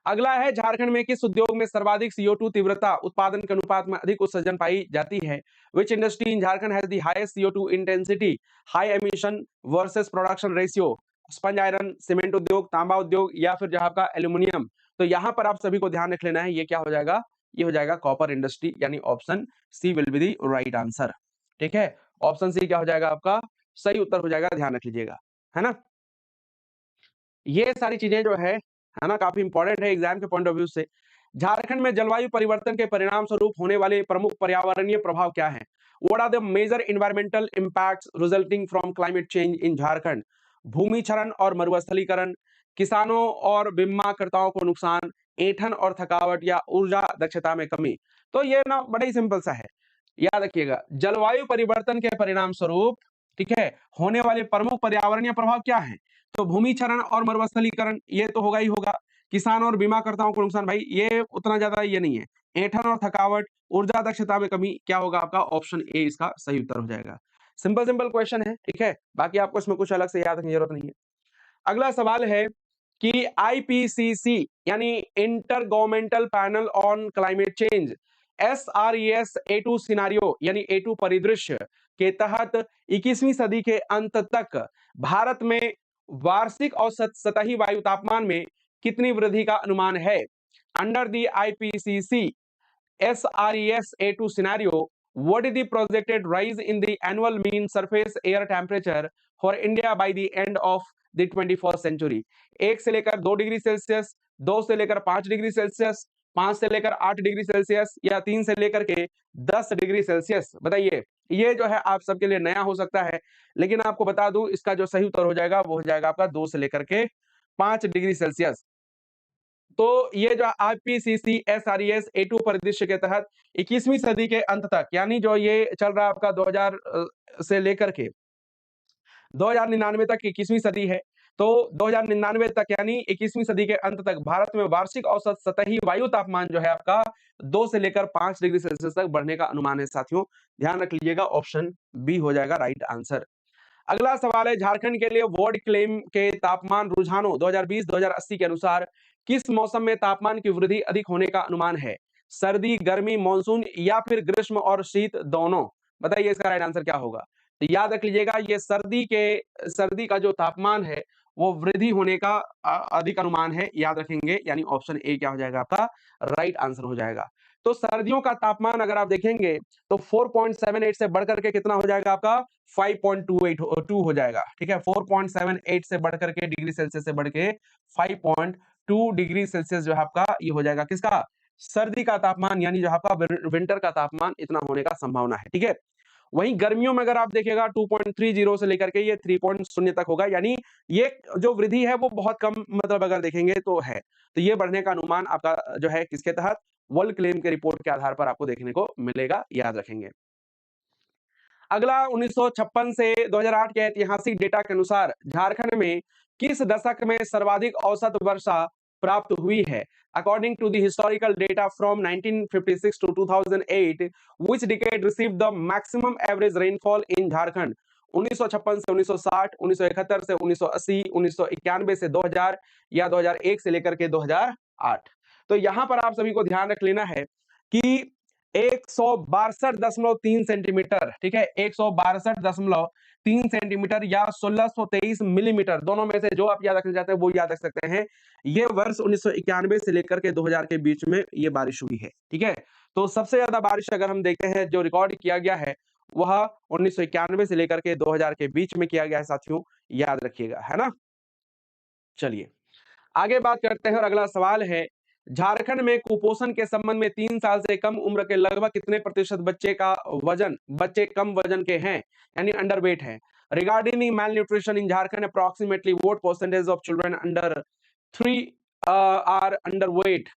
अगला है, झारखंड में किस उद्योग में सर्वाधिक CO2 तीव्रता उत्पादन के अनुपात में अधिक उत्सर्जन पाई जाती है? विच industry in Jharkhand has the highest CO2 intensity, high emission versus production ratio? Sponge iron, cement उद्योग, तांबा उद्योग, या फिर जो आपका एल्यूमिनियम? तो यहां पर आप सभी को ध्यान रख लेना है, ये क्या हो जाएगा? ये हो जाएगा कॉपर इंडस्ट्री, यानी option C will be the right answer, ठीक है। ऑप्शन सी क्या हो जाएगा आपका सही उत्तर हो जाएगा, ध्यान रख लीजिएगा, है ना। ये सारी चीजें जो है ना, काफी इंपॉर्टेंट है एग्जाम के पॉइंट ऑफ व्यू से। झारखंड में जलवायु परिवर्तन के परिणाम स्वरूप होने वाले प्रमुख पर्यावरणीय प्रभाव क्या हैं? What are the major environmental impacts resulting from climate change in Jharkhand? भूमि क्षरण और मरुस्थलीकरण, किसानों और बीमाकर्ताओं को नुकसान, ऐंठन और थकावट, या ऊर्जा दक्षता में कमी? तो ये ना बड़ा ही सिंपल सा है, याद रखिएगा, जलवायु परिवर्तन के परिणाम स्वरूप ठीक है, होने वाले प्रमुख पर्यावरणीय प्रभाव क्या हैं? तो भूमि क्षरण और मरुस्थलीकरण ये तो होगा ही होगा। किसान और बीमाकर्ताओं को नुकसान, भाई ये उतना ज्यादा ये नहीं है। ऐंठन और थकावट, ऊर्जा दक्षता में कमी, क्या होगा आपका? ऑप्शन ए इसका सही उत्तर हो जाएगा। सिंपल सिंपल क्वेश्चन है, ठीक है, बाकी आपको इसमें कुछ अलग से याद रखने की जरूरत नहीं है। अगला सवाल है कि आईपीसीसी यानी intergovernmental panel on climate change SRES A two scenario यानी ए2 परिदृश्य के तहत 21वीं सदी के अंत तक भारत में वार्षिक औसत सतही वायु तापमान में कितनी वृद्धि का अनुमान है? Under the IPCC SRES A2 scenario, what is the projected rise in the annual mean surface air temperature for India by the end of the 21st century? 1 से लेकर 2 डिग्री सेल्सियस, 2 से लेकर 5 डिग्री सेल्सियस, 5 से लेकर 8 degree Celsius या 3 से लेकर के 10 डिग्री सेल्सियस? बताइए। ये जो है आप सबके लिए नया हो सकता है, लेकिन आपको बता दूं इसका जो सही उत्तर हो जाएगा वो हो जाएगा आपका 2 से लेकर के 5 डिग्री सेल्सियस। तो ये जो आईपीसीसी एसआरईएस ए2 परिदृश्य के तहत 21वीं सदी के अंत तक, यानी जो ये चल रहा है आपका 2000 से लेकर के 2099 तक 21वीं सदी है, तो 2099 तक यानी 21वीं सदी के अंत तक भारत में वार्षिक औसत सतही वायु तापमान जो है आपका 2 से लेकर 5 डिग्री सेल्सियस तक बढ़ने का अनुमान है साथियों। ध्यान रख लीजिएगा, ऑप्शन बी हो जाएगा राइट आंसर। अगला सवाल है झारखंड के लिए वर्ल्ड क्लेम के तापमान रुझानों 2020-2080 के अनुसार किस मौसम में तापमान की वृद्धि अधिक होने का अनुमान है? सर्दी, गर्मी, मानसून या फिर ग्रीष्म और शीत दोनों? बताइए इसका राइट आंसर क्या होगा? तो याद रख लीजिएगा ये सर्दी का जो तापमान है वो वृद्धि होने का अधिक अनुमान है, याद रखेंगे, यानी ऑप्शन ए क्या हो जाएगा आपका राइट आंसर हो जाएगा। तो सर्दियों का तापमान अगर आप देखेंगे तो 4.78 से बढ़कर के कितना हो जाएगा आपका 5.28 हो जाएगा, ठीक है, 4.78 से बढ़कर के डिग्री सेल्सियस से बढ़ के 5.2 डिग्री सेल्सियस जो है आपका ये हो जाएगा किसका? सर्दी का तापमान, यानी जो आपका विंटर का तापमान इतना होने का संभावना है, ठीक है। वहीं गर्मियों में अगर आप देखिएगा 2.30 से लेकर के ये 3.0 तक होगा, यानी ये जो वृद्धि है वो बहुत कम, मतलब अगर देखेंगे तो है। तो ये बढ़ने का अनुमान आपका जो है किसके तहत? वर्ल्ड क्लेम के रिपोर्ट के आधार पर आपको देखने को मिलेगा, याद रखेंगे। अगला 1956 से 2008 के ऐतिहासिक डेटा के अनुसार झारखंड में किस दशक में सर्वाधिक औसत वर्षा प्राप्त हुई है? According to the historical data from 1956 to 2008, which decade received the maximum average rainfall in Jharkhand? 1956 से 1960, 1971 से 1980, 1991 से 2000 या 2001 से लेकर के 2008? तो यहां पर आप सभी को ध्यान रख लेना है कि 162.3 सेंटीमीटर, ठीक है, 162.3 सेंटीमीटर या 1623 मिलीमीटर, दोनों में से जो आप याद रखना चाहते हैं वो याद रख सकते हैं। ये वर्ष 1991 से लेकर के 2000 के बीच में ये बारिश हुई है, ठीक है। तो सबसे ज्यादा बारिश अगर हम देखते हैं जो रिकॉर्ड किया गया है वह 1991 से लेकर के 2000 के बीच में किया गया है साथियों, याद रखिएगा, है ना। चलिए आगे बात करते हैं और अगला सवाल है झारखंड में कुपोषण के संबंध में 3 साल से कम उम्र के लगभग कितने प्रतिशत बच्चे कम वजन के हैं, यानी अंडरवेट हैं? Regarding malnutrition in Jharkhand approximately what percentage of children under 3 are underweight?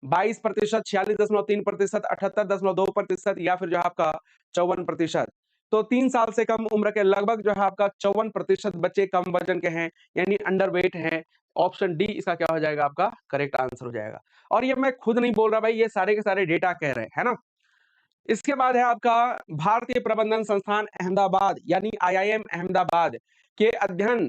22%, 46.3%, 78.2% या फिर जो है आपका 54%? तो 3 साल से कम उम्र के लगभग जो है आपका 54% बच्चे कम वजन के हैं, यानी अंडरवेट हैं। ऑप्शन डी इसका क्या हो जाएगा आपका करेक्ट आंसर हो जाएगा। और ये मैं खुद नहीं बोल रहा भाई, ये सारे के सारे डेटा कह रहे हैं, है ना। इसके बाद है आपका भारतीय प्रबंधन संस्थान अहमदाबाद यानी आईआईएम अहमदाबाद के अध्ययन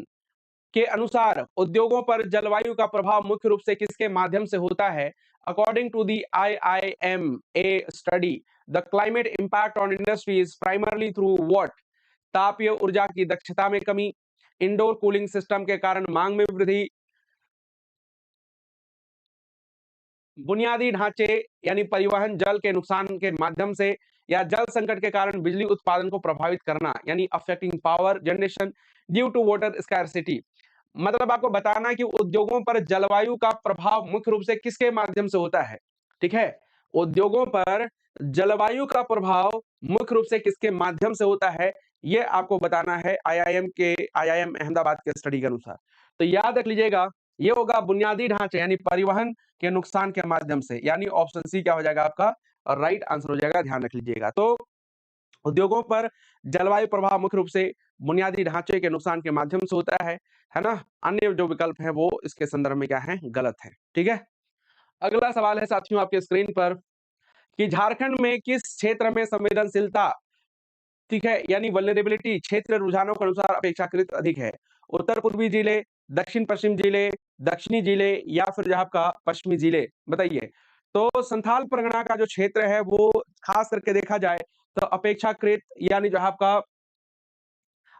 के अनुसार उद्योगों पर जलवायु का प्रभाव मुख्य रूप से किसके माध्यम से होता है? According to the IIMA study the climate impact on industry is primarily through what? तापीय ऊर्जा की दक्षता में कमी, इंडोर कूलिंग सिस्टम के कारण मांग में वृद्धि, बुनियादी ढांचे यानी परिवहन जल के नुकसान के माध्यम से, या जल संकट के कारण बिजली उत्पादन को प्रभावित करना यानी affecting power generation due to water scarcity. मतलब आपको बताना कि उद्योगों पर जलवायु का प्रभाव मुख्य रूप से किसके माध्यम से होता है, ठीक है। उद्योगों पर जलवायु का प्रभाव मुख्य रूप से किसके माध्यम से होता है, ये आपको बताना है आईआईएम अहमदाबाद के स्टडी के अनुसार। तो याद रख लीजिएगा ये होगा बुनियादी ढांचे यानी परिवहन के नुकसान के माध्यम से, यानी ऑप्शन सी क्या हो जाएगा आपका राइट आंसर हो जाएगा, ध्यान रख लीजिएगा। तो उद्योगों पर जलवायु प्रभाव मुख्य रूप से बुनियादी ढांचे के नुकसान के माध्यम से होता है ना? अन्य जो विकल्प हैं वो इसके संदर्भ में क्या हैं? गलत हैं, ठीक है? अगला सवाल है साथियों आपके स्क्रीन पर कि झारखंड में किस क्षेत्र में संवेदनशीलता, ठीक है, यानी वल्नरेबिलिटी क्षेत्र रुझानों के अनुसार अपेक्षाकृत अधिक है? उत्तर पूर्वी जिले, दक्षिण पश्चिम जिले, दक्षिणी जिले या फिर जो आपका पश्चिमी जिले? बताइए। तो संथाल परगना का जो क्षेत्र है वो खास करके देखा जाए तो अपेक्षाकृत यानी जो आपका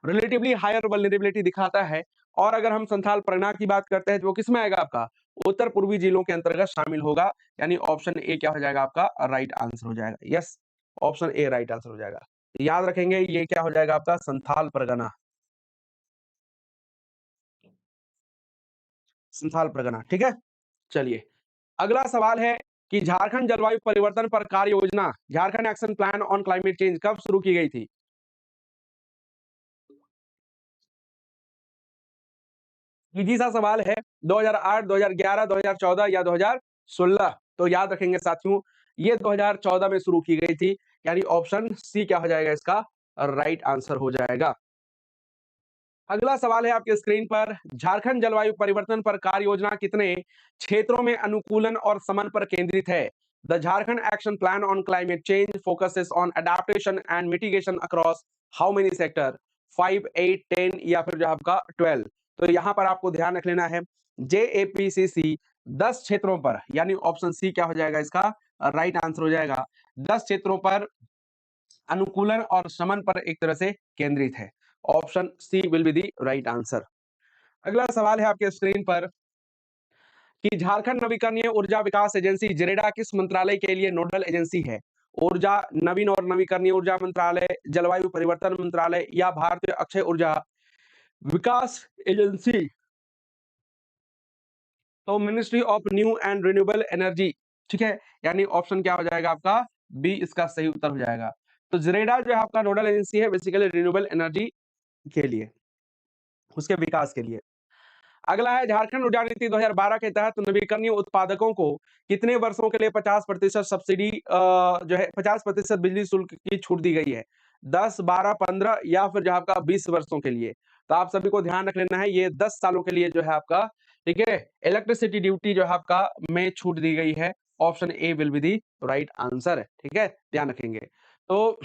रिलेटिवली हायर वल्नरेबिलिटी दिखाता है। और अगर हम संथाल परगना की बात करते हैं तो वो किसमें आएगा आपका? उत्तर पूर्वी जिलों के अंतर्गत शामिल होगा, यानी ऑप्शन ए क्या हो जाएगा आपका? राइट आंसर हो जाएगा। Yes, option A right answer हो जाएगा। याद रखेंगे ये क्या हो जाएगा आपका? संथाल परगना। संथाल परगना, ठीक है? चलिए, अगला सवाल है कि झारखंड जलवायु परिवर्तन पर कार्य योजना, Jharkhand action plan on climate change कब शुरू की गई थी? इजी सा सवाल है। 2008, 2011, 2014 या 2016? तो याद रखेंगे साथियों, ये 2014 में शुरू की गई थी, यानी ऑप्शन सी क्या हो जाएगा इसका? राइट आंसर हो जाएगा। अगला सवाल है आपके स्क्रीन पर, झारखंड जलवायु परिवर्तन पर कार्य योजना कितने क्षेत्रों में अनुकूलन और समन पर केंद्रित है? The Jharkhand action plan on climate change focuses on adaptation and mitigation across how many sector? 5, 8, 10 या फिर जो आपका 12? तो यहां पर आपको ध्यान रख लेना है, JAPCC 10 क्षेत्रों पर, यानी ऑप्शन सी क्या हो जाएगा इसका? राइट आंसर हो जाएगा। 10 क्षेत्रों पर अनुकूलन और शमन पर एक तरह से केंद्रित है। Option C will be the right answer. अगला सवाल है आपके स्क्रीन पर कि झारखंड नवीकरणीय ऊर्जा विकास एजेंसी जरेडा किस मंत्रालय के लिए नोडल एजेंसी है? ऊर्जा, नवीन और नवीकरणीय ऊर्जा मंत्रालय, जलवायु परिवर्तन मंत्रालय या भारतीय अक्षय ऊर्जा विकास एजेंसी? तो ministry of new and renewable energy, ठीक है, यानी ऑप्शन क्या हो जाएगा आपका? बी इसका सही उत्तर हो जाएगा। तो जरेडा जो है आपका नोडल एजेंसी है बेसिकली रिन्यूएबल एनर्जी के लिए, उसके विकास के लिए। अगला है झारखंड ऊर्जा नीति 2012 के तहत नवीकरणीय उत्पादकों को कितने वर्षों के लिए 50% सब्सिडी जो है 50% बिजली शुल्क की छूट दी गई है? 10, 12, 15 या फिर जो आपका 20 वर्षों के लिए? तो आप सभी को ध्यान रख लेना है, ये 10 सालों के लिए जो है आपका, ठीक है, इलेक्ट्रिसिटी ड्यूटी जो है आपका में छूट दी गई है। Option A will be the right answer, ठीक है, ध्यान रखेंगे। तो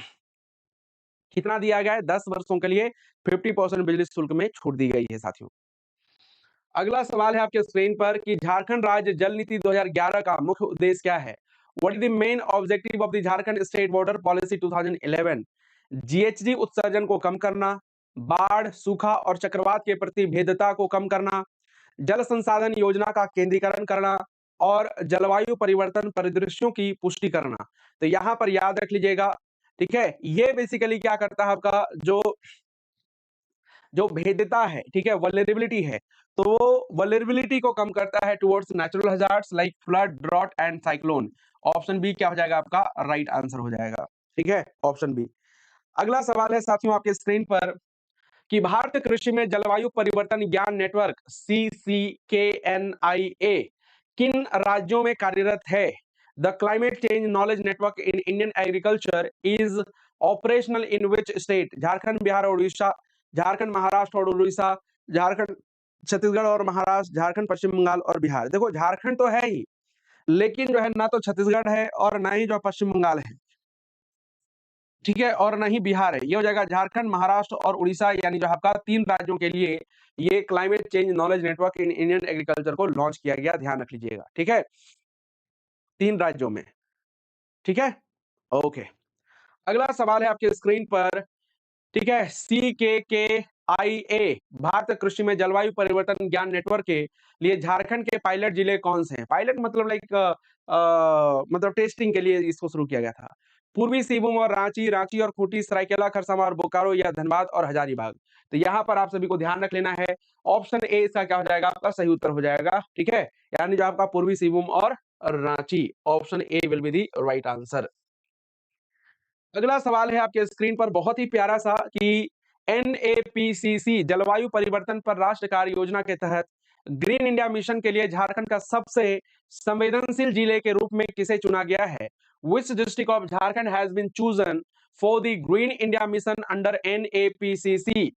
कितना दिया गया है? 10 वर्षों के लिए 50% बिजली शुल्क में छूट दी गई है साथियों। अगला सवाल है आपके स्क्रीन पर कि झारखंड राज्य जल नीति 2011 का मुख्य उद्देश्य क्या है? What is the main objective of the Jharkhand state water policy 2011? GHG उत्सर्जन को कम करना, बाढ़, सूखा और चक्रवात के प्रति भेद्यता को कम करना, जल संसाधन योजना का केंद्रीकरण करना और जलवायु परिवर्तन परिदृश्यों की पुष्टि करना। तो यहां पर याद रख लीजिएगा, ठीक है, ये बेसिकली क्या करता है आपका जो जो भेद्यता है, ठीक है, वल्नरेबिलिटी है, तो वो वल्नरेबिलिटी को कम करता है towards natural hazards like flood, drought and cyclone. Option B क्या हो जाएगा आपका? राइट आंसर हो जाएगा, ठीक है, ऑप्शन बी। अगला सवाल है साथियों आपके स्क्रीन पर कि भारतीय कृषि में जलवायु परिवर्तन ज्ञान नेटवर्क CCKNIA किन राज्यों में कार्यरत है? The climate change knowledge network in Indian agriculture is operational in which state? Jharkhand, Bihar और उड़ीसा, झारखंड, महाराष्ट्र और उड़ीसा, झारखंड, छत्तीसगढ़ और महाराष्ट्र, झारखंड, पश्चिम बंगाल और बिहार? देखो झारखंड तो है ही, लेकिन जो है ना तो छत्तीसगढ़ है और ना ही जो पश्चिम बंगाल है, ठीक है, और ना ही बिहार है। ये हो जाएगा झारखंड, महाराष्ट्र और उड़ीसा, यानी जो आपका 3 राज्यों के लिए ये climate change knowledge network in Indian agriculture को लॉन्च किया गया, ध्यान रख लीजिएगा, ठीक है, 3 राज्यों में, ठीक है, ओके। अगला सवाल है आपके स्क्रीन पर, ठीक है, CKKIA भारत कृषि में जलवायु परिवर्तन ज्ञान नेटवर्क के लिए झारखंड के पायलट जिले कौन से हैं? पायलट मतलब लाइक मतलब टेस्टिंग के लिए इसको शुरू किया गया था। पूर्वी सिंहभूम और रांची, रांची और खूंटी, सरायकेला, खरसावां और बोकारो या धनबाद और हजारीबाग? तो यहाँ पर आप सभी को ध्यान रख लेना है, ऑप्शन ए इसका क्या हो जाएगा? आपका सही उत्तर हो जाएगा, ठीक है, यानी जो आपका पूर्वी सिंहभूम और Ranchi, option A will be the right answer. अगला सवाल है आपके स्क्रीन पर बहुत ही प्यारा सा कि NAPCC जलवायु परिवर्तन पर राष्ट्रीय कार्य योजना के तहत ग्रीन इंडिया मिशन के लिए झारखंड का सबसे संवेदनशील जिले के रूप में किसे चुना गया है? Which district of Jharkhand has been chosen for the green India mission under NAPCC?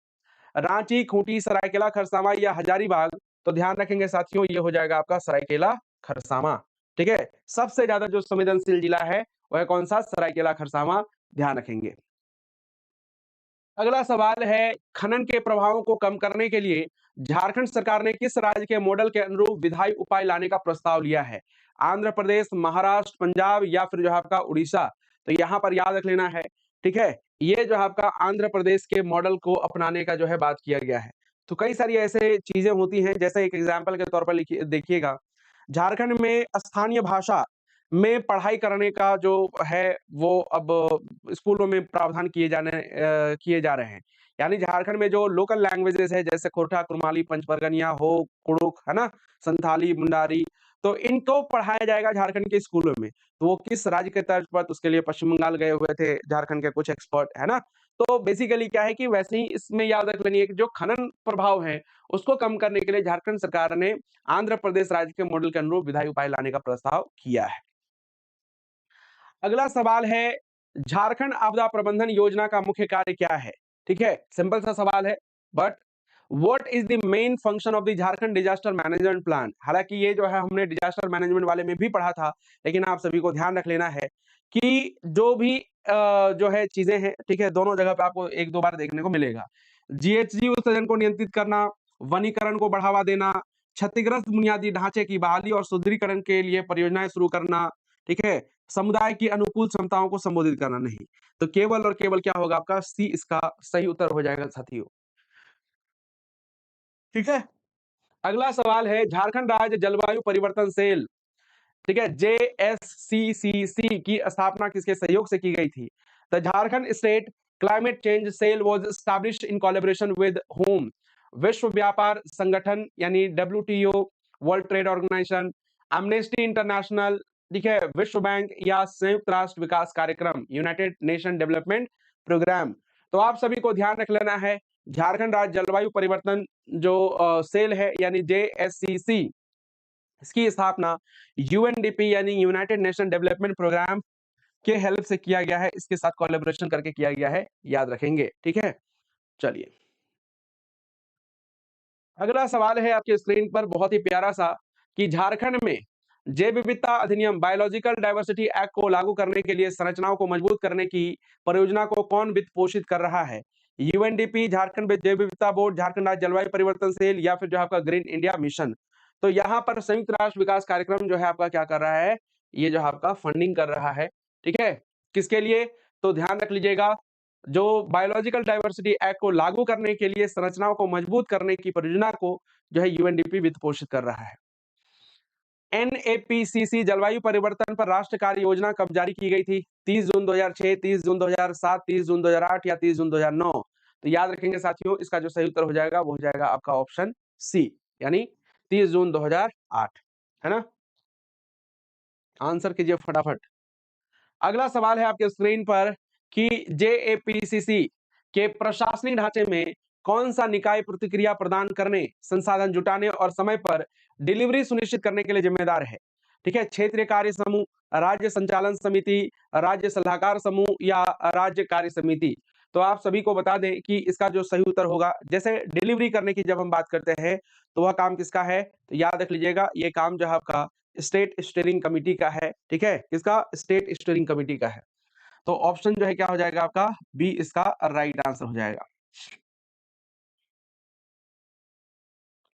Ranchi, Khunti, Seraikela Kharsawan या हजारीबाग? तो ध्यान रखेंगे साथियों, ये हो जाएगा आपका सरायकेला खरसावां। ठीक है, सबसे ज्यादा जो संवेदनशील जिला है वह कौन सा? सरायकेला खरसावां, ध्यान रखेंगे। अगला सवाल है, खनन के प्रभावों को कम करने के लिए झारखंड सरकार ने किस राज्य के मॉडल के अनुरूप विधायी उपाय लाने का प्रस्ताव लिया है? आंध्र प्रदेश, महाराष्ट्र, पंजाब या फिर जो है आपका उड़ीसा? तो यहां पर याद रख लेना है, ठीक है, ये जो है आपका आंध्र प्रदेश के मॉडल को अपनाने का जो है बात किया गया है। तो कई सारी ऐसे चीजें होती हैं, जैसे एक एग्जाम्पल के तौर पर देखिएगा, झारखंड में स्थानीय भाषा में पढ़ाई करने का जो है वो अब स्कूलों में प्रावधान किए जा रहे हैं। यानी झारखंड में जो लोकल लैंग्वेजेस है, जैसे खोरठा, कुरमाली, पंचपरगनिया, हो, कुड़ुक, है ना, संथाली, मुंडारी, तो इनको पढ़ाया जाएगा झारखंड के स्कूलों में। तो वो किस राज्य के तर्ज पर? तो उसके लिए पश्चिम बंगाल गए हुए थे झारखंड के कुछ एक्सपर्ट, है ना। तो बेसिकली क्या है कि वैसे ही इसमें याद रख लेनी है कि जो खनन प्रभाव है उसको कम करने के लिए झारखंड सरकार ने आंध्र प्रदेश राज्य के मॉडल के अनुरूप विधायी उपाय लाने का प्रस्ताव किया है। अगला सवाल है, झारखंड आपदा प्रबंधन योजना का मुख्य कार्य क्या है? ठीक है, सिंपल सा सवाल है, but what is the main function of the Jharkhand disaster management plan? हालांकि ये जो है हमने डिजास्टर मैनेजमेंट वाले में भी पढ़ा था, लेकिन आप सभी को ध्यान रख लेना है कि जो भी जो है चीजें हैं, ठीक है, दोनों जगह पे आपको एक दो बार देखने को मिलेगा। GHG उत्सर्जन को नियंत्रित करना, वनीकरण को बढ़ावा देना, क्षतिग्रस्त बुनियादी ढांचे की बहाली और सुदृढ़ीकरण के लिए परियोजनाएं शुरू करना, ठीक है, समुदाय की अनुकूल क्षमताओं को संबोधित करना नहीं। तो केवल और केवल क्या होगा आपका? सी इसका सही उत्तर हो जाएगा साथियों। ठीक है, अगला सवाल है, झारखंड राज्य जलवायु परिवर्तन सेल, ठीक है, JSCCC की स्थापना किसके सहयोग से की गई थी? The Jharkhand state climate change cell was established in collaboration with whom? विश्व व्यापार संगठन यानी WTO, world trade organisation, amnesty international, ठीक है, विश्व बैंक या संयुक्त राष्ट्र विकास कार्यक्रम, यूनाइटेड नेशन डेवलपमेंट प्रोग्राम? तो आप सभी को ध्यान रख लेना है, झारखंड राज्य जलवायु परिवर्तन जो सेल है यानी JSCC, इसकी स्थापना UNDP यानी यूनाइटेड नेशन डेवलपमेंट प्रोग्राम के हेल्प से किया गया है, इसके साथ कोलैबोरेशन करके किया गया है, याद रखेंगे। ठीक है, चलिए अगला सवाल है आपके स्क्रीन पर बहुत ही प्यारा सा, कि झारखंड में जैव विविधता अधिनियम बायोलॉजिकल डाइवर्सिटी एक्ट को लागू करने के लिए संरचनाओं को मजबूत करने की परियोजना को कौन वित्त पोषित कर रहा है? UNDP, झारखंड जैव विविधता बोर्ड, झारखंड राज्य जलवायु परिवर्तन सेल या फिर जो आपका ग्रीन इंडिया मिशन? तो यहाँ पर संयुक्त राष्ट्र विकास कार्यक्रम जो है आपका क्या कर रहा है? ये जो आपका फंडिंग कर रहा है, ठीक है, किसके लिए? तो ध्यान रख लीजिएगा, जो बायोलॉजिकल डाइवर्सिटी एक्ट को लागू करने के लिए संरचनाओं को मजबूत करने की परियोजना को जो है UNDP वित्त पोषित कर रहा है। NAPCC जलवायु परिवर्तन पर राष्ट्रीय कार्य योजना कब जारी की गई थी? 30 जून 2006, 30 जून 2007, 30 जून 2008 या 30 जून 2009? तो याद रखेंगे साथियों, इसका जो सही उत्तर हो जाएगा वो हो जाएगा आपका ऑप्शन सी, यानी 30 जून 2008, है ना। आंसर कीजिए फटाफट। अगला सवाल है आपके स्क्रीन पर, कि JAPCC के प्रशासनिक ढांचे में कौन सा निकाय प्रतिक्रिया प्रदान करने, संसाधन जुटाने और समय पर डिलीवरी सुनिश्चित करने के लिए जिम्मेदार है? ठीक है, क्षेत्रीय कार्य समूह, राज्य संचालन समिति, राज्य सलाहकार समूह या राज्य कार्य समिति? तो आप सभी को बता दें कि इसका जो सही उत्तर होगा, जैसे डिलीवरी करने की जब हम बात करते हैं तो वह काम किसका है? तो याद रख लीजिएगा, ये काम जो है आपका स्टेट स्टीयरिंग कमिटी का है, ठीक है, किसका? स्टेट स्टीयरिंग कमिटी का है। तो ऑप्शन जो है क्या हो जाएगा आपका? बी इसका राइट आंसर हो जाएगा।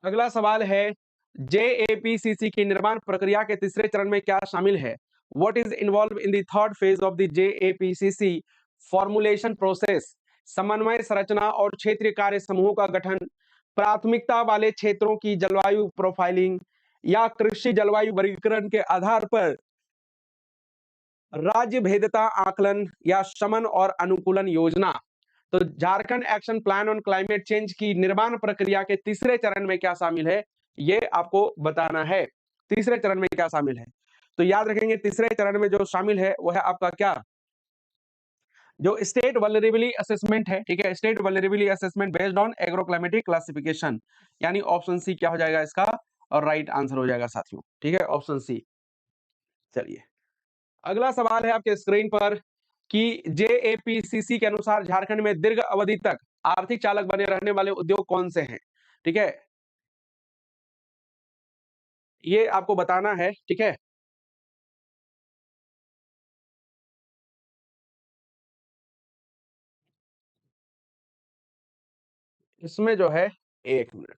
अगला सवाल है, JAPCC की निर्माण प्रक्रिया के तीसरे चरण में क्या शामिल है? What is involve in the third phase of the JAPCC formulation process? समन्वय संरचना और क्षेत्रीय कार्य समूहों का गठन, प्राथमिकता वाले क्षेत्रों की जलवायु प्रोफाइलिंग या कृषि जलवायु वर्गीकरण के आधार पर राज्य भेदता आकलन या शमन और अनुकूलन योजना? तो Jharkhand action plan on climate change की निर्माण प्रक्रिया के तीसरे चरण में क्या शामिल है, ये आपको बताना है। तीसरे चरण में क्या शामिल है? तो याद रखेंगे, तीसरे चरण में जो शामिल है वो है आपका क्या? जो स्टेट वल्नरेबिलिटी असेसमेंट है, ठीक है, state vulnerability assessment based on agroclimatic classification, यानी ऑप्शन सी क्या हो जाएगा इसका? और राइट आंसर हो जाएगा साथियों, ठीक है, ऑप्शन सी। चलिए अगला सवाल है आपके स्क्रीन पर, कि जेएपीसीसी के अनुसार झारखंड में दीर्घ अवधि तक आर्थिक चालक बने रहने वाले उद्योग कौन से हैं? ठीक है, ये आपको बताना है। ठीक है, इसमें जो है, एक मिनट,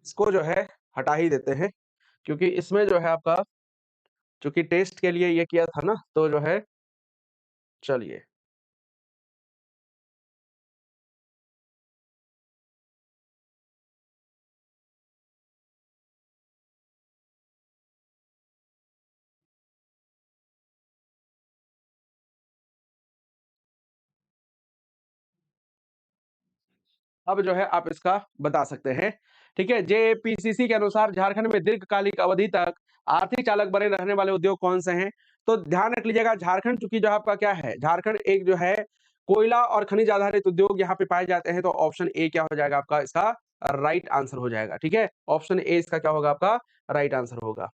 इसको जो है हटा ही देते हैं, क्योंकि इसमें जो है आपका, चूंकि टेस्ट के लिए ये किया था ना, तो जो है, चलिए, अब जो है आप इसका बता सकते हैं। ठीक है, जेपीसीसी के अनुसार झारखंड में दीर्घकालिक अवधि तक आर्थिक चालक बने रहने वाले उद्योग कौन से हैं? तो ध्यान रख लीजिएगा, झारखंड चूंकि जो आपका क्या है, झारखंड एक जो है कोयला और खनिज आधारित उद्योग यहाँ पे पाए जाते हैं, तो ऑप्शन ए क्या हो जाएगा आपका, इसका राइट आंसर हो जाएगा। ठीक है, ऑप्शन ए इसका क्या होगा, आपका राइट आंसर होगा।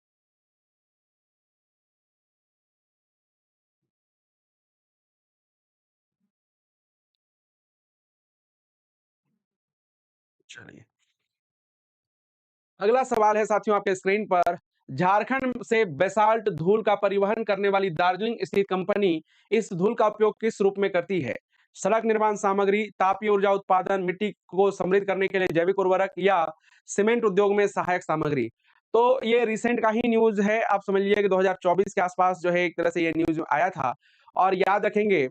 चलिए, अगला सवाल है साथियों आपके स्क्रीन पर, झारखंड से बेसाल्ट धूल का परिवहन करने वाली दार्जिलिंग स्थित कंपनी इस धूल का उपयोग किस रूप में करती है? सड़क निर्माण सामग्री, तापीय ऊर्जा उत्पादन, मिट्टी को समृद्ध करने के लिए जैविक उर्वरक, या सीमेंट उद्योग में सहायक सामग्री। तो ये रिसेंट का ही न्यूज है, आप समझ लीजिए कि 2024 के आसपास जो है एक तरह से ये न्यूज आया था। और याद रखेंगे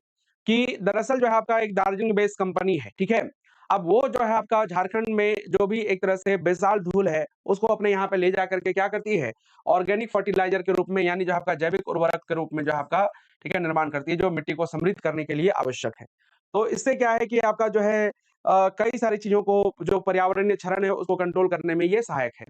कि दरअसल जो है आपका एक दार्जिलिंग बेस्ड कंपनी है। ठीक है, अब वो जो है आपका झारखंड में जो भी एक तरह से बेसाल्ट धूल है, उसको अपने यहाँ पे ले जा करके क्या करती है, ऑर्गेनिक फर्टिलाइजर के रूप में, यानी जो आपका जैविक उर्वरक के रूप में जो आपका, ठीक है, निर्माण करती है, जो मिट्टी को समृद्ध करने के लिए आवश्यक है। तो इससे क्या है कि आपका जो है कई सारी चीजों को, जो पर्यावरणीय क्षरण है, उसको कंट्रोल करने में ये सहायक है।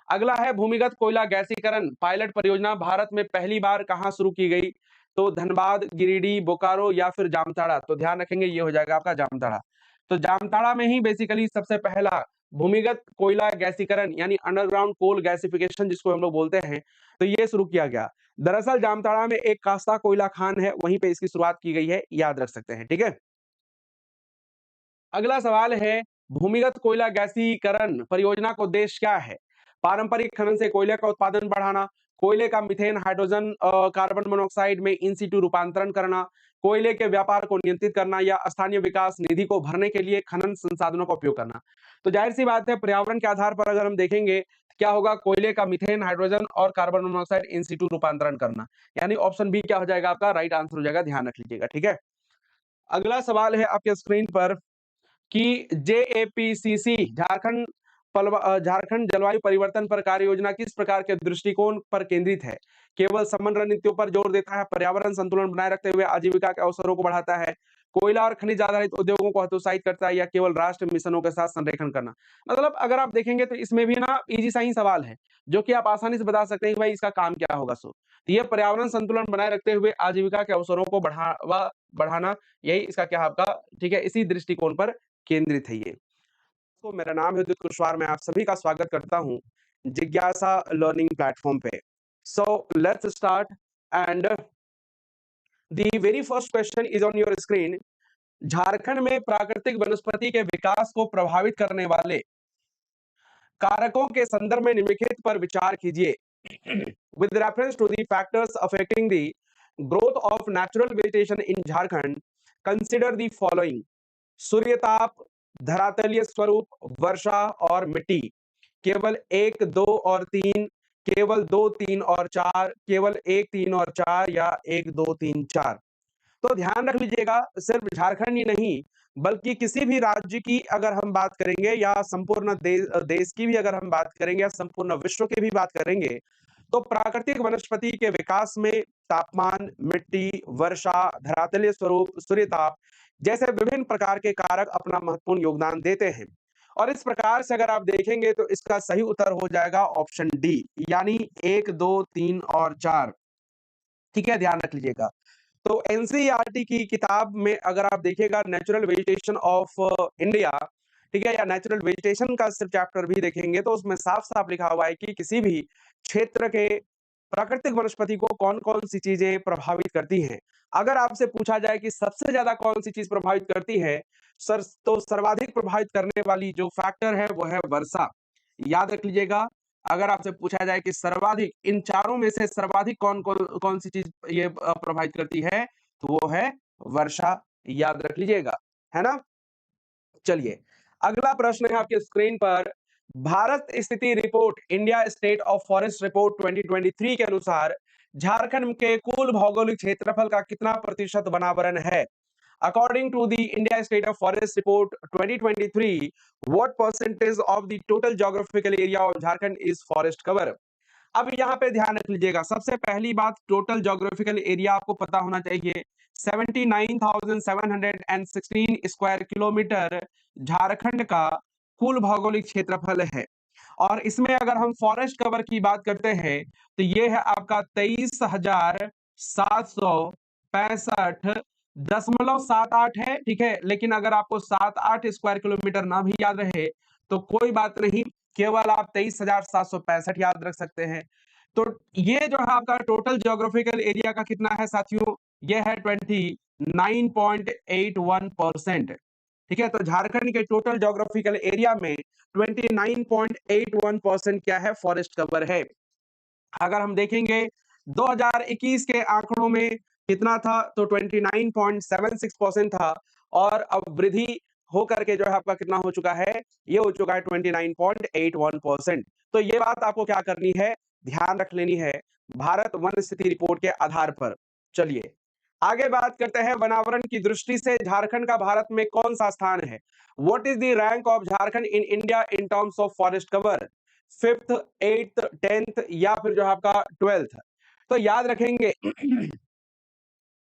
अगला है, भूमिगत कोयला गैसीकरण पायलट परियोजना भारत में पहली बार कहाँ शुरू की गई? तो धनबाद, गिरिडीह, बोकारो, या फिर जामताड़ा। तो ध्यान रखेंगे ये हो जाएगा आपका जामताड़ा। तो जामताड़ा में ही बेसिकली सबसे पहला भूमिगत कोयला गैसीकरण, यानी अंडरग्राउंड कोल गैसिफिकेशन जिसको हम लोग बोलते हैं, तो ये शुरू किया गया। दरअसल जामताड़ा में एक कास्ता कोयला खान है, वहीं पे इसकी शुरुआत की गई है, याद रख सकते हैं। ठीक है, अगला सवाल है, भूमिगत कोयला गैसीकरण परियोजना का उद्देश्य क्या है? पारंपरिक खनन से कोयले का उत्पादन बढ़ाना, कोयले का मीथेन हाइड्रोजन कार्बन मोनोऑक्साइड में इन सिटू रूपांतरण करना, कोयले के व्यापार को नियंत्रित करना, या स्थानीय विकास निधि को भरने के लिए खनन संसाधनों का उपयोग करना। तो जाहिर सी बात है, पर्यावरण के आधार पर अगर हम देखेंगे, क्या होगा, कोयले का मीथेन हाइड्रोजन और कार्बन मोनोऑक्साइड इन सिटू रूपांतरण करना, यानी ऑप्शन बी क्या हो जाएगा, आपका राइट आंसर हो जाएगा। ध्यान रख लीजिएगा। ठीक है, अगला सवाल है आपके स्क्रीन पर कि जेएपीसीसी झारखंड जलवायु परिवर्तन पर कार्य योजना किस प्रकार के दृष्टिकोण पर केंद्रित है? केवल समग्र नीतियों पर जोर देता है, पर्यावरण संतुलन बनाए रखते हुए आजीविका के अवसरों को बढ़ाता है, कोयला और खनिज आधारित उद्योगों को हतोत्साहित करता है, या केवल राष्ट्र मिशनों के साथ संरेखन करना? मतलब अगर आप देखेंगे तो इसमें भी ना इजी सा ही सवाल है, जो कि आप आसानी से बता सकते हैं कि भाई इसका काम क्या होगा। सो तो ये पर्यावरण संतुलन बनाए रखते हुए आजीविका के अवसरों को बढ़ाना, यही इसका क्या है आपका, ठीक है, इसी दृष्टिकोण पर केंद्रित है ये। तो मेरा नाम है उदित कुशवाहा, मैं आप सभी का स्वागत करता हूँ जिज्ञासा लर्निंग प्लेटफॉर्म पे। So let's start and the very first question is on your screen. Jharkhand में प्राकृतिक वनस्पति के विकास को प्रभावित करने वाले कारकों के संदर्भ में निम्नलिखित पर विचार कीजिए। With reference to the factors affecting the growth of natural vegetation in Jharkhand, consider the following: सूर्यताप, धरातलीय स्वरूप, वर्षा और मिट्टी। केवल 1, 2 और 3, केवल 2, 3 और 4, केवल 1, 3 और 4, या 1, 2, 3, 4। तो ध्यान रख लीजिएगा, सिर्फ झारखंड ही नहीं, बल्कि किसी भी राज्य की अगर हम बात करेंगे, या संपूर्ण देश की भी अगर हम बात करेंगे, या संपूर्ण विश्व की भी बात करेंगे, तो प्राकृतिक वनस्पति के विकास में तापमान, मिट्टी, वर्षा, धरातलीय स्वरूप, सूर्यताप जैसे विभिन्न प्रकार के कारक अपना महत्वपूर्ण योगदान देते हैं। और इस प्रकार से अगर आप देखेंगे तो इसका सही उत्तर हो जाएगा ऑप्शन डी, यानी 1, 2, 3 और 4। ठीक है, ध्यान रख लीजिएगा। तो एनसीईआरटी की किताब में अगर आप देखिएगा नेचुरल वेजिटेशन ऑफ इंडिया, ठीक है, या नेचुरल वेजिटेशन का सिर्फ चैप्टर भी देखेंगे तो उसमें साफ-साफ लिखा हुआ है कि किसी भी क्षेत्र के प्राकृतिक वनस्पति को कौन-कौन सी चीजें प्रभावित करती हैं। अगर आपसे पूछा जाए कि सबसे ज्यादा कौन सी चीज प्रभावित करती है, तो सर्वाधिक प्रभावित करने वाली जो फैक्टर है वो है वर्षा। याद रख लीजिएगा, अगर आपसे पूछा जाए कि सर्वाधिक इन चारों में से सर्वाधिक कौन सी चीज ये प्रभावित करती है, तो वो है वर्षा। याद रख लीजिएगा, है ना। चलिए, अगला प्रश्न है आपके स्क्रीन पर। भारत स्थिति report India state of forest report 2023 के अनुसार झारखंड के कुल भौगोलिक क्षेत्रफल का कितना प्रतिशत वनावरण है? According to the India State of Forest Report 2023, what percentage of the total geographical area of Jharkhand is forest cover? अब यहाँ पे ध्यान रख लीजिएगा, सबसे पहली बात टोटल ज्योग्राफिकल एरिया आपको पता होना चाहिए। 79,716 स्क्वायर किलोमीटर झारखंड का कुल भौगोलिक क्षेत्रफल है। और इसमें अगर हम फॉरेस्ट कवर की बात करते हैं तो ये है आपका 23,765.78 है, ठीक है। लेकिन अगर आपको 7-8 स्क्वायर किलोमीटर ना भी याद रहे तो कोई बात नहीं, केवल आप 23,765 याद रख सकते हैं। तो ये जो है आपका टोटल ज्योग्राफिकल एरिया का कितना है साथियों, ये है 29.81%, ठीक है। तो झारखंड के टोटल ज्योग्राफिकल एरिया में 29.81% क्या है, फॉरेस्ट कवर है। अगर हम देखेंगे 2021 के आंकड़ों में कितना था, तो 29.76% था, और अब वृद्धि होकर के जो है आपका कितना हो चुका है, ये हो चुका है 29.81%। तो ये बात आपको क्या करनी है, ध्यान रख लेनी है भारत वन स्थिति रिपोर्ट के आधार पर। चलिए आगे बात करते हैं, वनावरण की दृष्टि से झारखंड का भारत में कौन सा स्थान है? What is the rank of Jharkhand in India in terms of forest cover? 5th, 8th, 10th या फिर जो है आपका 12th? तो याद रखेंगे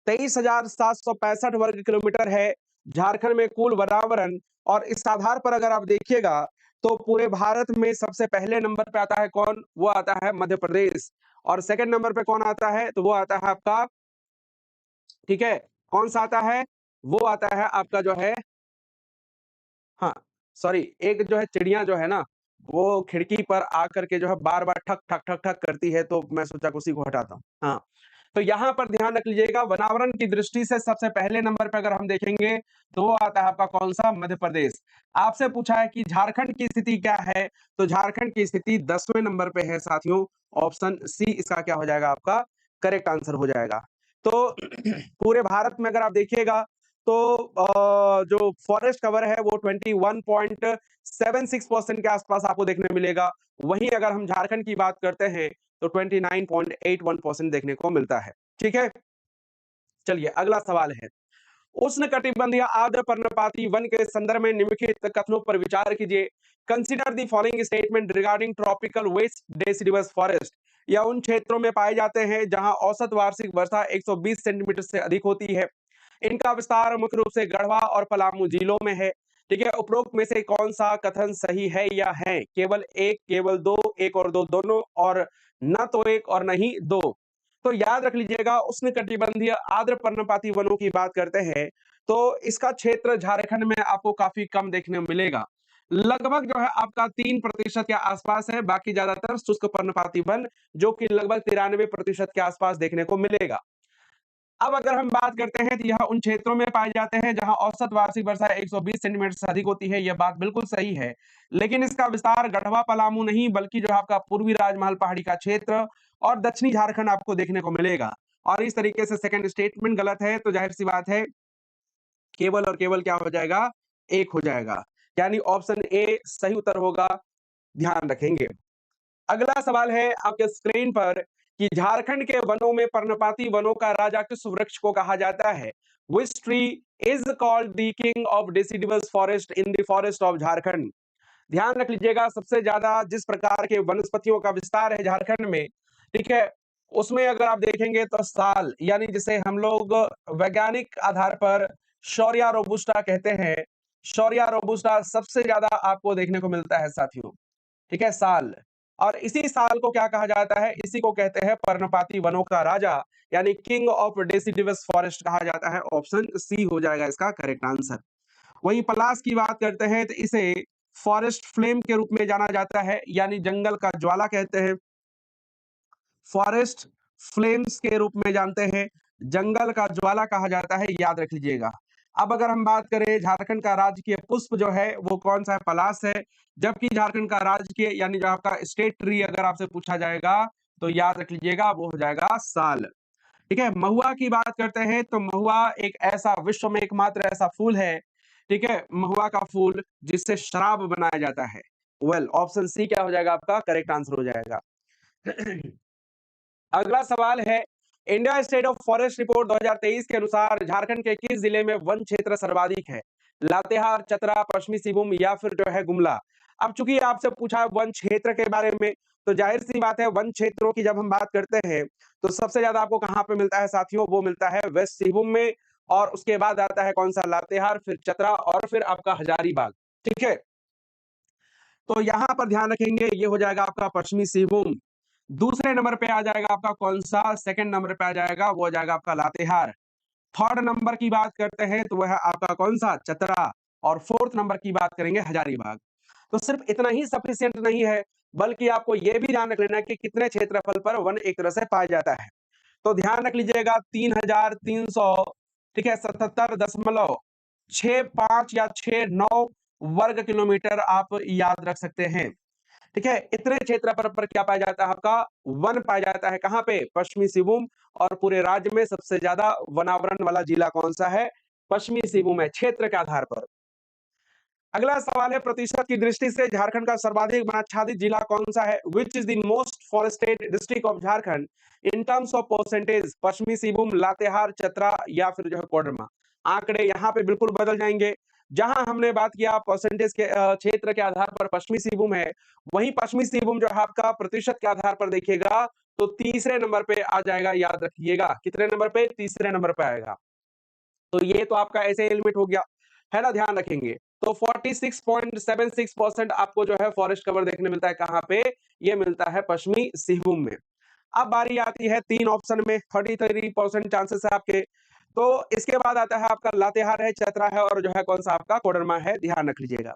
23,765 वर्ग किलोमीटर है झारखंड में कुल वनावरण। और इस आधार पर अगर आप देखिएगा तो पूरे भारत में सबसे पहले नंबर पे आता है कौन, वो आता है मध्य प्रदेश। और सेकंड नंबर पे कौन आता है, तो वो आता है आपका, ठीक है, कौन सा आता है, वो आता है आपका जो है, हाँ सॉरी, एक जो है चिड़िया जो है ना, वो खिड़की पर आकर के जो है बार बार ठक ठक ठक ठक करती है, तो मैं सोचा उसी को हटाता हूँ। हाँ, तो यहाँ पर ध्यान रख लीजिएगा, वनावरण की दृष्टि से सबसे पहले नंबर पे अगर हम देखेंगे तो वो आता है आपका कौन सा, मध्य प्रदेश। आपसे पूछा है कि झारखंड की स्थिति क्या है, तो झारखंड की स्थिति 10वें नंबर पे है साथियों। ऑप्शन सी इसका क्या हो जाएगा, आपका करेक्ट आंसर हो जाएगा। तो पूरे भारत में अगर आप देखिएगा तो जो फॉरेस्ट कवर है वो 21.76% के आसपास आपको देखने मिलेगा। वहीं अगर हम झारखंड की बात करते हैं तो 29.81% देखने को मिलता है, ठीक है। चलिए अगला सवाल है, उष्णकटिबंधीय आर्द्र पर्णपाती वन के संदर्भ में निम्नलिखित कथनों पर विचार कीजिए। Consider the following statement regarding tropical west deciduous forest. या उन क्षेत्रों में पाए जाते हैं जहां औसत वार्षिक वर्षा 120 सेंटीमीटर से अधिक होती है। इनका विस्तार मुख्य रूप से गढ़वा और पलामू जिलों में है, ठीक है। उपरोक्त में से कौन सा कथन सही है या है? केवल एक, केवल दो, एक और दो दोनों, और न तो एक और नहीं दो। तो याद रख लीजिएगा, उष्णकटिबंधीय आर्द्र पर्णपाती वनों की बात करते हैं तो इसका क्षेत्र झारखंड में आपको काफी कम देखने को मिलेगा। लगभग जो है आपका 3% के आसपास है, बाकी ज्यादातर शुष्क पर्णपाती वन जो कि लगभग 93% के आसपास देखने को मिलेगा। अब अगर हम बात करते हैं तो यह उन क्षेत्रों में पाए जाते हैं जहां औसत वार्षिक वर्षा 120 सेंटीमीटर से अधिक होती है, यह बात बिल्कुल सही है। लेकिन इसका विस्तार गढ़वा पलामू नहीं बल्कि जो आपका पूर्वी राजमहल पहाड़ी का क्षेत्र और दक्षिणी झारखंड आपको देखने को मिलेगा। और इस तरीके से सेकंड स्टेटमेंट गलत है, तो जाहिर सी बात है केवल और केवल क्या हो जाएगा, एक हो जाएगा, यानी ऑप्शन ए सही उत्तर होगा, ध्यान रखेंगे। अगला सवाल है आपके स्क्रीन पर कि झारखंड के वनों में पर्णपाती वनों का राजा किस वृक्ष को कहा जाता है? Which tree is called the king of deciduous forest in the forest of Jharkhand? ध्यान रख लीजिएगा, सबसे ज्यादा जिस प्रकार के वनस्पतियों का विस्तार है झारखंड में, ठीक है, उसमें अगर आप देखेंगे तो साल, यानी जिसे हम लोग वैज्ञानिक आधार पर शौर्या रोबुस्टा कहते हैं, शौर्या रोबुस्टा सबसे ज्यादा आपको देखने को मिलता है साथियों, ठीक है, साल। और इसी साल को क्या कहा जाता है, इसी को कहते हैं पर्णपाती वनों का राजा, यानी किंग ऑफ डेसिडिवस फॉरेस्ट कहा जाता है। ऑप्शन सी हो जाएगा इसका करेक्ट आंसर। वहीं पलाश की बात करते हैं तो इसे फॉरेस्ट फ्लेम के रूप में जाना जाता है, यानी जंगल का ज्वाला कहते हैं, फॉरेस्ट फ्लेम्स के रूप में जानते हैं, जंगल का ज्वाला कहा जाता है, याद रख लीजिएगा। अब अगर हम बात करें झारखंड का राजकीय पुष्प जो है वो कौन सा है, पलाश है। जबकि झारखंड का राजकीय यानी जो आपका स्टेट ट्री अगर आपसे पूछा जाएगा तो याद रख लीजिएगा वो हो जाएगा साल। ठीक है, महुआ की बात करते हैं तो महुआ एक ऐसा विश्व में एकमात्र ऐसा फूल है, ठीक है, महुआ का फूल जिससे शराब बनाया जाता है। वेल, ऑप्शन सी क्या हो जाएगा आपका करेक्ट आंसर हो जाएगा। अगला सवाल है, India state of forest report 2023 के अनुसार झारखंड के किस जिले में वन क्षेत्र सर्वाधिक है, लातेहार, चतरा, पश्चिमी सिंहभूम या फिर जो है गुमला। अब चूंकि आपसे पूछा है वन क्षेत्र के बारे में, तो जाहिर सी बात है वन क्षेत्रों की जब हम बात करते हैं तो सबसे ज्यादा आपको कहां पे मिलता है साथियों, वो मिलता है वेस्ट सिंहभूम में, और उसके बाद आता है कौन सा, लातेहार, फिर चतरा और फिर आपका हजारीबाग। ठीक है, तो यहां पर ध्यान रखेंगे ये हो जाएगा आपका पश्चिमी सिंहभूम। दूसरे नंबर पे आ जाएगा आपका कौन सा, सेकंड नंबर पे आ जाएगा वो हो जाएगा आपका लातेहार। थर्ड नंबर की बात करते हैं तो वह आपका कौन सा, चतरा। और फोर्थ नंबर की बात करेंगे हजारीबाग। तो सिर्फ इतना ही सफिशिएंट नहीं है, बल्कि आपको यह भी ध्यान रख लेना है कि कितने क्षेत्रफल पर वन एक तरह से पाया जाता है। तो ध्यान रख लीजिएगा 3,300, ठीक है, 77.65 या 69 वर्ग किलोमीटर आप याद रख सकते हैं। ठीक है, इतने क्षेत्र पर क्या पाया जाता है आपका, वन पाया जाता है। कहां पे, पश्चिमी सिंहभूम। और पूरे राज्य में सबसे ज्यादा वनावरण वाला जिला कौन सा है, पश्चिमी सिंहभूम है, क्षेत्र के आधार पर। अगला सवाल है, प्रतिशत की दृष्टि से झारखंड का सर्वाधिक वनाच्छादित जिला कौन सा है, which is the most forested district of Jharkhand in terms of percentage, पश्चिमी सिंहभूम, लातेहार, चतरा या फिर जो है कोडरमा। आंकड़े यहाँ पे बिल्कुल बदल जाएंगे। जहां हमने बात किया परसेंटेज के क्षेत्र के आधार पर पश्चिमी सिंहभूम है, वहीं पश्चिमी सिंहभूम जो है आपका प्रतिशत के आधार पर देखिएगा तो तीसरे नंबर पे आ जाएगा, याद रखिएगा। कितने नंबर पे, तीसरे नंबर पे आएगा। तो ये तो आपका ऐसे एलिमेंट हो गया, है ना, ध्यान रखेंगे। तो 46.76% आपको जो है फॉरेस्ट कवर देखने मिलता है, कहां पे, ये मिलता है पश्चिमी सिंहभूम में। अब बारी आती है तीन ऑप्शन में, 33% चांसेस है आपके। तो इसके बाद आता है आपका लातेहार है, चतरा है और जो है कौन सा आपका कोडरमा है, ध्यान रख लीजिएगा।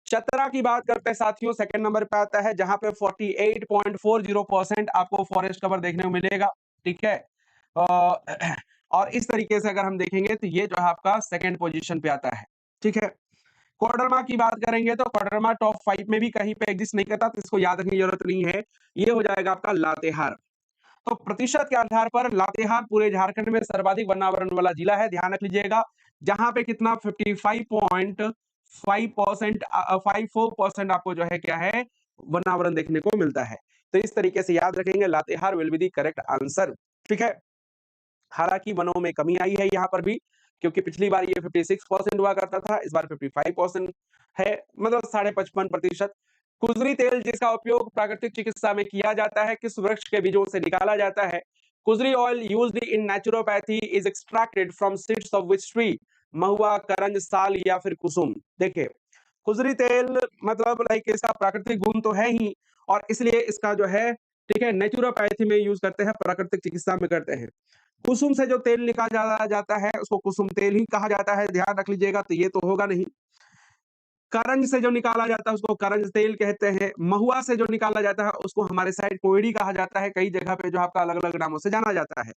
चतरा की बात करते हैं साथियों, सेकंड नंबर पे आता है, जहां पे 48.40% आपको फॉरेस्ट कवर देखने को मिलेगा। ठीक है, और इस तरीके से अगर हम देखेंगे तो ये जो है आपका सेकंड पोजीशन पे आता है। ठीक है, कोडरमा की बात करेंगे तो कोडरमा टॉप 5 में भी कहीं पे एग्जिस्ट नहीं करता, तो इसको याद रखने की जरूरत नहीं है। ये हो जाएगा आपका लातेहार। तो प्रतिशत के आधार पर लातेहार पूरे झारखंड में सर्वाधिक वनावरण वाला जिला है, ध्यान रख लीजिएगा। जहां पे कितना 55.5%, 54% आपको जो है क्या है, वनावरण देखने को मिलता है। तो इस तरीके से याद रखेंगे, Latehar will be the correct answer. ठीक है, हालांकि वनों में कमी आई है यहाँ पर भी, क्योंकि पिछली बार ये 56% हुआ करता था, इस बार 55% है, मतलब 55.5%। कुजरी तेल जिसका उपयोग प्राकृतिक चिकित्सा में किया जाता है, किस वृक्ष के बीजों से निकाला जाता है। Kujri oil used in naturopathy is extracted from seeds of which tree, mahua, karanj, sal या फिर कुसुम। देखिए, कुजरी तेल मतलब लाइक इसका प्राकृतिक गुण तो है ही, और इसलिए इसका जो है, ठीक है, नेचुरोपैथी में यूज करते हैं, प्राकृतिक चिकित्सा में करते हैं। कुसुम से जो तेल निकाला जाता है उसको कुसुम तेल ही कहा जाता है, ध्यान रख लीजिएगा, तो ये तो होगा नहीं। करंज से जो निकाला जाता है उसको करंज तेल कहते हैं। महुआ से जो निकाला जाता है उसको हमारे साइड कोयड़ी कहा जाता है, कई जगह पे जो आपका अलग अलग नामों से जाना जाता है।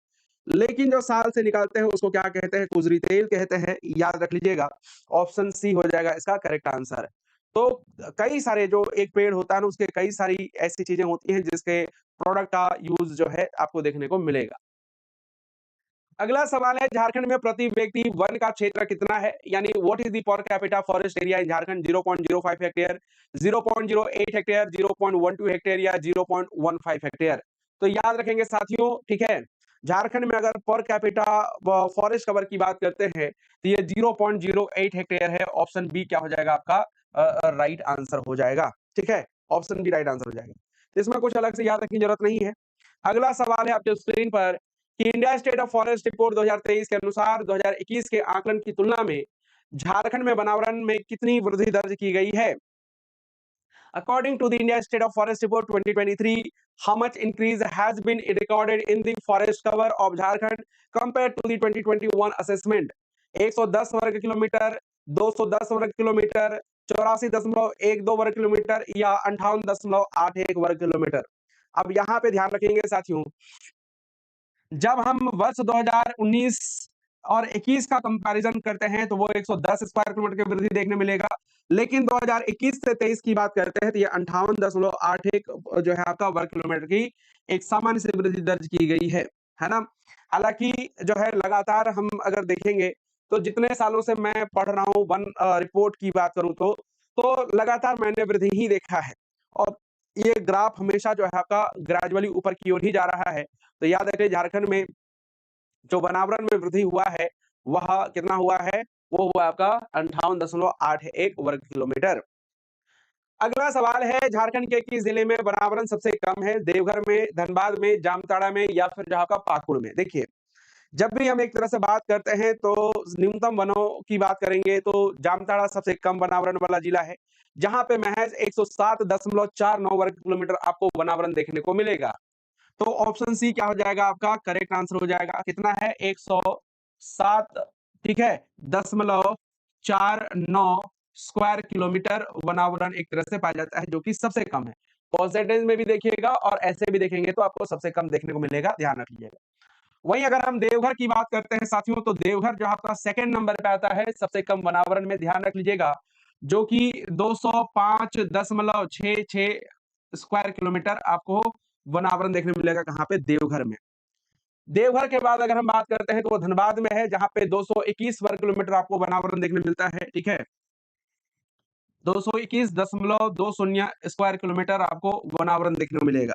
लेकिन जो साल से निकालते हैं उसको क्या कहते हैं, कुजरी तेल कहते हैं, याद रख लीजिएगा। ऑप्शन सी हो जाएगा इसका करेक्ट आंसर। तो कई सारे जो एक पेड़ होता है ना, उसके कई सारी ऐसी चीजें होती हैं जिसके प्रोडक्ट का यूज जो है आपको देखने को मिलेगा। अगला सवाल है, झारखंड में प्रति व्यक्ति वन का क्षेत्र कितना है, यानी what is the per capita forest area in Jharkhand, 0.05 hectare, 0.08 hectare, 0.12 hectare या 0.15 हेक्टेयर। तो याद रखेंगे साथियों, ठीक है, झारखंड में अगर पर कैपिटा फॉरेस्ट कवर की बात करते हैं तो ये 0.08 हेक्टेयर है। ऑप्शन बी क्या हो जाएगा आपका राइट आंसर हो जाएगा। ठीक है, ऑप्शन बी राइट आंसर हो जाएगा, तो इसमें कुछ अलग से याद रखने की जरूरत नहीं है। अगला सवाल है आपके स्क्रीन पर कि India state of forest report 2023 के अनुसार 2021 के आकलन की तुलना में झारखंड में वनावरण में कितनी वृद्धि दर्ज की गई है। According to the India State of Forest Report 2023, how much increase has been recorded in the forest cover of Jharkhand compared to the 2021 assessment? 110 वर्ग किलोमीटर, 210 वर्ग किलोमीटर, 84.12 वर्ग किलोमीटर या 58.81 वर्ग किलोमीटर। अब यहाँ पे ध्यान रखेंगे साथियों, जब हम वर्ष 2019 और 21 का कंपैरिजन करते हैं तो वो 110 स्क्वायर किलोमीटर की वृद्धि देखने मिलेगा, लेकिन 2021 से 23 की बात करते हैं तो ये 58.81 जो है आपका वर्ग किलोमीटर की एक सामान्य से वृद्धि दर्ज की गई है ना। हालांकि जो है लगातार हम अगर देखेंगे तो जितने सालों से मैं पढ़ रहा हूँ वन रिपोर्ट की बात करूं तो लगातार मैंने वृद्धि ही देखा है, और ये ग्राफ हमेशा जो है आपका ग्रेजुअली ऊपर की ओर ही जा रहा है। तो याद रखिए झारखंड में जो वनावरण में वृद्धि हुआ है वह कितना हुआ है, वो हुआ आपका 58.81 वर्ग किलोमीटर। अगला सवाल है, झारखंड के किस जिले में वनावरण सबसे कम है? देवघर में, धनबाद में, जामताड़ा में या फिर जहां का पाकुड़ में? देखिए, जब भी हम एक तरह से बात करते हैं तो न्यूनतम वनों की बात करेंगे तो जामताड़ा सबसे कम वनावरण वाला जिला है, जहां पे महज 107.49 वर्ग किलोमीटर आपको वनावरण देखने को मिलेगा। तो ऑप्शन सी क्या हो जाएगा आपका करेक्ट आंसर हो जाएगा। कितना है? 107, ठीक है, 0.49 स्क्वायर किलोमीटर वनावरण एक तरह से पाया जाता है, जो कि सबसे कम है। परसेंटेज में भी देखिएगा और ऐसे भी देखेंगे तो आपको सबसे कम देखने को मिलेगा, ध्यान रख लीजिएगा। वहीं अगर हम देवघर की बात करते हैं साथियों, तो देवघर जो आपका सेकंड नंबर पे आता है सबसे कम वनावरण में, ध्यान रख लीजिएगा, जो कि 205.66 स्क्वायर किलोमीटर आपको वनावरण देखने मिलेगा। कहां पे? देवघर में। देवघर के बाद अगर हम बात करते हैं तो वो धनबाद में है, जहां पे 221 वर्ग किलोमीटर आपको वनावरण देखने मिलता है, ठीक है, 221.20 स्क्वायर किलोमीटर आपको वनावरण देखने को मिलेगा।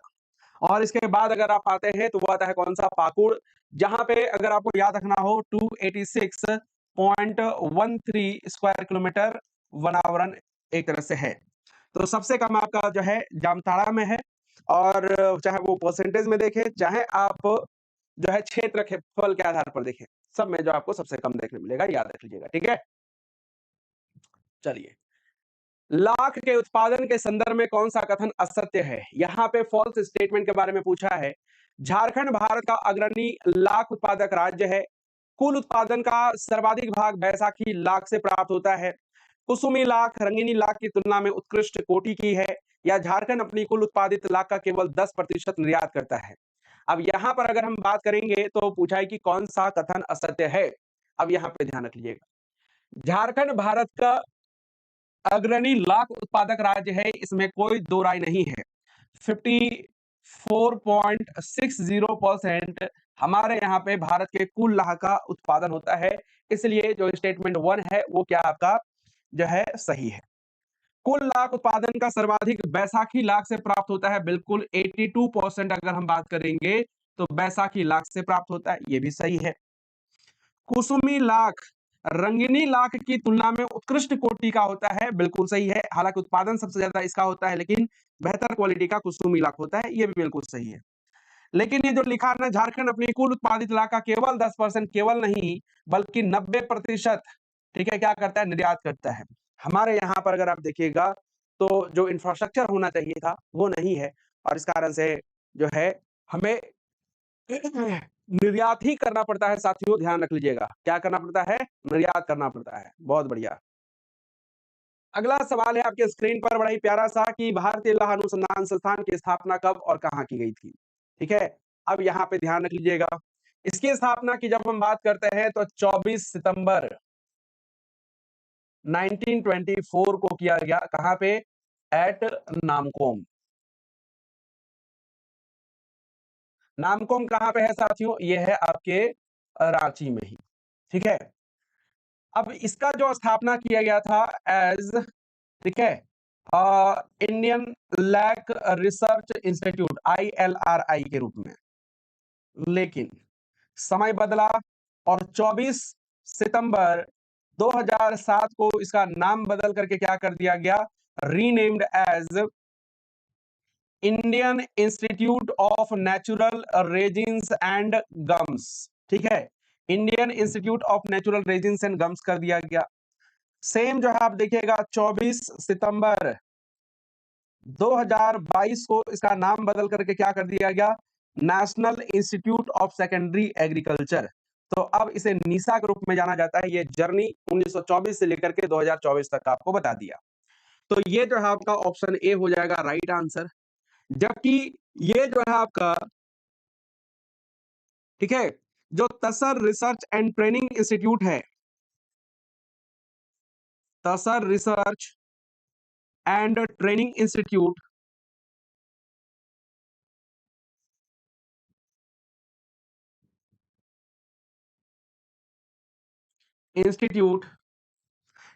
और इसके बाद अगर आप आते हैं तो वो आता है कौन सा? पाकुड़, जहां पे अगर आपको याद रखना हो 286.13 स्क्वायर किलोमीटर वनावरण एक तरह से है। तो सबसे कम आपका जो है जामताड़ा में है, और चाहे वो परसेंटेज में देखें, चाहे आप जो है क्षेत्रफल के आधार पर देखें, सब में जो आपको सबसे कम देखने मिलेगा, याद रख लीजिएगा, ठीक है। चलिए, लाख के उत्पादन के संदर्भ में कौन सा कथन असत्य है? यहाँ पे फॉल्स स्टेटमेंट के बारे में पूछा है। झारखंड भारत का अग्रणी लाख उत्पादक राज्य है। कुल उत्पादन का सर्वाधिक भाग बैसाखी लाख से प्राप्त होता है। कुसुमी लाख रंगीनी लाख की तुलना में उत्कृष्ट कोटि की है, या झारखंड अपनी कुल उत्पादित लाख का केवल 10% निर्यात करता है। अब यहाँ पर अगर हम बात करेंगे तो पूछा है कि कौन सा कथन असत्य है। अब यहाँ पे ध्यान रख लीजिएगा, झारखंड भारत का अग्रणी लाख उत्पादक राज्य है, इसमें कोई दो राय नहीं है। 54.60% हमारे यहाँ पे भारत के कुल लाख का उत्पादन होता है, इसलिए जो स्टेटमेंट 1 है वो क्या आपका जो है सही है। कुल लाख उत्पादन का सर्वाधिक बैसाखी लाख से प्राप्त होता है, बिल्कुल 82% अगर हम बात करेंगे तो बैसाखी लाख से प्राप्त होता है, ये भी सही है। कुसुमी लाख रंगीनी लाख की तुलना में उत्कृष्ट कोटि का होता है, बिल्कुल सही है। हालांकि उत्पादन सबसे ज्यादा इसका होता है, लेकिन बेहतर क्वालिटी का कुसुमी लाख होता है, ये भी बिल्कुल सही है। लेकिन ये जो लिखा है ना, झारखंड अपनी कुल उत्पादित लाख का केवल 10%, केवल नहीं बल्कि 90%, ठीक है, क्या करता है? निर्यात करता है। हमारे यहाँ पर अगर आप देखिएगा तो जो इंफ्रास्ट्रक्चर होना चाहिए था वो नहीं है, और इस कारण से जो है हमें निर्यात ही करना पड़ता है साथियों, ध्यान रख लीजिएगा। क्या करना पड़ता है? निर्यात करना पड़ता है। बहुत बढ़िया। अगला सवाल है आपके स्क्रीन पर, बड़ा ही प्यारा सा, कि भारतीय लौह अनुसंधान संस्थान की स्थापना कब और कहां की गई थी? ठीक है, अब यहाँ पे ध्यान रख लीजिएगा, इसकी स्थापना की जब हम बात करते हैं तो 24 सितंबर 1924 को किया गया। कहां पे? एट नामकोम। नामकोम कहां पे है साथियों? ये है आपके रांची में ही, ठीक है। अब इसका जो स्थापना किया गया था एज, ठीक है, Indian lac research institute ILRI के रूप में, लेकिन समय बदला और 24 सितंबर 2007 को इसका नाम बदल करके क्या कर दिया गया? Renamed as Indian institute of natural resins and gums, ठीक है, Indian institute of natural resins and gums कर दिया गया। सेम जो है आप देखिएगा 24 सितंबर 2022 को इसका नाम बदल करके क्या कर दिया गया, national institute of secondary agriculture. तो अब इसे नीसा के रूप में जाना जाता है। ये जर्नी 1924 से लेकर के 2024 तक का आपको बता दिया। तो ये जो है आपका ऑप्शन ए हो जाएगा राइट आंसर। जबकि ये जो है आपका, ठीक है, जो Tasar research and training institute है, Tasar research and training institute, institute,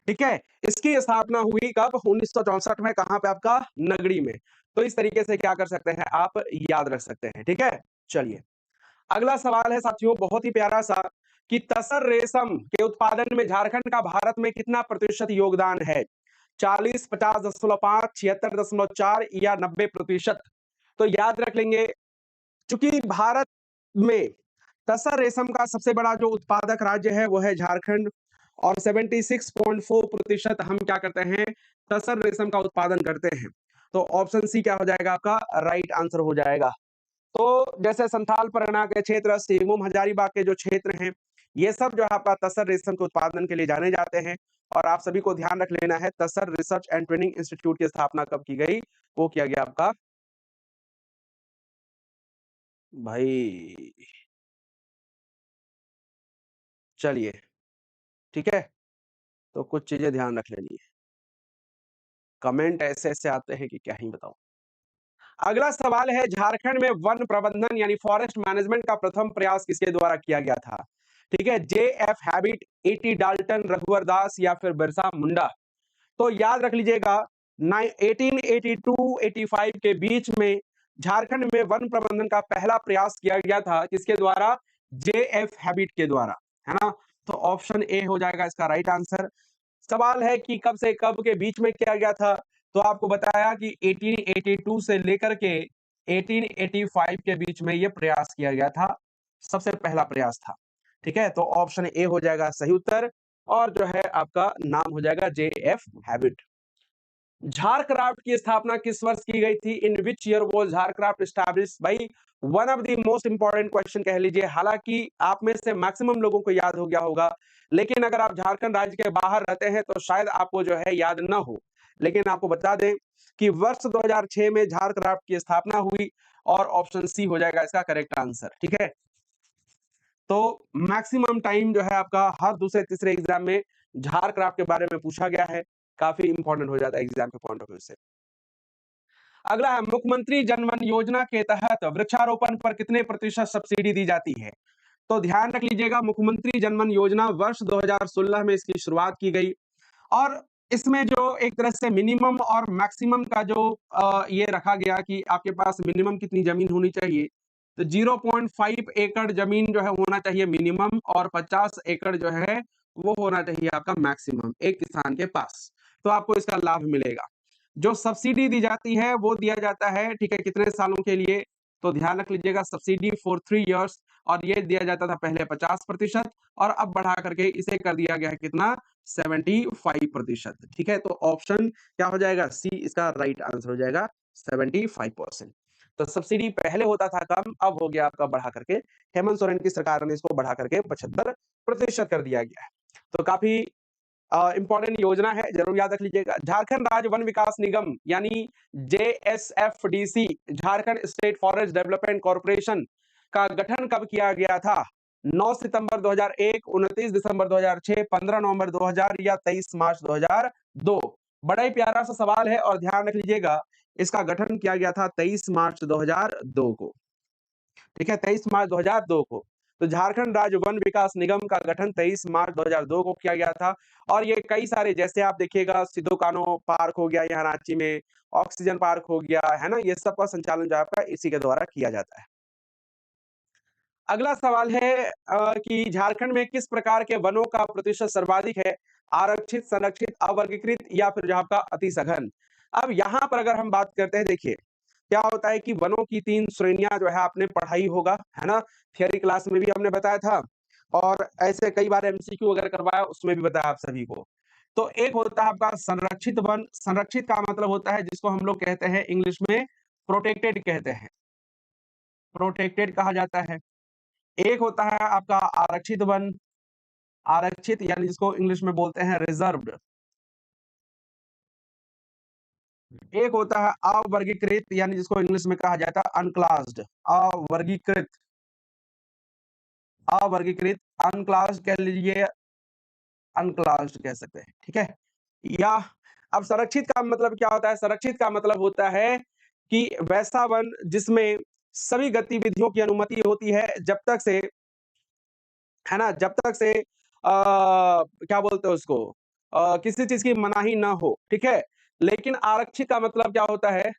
ठीक है, इसकी स्थापना हुई कब, 1964 में। कहां पे आपका, नगड़ी में। तो इस तरीके से क्या कर सकते हैं आप, याद रख सकते हैं। ठीक है, चलिए अगला सवाल है साथियों, बहुत ही प्यारा सा, कि तसर रेशम के उत्पादन में झारखंड का भारत में कितना प्रतिशत योगदान है, 40, 50.5, 76.4 या 90%। तो याद रख लेंगे, चूंकि भारत में तसर रेशम का सबसे बड़ा जो उत्पादक राज्य है वो है झारखंड, और 76.4% हम क्या करते हैं, तसर रेशम का उत्पादन करते हैं। तो ऑप्शन सी क्या हो जाएगा आपका, राइट आंसर हो जाएगा। तो जैसे संथाल परगना के क्षेत्र, सिंहभूम हजारीबाग के जो क्षेत्र हैं, ये सब जो है आपका तसर रेशम के उत्पादन के लिए जाने जाते हैं। और आप सभी को ध्यान रख लेना है, Tasar research and training institute की स्थापना कब की गई, वो किया गया आपका, भाई चलिए, ठीक है, तो कुछ चीजें ध्यान रख लेनी है। कमेंट ऐसे ऐसे आते हैं कि क्या ही बताऊं। अगला सवाल है, झारखंड में वन प्रबंधन यानी फॉरेस्ट मैनेजमेंट का प्रथम प्रयास किसके द्वारा किया गया था। ठीक है, JF हैबिट, A.T. डाल्टन, रघुवर दास या फिर बिरसा मुंडा। तो याद रख लीजिएगा, 1882-85 के बीच में झारखंड में वन प्रबंधन का पहला प्रयास किया गया था, किसके द्वारा, JF हैबिट के द्वारा, है ना। तो ऑप्शन ए हो जाएगा इसका राइट आंसर। सवाल है कि कब से कब के बीच में किया गया था, तो आपको बताया कि 1882 से लेकर के 1885 के बीच में यह प्रयास किया गया था, सबसे पहला प्रयास था। ठीक है, तो ऑप्शन ए हो जाएगा सही उत्तर, और जो है आपका नाम हो जाएगा JF हैबिट। झारक्राफ्ट की स्थापना किस वर्ष की गई थी, in which year was Jharcraft established. भाई one of the most important question कह लीजिए, हालांकि आप में से मैक्सिमम लोगों को याद हो गया होगा, लेकिन अगर आप झारखंड राज्य के बाहर रहते हैं तो शायद आपको जो है याद ना हो। लेकिन आपको बता दें कि वर्ष 2006 में झारक्राफ्ट की स्थापना हुई, और ऑप्शन सी हो जाएगा इसका करेक्ट आंसर। ठीक है, तो मैक्सिमम टाइम जो है आपका हर दूसरे तीसरे एग्जाम में झारक्राफ्ट के बारे में पूछा गया है, काफी इंपॉर्टेंट हो जाता है एग्जाम के पॉइंट ऑफ व्यू से। अगला है, मुख्यमंत्री जनवन योजना के तहत वृक्षारोपण पर कितने प्रतिशत सब्सिडी दी जाती है। तो ध्यान रख लीजिएगा, मुख्यमंत्री जनवन योजना वर्ष 2016 में इसकी शुरुआत की गई, और इसमें जो एक तरह से मिनिमम और मैक्सिमम का जो ये रखा गया कि आपके पास मिनिमम कितनी जमीन होनी चाहिए, तो 0.5 एकड़ जमीन जो है होना चाहिए मिनिमम, और 50 एकड़ जो है वो होना चाहिए आपका मैक्सिमम एक किसान के पास। तो आपको इसका लाभ मिलेगा। जो सब्सिडी दी जाती है वो दिया जाता है, ठीक है, कितने सालों के लिए, तो ध्यान रख लीजिएगा, सब्सिडी फॉर 3 इयर्स, और ये दिया जाता था पहले 50%, और अब बढ़ा करके इसे कर दिया गया है कितना, 75%। ठीक है, तो ऑप्शन क्या हो जाएगा, सी इसका राइट आंसर हो जाएगा, 75%। तो सब्सिडी पहले होता था कम, अब हो गया आपका बढ़ा करके, हेमंत सोरेन की सरकार ने इसको बढ़ा करके 75% कर दिया गया है। तो काफी इंपॉर्टेंट योजना है, जरूर याद रख लीजिएगा। झारखंड राज्य वन विकास निगम यानी JSFDC, Jharkhand state forest development corporation का गठन कब किया गया था, 9 सितंबर 2001, 29 दिसंबर 2006, 15 नवंबर 2000 या 23 मार्च 2002। बड़ा ही प्यारा सा सवाल है, और ध्यान रख लीजिएगा, इसका गठन किया गया था 23 मार्च 2002 को। ठीक है, 23 मार्च 2002 को। तो झारखंड राज्य वन विकास निगम का गठन 23 मार्च 2002 को किया गया था, और ये कई सारे, जैसे आप देखिएगा, सिद्धू कान्हो पार्क हो गया यहाँ रांची में, ऑक्सीजन पार्क हो गया, है ना, ये सब का संचालन जो है आपका इसी के द्वारा किया जाता है। अगला सवाल है कि झारखंड में किस प्रकार के वनों का प्रतिशत सर्वाधिक है, आरक्षित, संरक्षित, अवर्गीकृत या फिर जो आपका अति सघन। अब यहाँ पर अगर हम बात करते हैं, देखिए क्या होता है कि वनों की 3 श्रेणियां जो है आपने पढ़ाई होगा, है ना, थियरी क्लास में भी हमने बताया था, और ऐसे कई बार MCQ अगर करवाया उसमें भी बताया आप सभी को। तो एक होता है आपका संरक्षित वन। संरक्षित का मतलब होता है जिसको हम लोग कहते हैं इंग्लिश में प्रोटेक्टेड कहते हैं, प्रोटेक्टेड कहा जाता है। एक होता है आपका आरक्षित वन, आरक्षित यानी जिसको इंग्लिश में बोलते हैं रिजर्व्ड। एक होता है अवर्गीकृत यानी जिसको इंग्लिश में कहा जाता है अनक्लास्ड, अवर्गीकृत, अवर्गीकृत, अनक्लास्ड कह लीजिए, अनक्लास्ड कह सकते हैं, ठीक है। या अब संरक्षित का मतलब क्या होता है? संरक्षित का मतलब होता है कि वैसा वन जिसमें सभी गतिविधियों की अनुमति होती है जब तक से, है ना, जब तक से क्या बोलते हैं उसको, किसी चीज की मनाही ना हो, ठीक है। लेकिन आरक्षित का मतलब क्या होता है?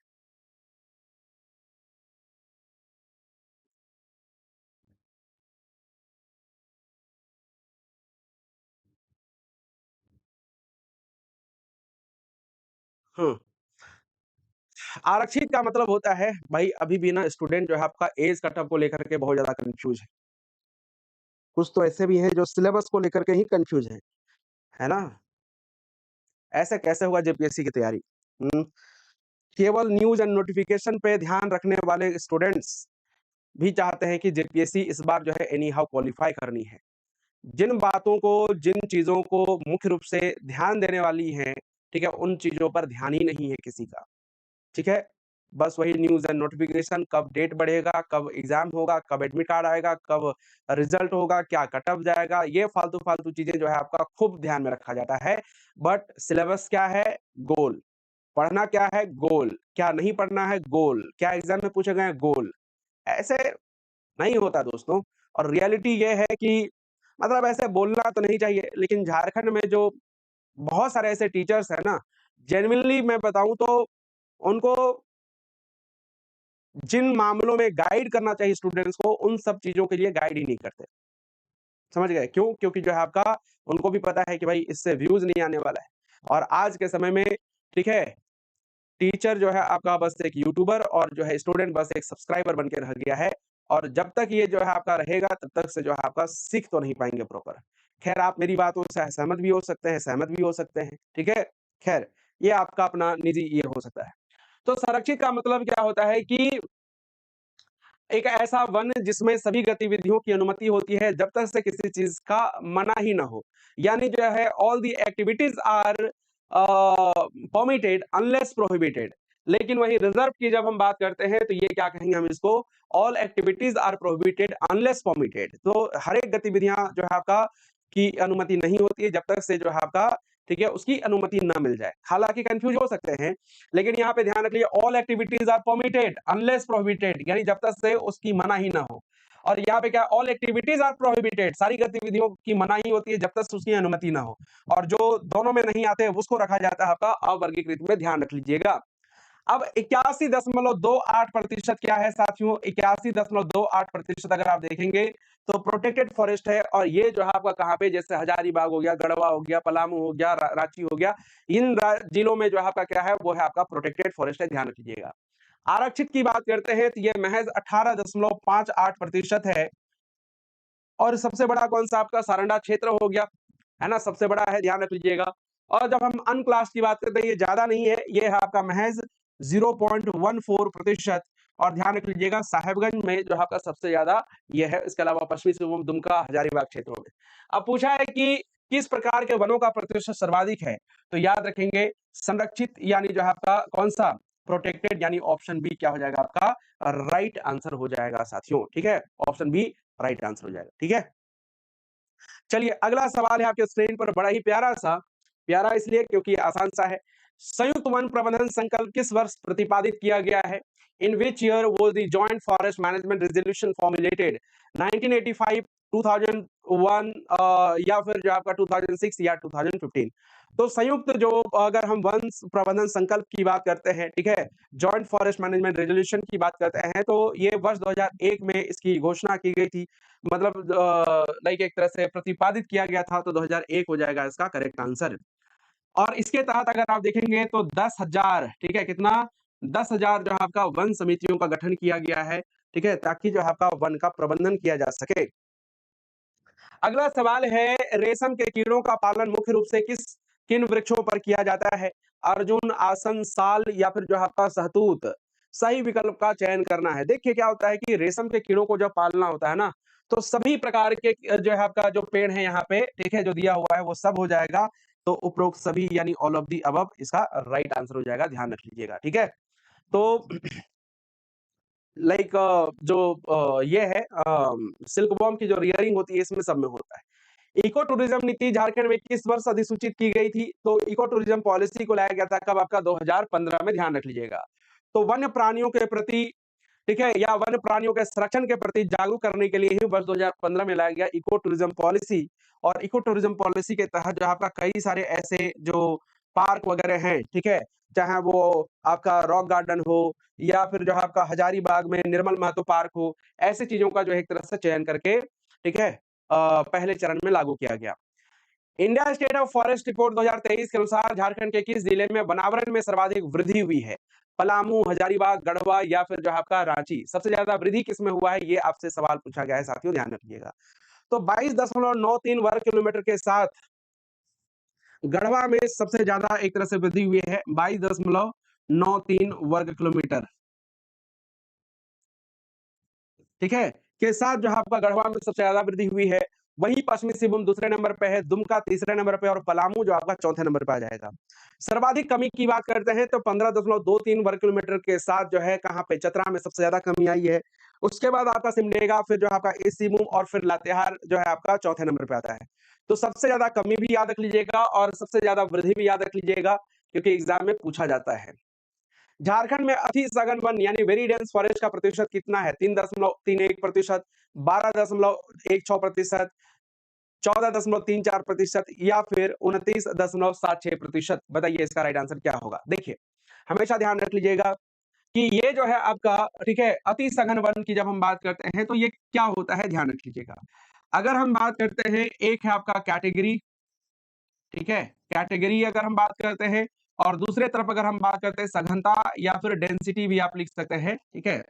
हम्म, आरक्षित का मतलब होता है भाई, अभी भी ना स्टूडेंट जो है आपका एज कट ऑफ को लेकर के बहुत ज्यादा कंफ्यूज है। कुछ तो ऐसे भी हैं जो सिलेबस को लेकर के ही कंफ्यूज है ना। ऐसे कैसे होगा जेपीएससी की तैयारी? केवल न्यूज एंड नोटिफिकेशन पे ध्यान रखने वाले स्टूडेंट्स भी चाहते हैं कि जेपीएससी इस बार जो है एनी हाउ क्वालिफाई करनी है। जिन बातों को, जिन चीजों को मुख्य रूप से ध्यान देने वाली हैं, ठीक है, उन चीजों पर ध्यान ही नहीं है किसी का, ठीक है। बस वही न्यूज एंड नोटिफिकेशन, कब डेट बढ़ेगा, कब एग्जाम होगा, कब एडमिट कार्ड आएगा, कब रिजल्ट होगा, क्या कट ऑफ जाएगा, ये फालतू फालतू चीजें जो है आपका खूब ध्यान में रखा जाता है। बट सिलेबस क्या है? गोल। पढ़ना क्या है? गोल। क्या नहीं पढ़ना है? गोल। क्या एग्जाम में पूछे गए? गोल। ऐसे नहीं होता दोस्तों। और रियलिटी ये है कि मतलब ऐसे बोलना तो नहीं चाहिए, लेकिन झारखंड में जो बहुत सारे ऐसे टीचर्स हैं ना, जेन्युइनली मैं बताऊं तो उनको जिन मामलों में गाइड करना चाहिए स्टूडेंट्स को, उन सब चीजों के लिए गाइड ही नहीं करते। समझ गए क्यों? क्योंकि जो है आपका, उनको भी पता है कि भाई इससे व्यूज नहीं आने वाला है। और आज के समय में, ठीक है, टीचर जो है आपका बस एक यूट्यूबर और जो है स्टूडेंट बस एक सब्सक्राइबर बन के रह गया है। और जब तक ये जो है आपका रहेगा तब तक से जो है आपका सीख तो नहीं पाएंगे प्रॉपर। खैर, आप मेरी बातों से असहमत भी हो सकते हैं, सहमत भी हो सकते हैं, ठीक है। खैर, ये आपका अपना निजी ये हो सकता है। तो संरक्षित का मतलब क्या होता है कि एक ऐसा वन जिसमें सभी गतिविधियों की अनुमति होती है जब तक से किसी चीज का मना ही ना हो। यानी जो है all the activities are permitted unless prohibited. लेकिन वही रिजर्व की जब हम बात करते हैं तो ये क्या कहेंगे हम इसको? All activities are prohibited unless permitted. तो हर एक गतिविधियां जो है आपका की अनुमति नहीं होती है जब तक से जो है आपका, ठीक है, उसकी अनुमति ना मिल जाए। हालांकि कंफ्यूज हो सकते हैं, लेकिन यहाँ पे ध्यान रखिए, all activities are permitted unless prohibited, यानी जब तक से उसकी मनाही ना हो। और यहाँ पे क्या, ऑल एक्टिविटीज आर प्रोहिबिटेड, सारी गतिविधियों की मनाही होती है जब तक उसकी अनुमति ना हो। और जो दोनों में नहीं आते उसको रखा जाता है आपका अवर्गीकृत में, ध्यान रख लीजिएगा। अब 81.28% क्या है साथियों? 81.28% अगर आप देखेंगे तो प्रोटेक्टेड फॉरेस्ट है। और ये जो है आपका कहाँ पे, जैसे हजारीबाग हो गया, गढ़वा हो गया, पलामू हो गया, रांची हो गया, इन जिलों में जो है आपका क्या है, वो है आपका प्रोटेक्टेड फॉरेस्ट है, ध्यान रखिएगा। आरक्षित की बात करते हैं तो ये महज 18.58% है। और सबसे बड़ा कौन सा? आपका सारंडा क्षेत्र हो गया, है ना, सबसे बड़ा है, ध्यान रख लीजिएगा। और जब हम अनक्लास की बात करते हैं, ये ज्यादा नहीं है, ये है आपका महज 0.14%। और ध्यान रख लीजिएगा साहेबगंज में जो है आपका सबसे ज्यादा ये है, इसके अलावा पश्चिमी सिंहभूम, दुमका, हजारीबाग क्षेत्रों में। अब पूछा है कि किस प्रकार के वनों का प्रतिशत सर्वाधिक है, तो याद रखेंगे संरक्षित यानी जो है आपका कौन सा, प्रोटेक्टेड, यानी ऑप्शन बी क्या हो जाएगा आपका राइट आंसर हो जाएगा साथियों, ठीक है। ऑप्शन बी राइट आंसर हो जाएगा, ठीक है। चलिए, अगला सवाल है आपके स्क्रीन पर, बड़ा ही प्यारा सा, प्यारा इसलिए क्योंकि आसान सा है। संयुक्त वन प्रबंधन संकल्प किस वर्ष प्रतिपादित किया गया है? In which year was the joint forest management resolution formulated? 1985, 2001, या फिर जो आपका 2006 या 2015? तो संयुक्त जो, अगर हम वन प्रबंधन संकल्प की बात करते हैं, ठीक है, जॉइंट फॉरेस्ट मैनेजमेंट रेजोल्यूशन की बात करते हैं, तो ये वर्ष 2001 में इसकी घोषणा की गई थी। मतलब लाइक एक तरह से प्रतिपादित किया गया था, तो 2001 हो जाएगा इसका करेक्ट आंसर। और इसके तहत अगर आप देखेंगे तो 10,000, ठीक है, कितना, 10,000 जो है आपका वन समितियों का गठन किया गया है, ठीक है, ताकि जो है आपका वन का प्रबंधन किया जा सके। अगला सवाल है, रेशम के कीड़ों का पालन मुख्य रूप से किस किन वृक्षों पर किया जाता है? अर्जुन, आसन, साल या फिर जो है आपका सहतूत। सही विकल्प का चयन करना है। देखिए क्या होता है कि रेशम के कीड़ों को जब पालना होता है ना, तो सभी प्रकार के जो है आपका जो पेड़ है यहाँ पे, ठीक है, जो दिया हुआ है वो सब हो जाएगा। तो उपरोक्त सभी यानी ऑल ऑफ दी अबव इसका राइट आंसर हो जाएगा, ध्यान रख लीजिएगा, ठीक है? तो लाइक ये है सिल्क वर्म की जो रियरिंग होती है इसमें सब में होता है। इको टूरिज्म नीति झारखंड में किस वर्ष अधिसूचित की गई थी? तो इको टूरिज्म पॉलिसी को लाया गया था कब? आपका 2015 में, ध्यान रख लीजिएगा। तो वन्य प्राणियों के प्रति, ठीक है, या वन्य प्राणियों के संरक्षण के प्रति जागरूक करने के लिए ही वर्ष 2015 में लाया गया इको टूरिज्म पॉलिसी। और इको टूरिज्म पॉलिसी के तहत जो आपका कई सारे ऐसे जो पार्क वगैरह हैं, ठीक है, चाहे वो आपका रॉक गार्डन हो या फिर जो है आपका हजारीबाग में निर्मल महतो पार्क हो, ऐसी चीजों का जो है एक तरह से चयन करके, ठीक है, पहले चरण में लागू किया गया। India state of forest report 2023 के अनुसार झारखंड के किस जिले में वनावरण में सर्वाधिक वृद्धि हुई है? पलामू, हजारीबाग, गढ़वा या फिर जो है आपका रांची। सबसे ज्यादा वृद्धि किसमें हुआ है, ये आपसे सवाल पूछा गया है साथियों, ध्यान रखिएगा। तो 22.93 वर्ग किलोमीटर के साथ गढ़वा में सबसे ज्यादा एक तरह से वृद्धि हुई है, 22.93 वर्ग किलोमीटर, ठीक है, के साथ जो है आपका गढ़वा में सबसे ज्यादा वृद्धि हुई है। वही पश्चिमी सिंहभूम दूसरे नंबर पे है, दुमका तीसरे नंबर पे और पलामू जो आपका चौथे नंबर पे आ जाएगा। सर्वाधिक कमी की बात करते हैं तो 15.23 वर्ग किलोमीटर के साथ जो है कहाँ पे, चतरा में सबसे ज्यादा कमी आई है। उसके बाद आपका सिमडेगा, फिर जो है आपका ईस्ट सिंहभूम और फिर लातेहार जो है आपका चौथे नंबर पे आता है। तो सबसे ज्यादा कमी भी याद रख लीजिएगा और सबसे ज्यादा वृद्धि भी याद रख लीजिएगा, क्योंकि एग्जाम में पूछा जाता है। झारखंड में अति सघन वन यानी वेरी डेंस फॉरेस्ट का प्रतिशत कितना है? 3.31%, 12.16%, 14.34% या फिर 29.76%। बताइए इसका राइट आंसर क्या होगा? देखिए, हमेशा ध्यान रख लीजिएगा कि ये जो है आपका, ठीक है, अति सघन वन की जब हम बात करते हैं तो ये क्या होता है, ध्यान रख लीजिएगा। अगर हम बात करते हैं, एक है आपका कैटेगरी, ठीक है, कैटेगरी अगर हम बात करते हैं, और दूसरे तरफ अगर हम बात करते हैं सघनता या फिर डेंसिटी भी आप लिख सकते हैं, ठीक है।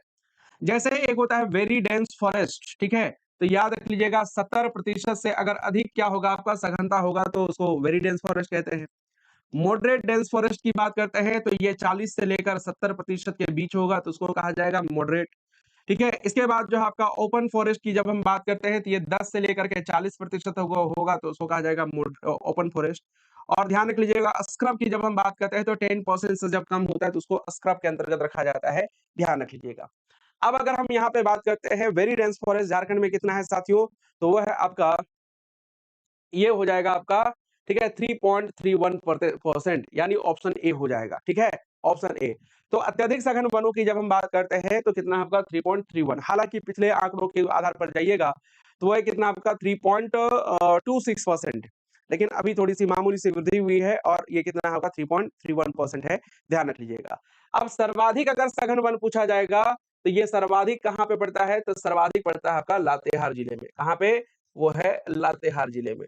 जैसे एक होता है वेरी डेंस फॉरेस्ट, ठीक है, तो याद रख लीजिएगा 70% से अगर अधिक क्या होगा आपका सघनता होगा तो उसको वेरी डेंस फॉरेस्ट कहते हैं। मॉडरेट डेंस फॉरेस्ट की बात करते हैं तो ये 40 से लेकर 70% के बीच होगा तो उसको कहा जाएगा मॉडरेट, ठीक है। इसके बाद जो आपका ओपन फॉरेस्ट की जब हम बात करते हैं तो ये 10 से लेकर के 40% होगा तो उसको कहा जाएगा ओपन फॉरेस्ट। और ध्यान रख लीजिएगा स्क्रब की जब हम बात करते हैं तो 10% से जब कम होता है तो उसको स्क्रब के अंतर्गत रखा जाता है, ध्यान रख लीजिएगा। अब अगर हम यहाँ पे बात करते हैं वेरी डेंस फॉरेस्ट झारखंड में कितना है साथियों, तो वह है आपका, ये हो जाएगा आपका, ठीक है, 3.31% यानी ऑप्शन ए हो जाएगा, ठीक है, ऑप्शन ए। तो अत्यधिक सघन वनों की जब हम बात करते हैं तो कितना आपका 3.31, हालांकि पिछले आंकड़ों के आधार पर जाइएगा तो वह कितना आपका 3.26%, लेकिन अभी थोड़ी सी मामूली सी वृद्धि हुई है और ये कितना होगा 3.31% है, ध्यान रख लीजिएगा। अब सर्वाधिक अगर सघन वन पूछा जाएगा तो ये सर्वाधिक कहाँ पे पड़ता है, तो सर्वाधिक पड़ता है आपका लातेहार जिले में। कहाँ पे? वो है लातेहार जिले में,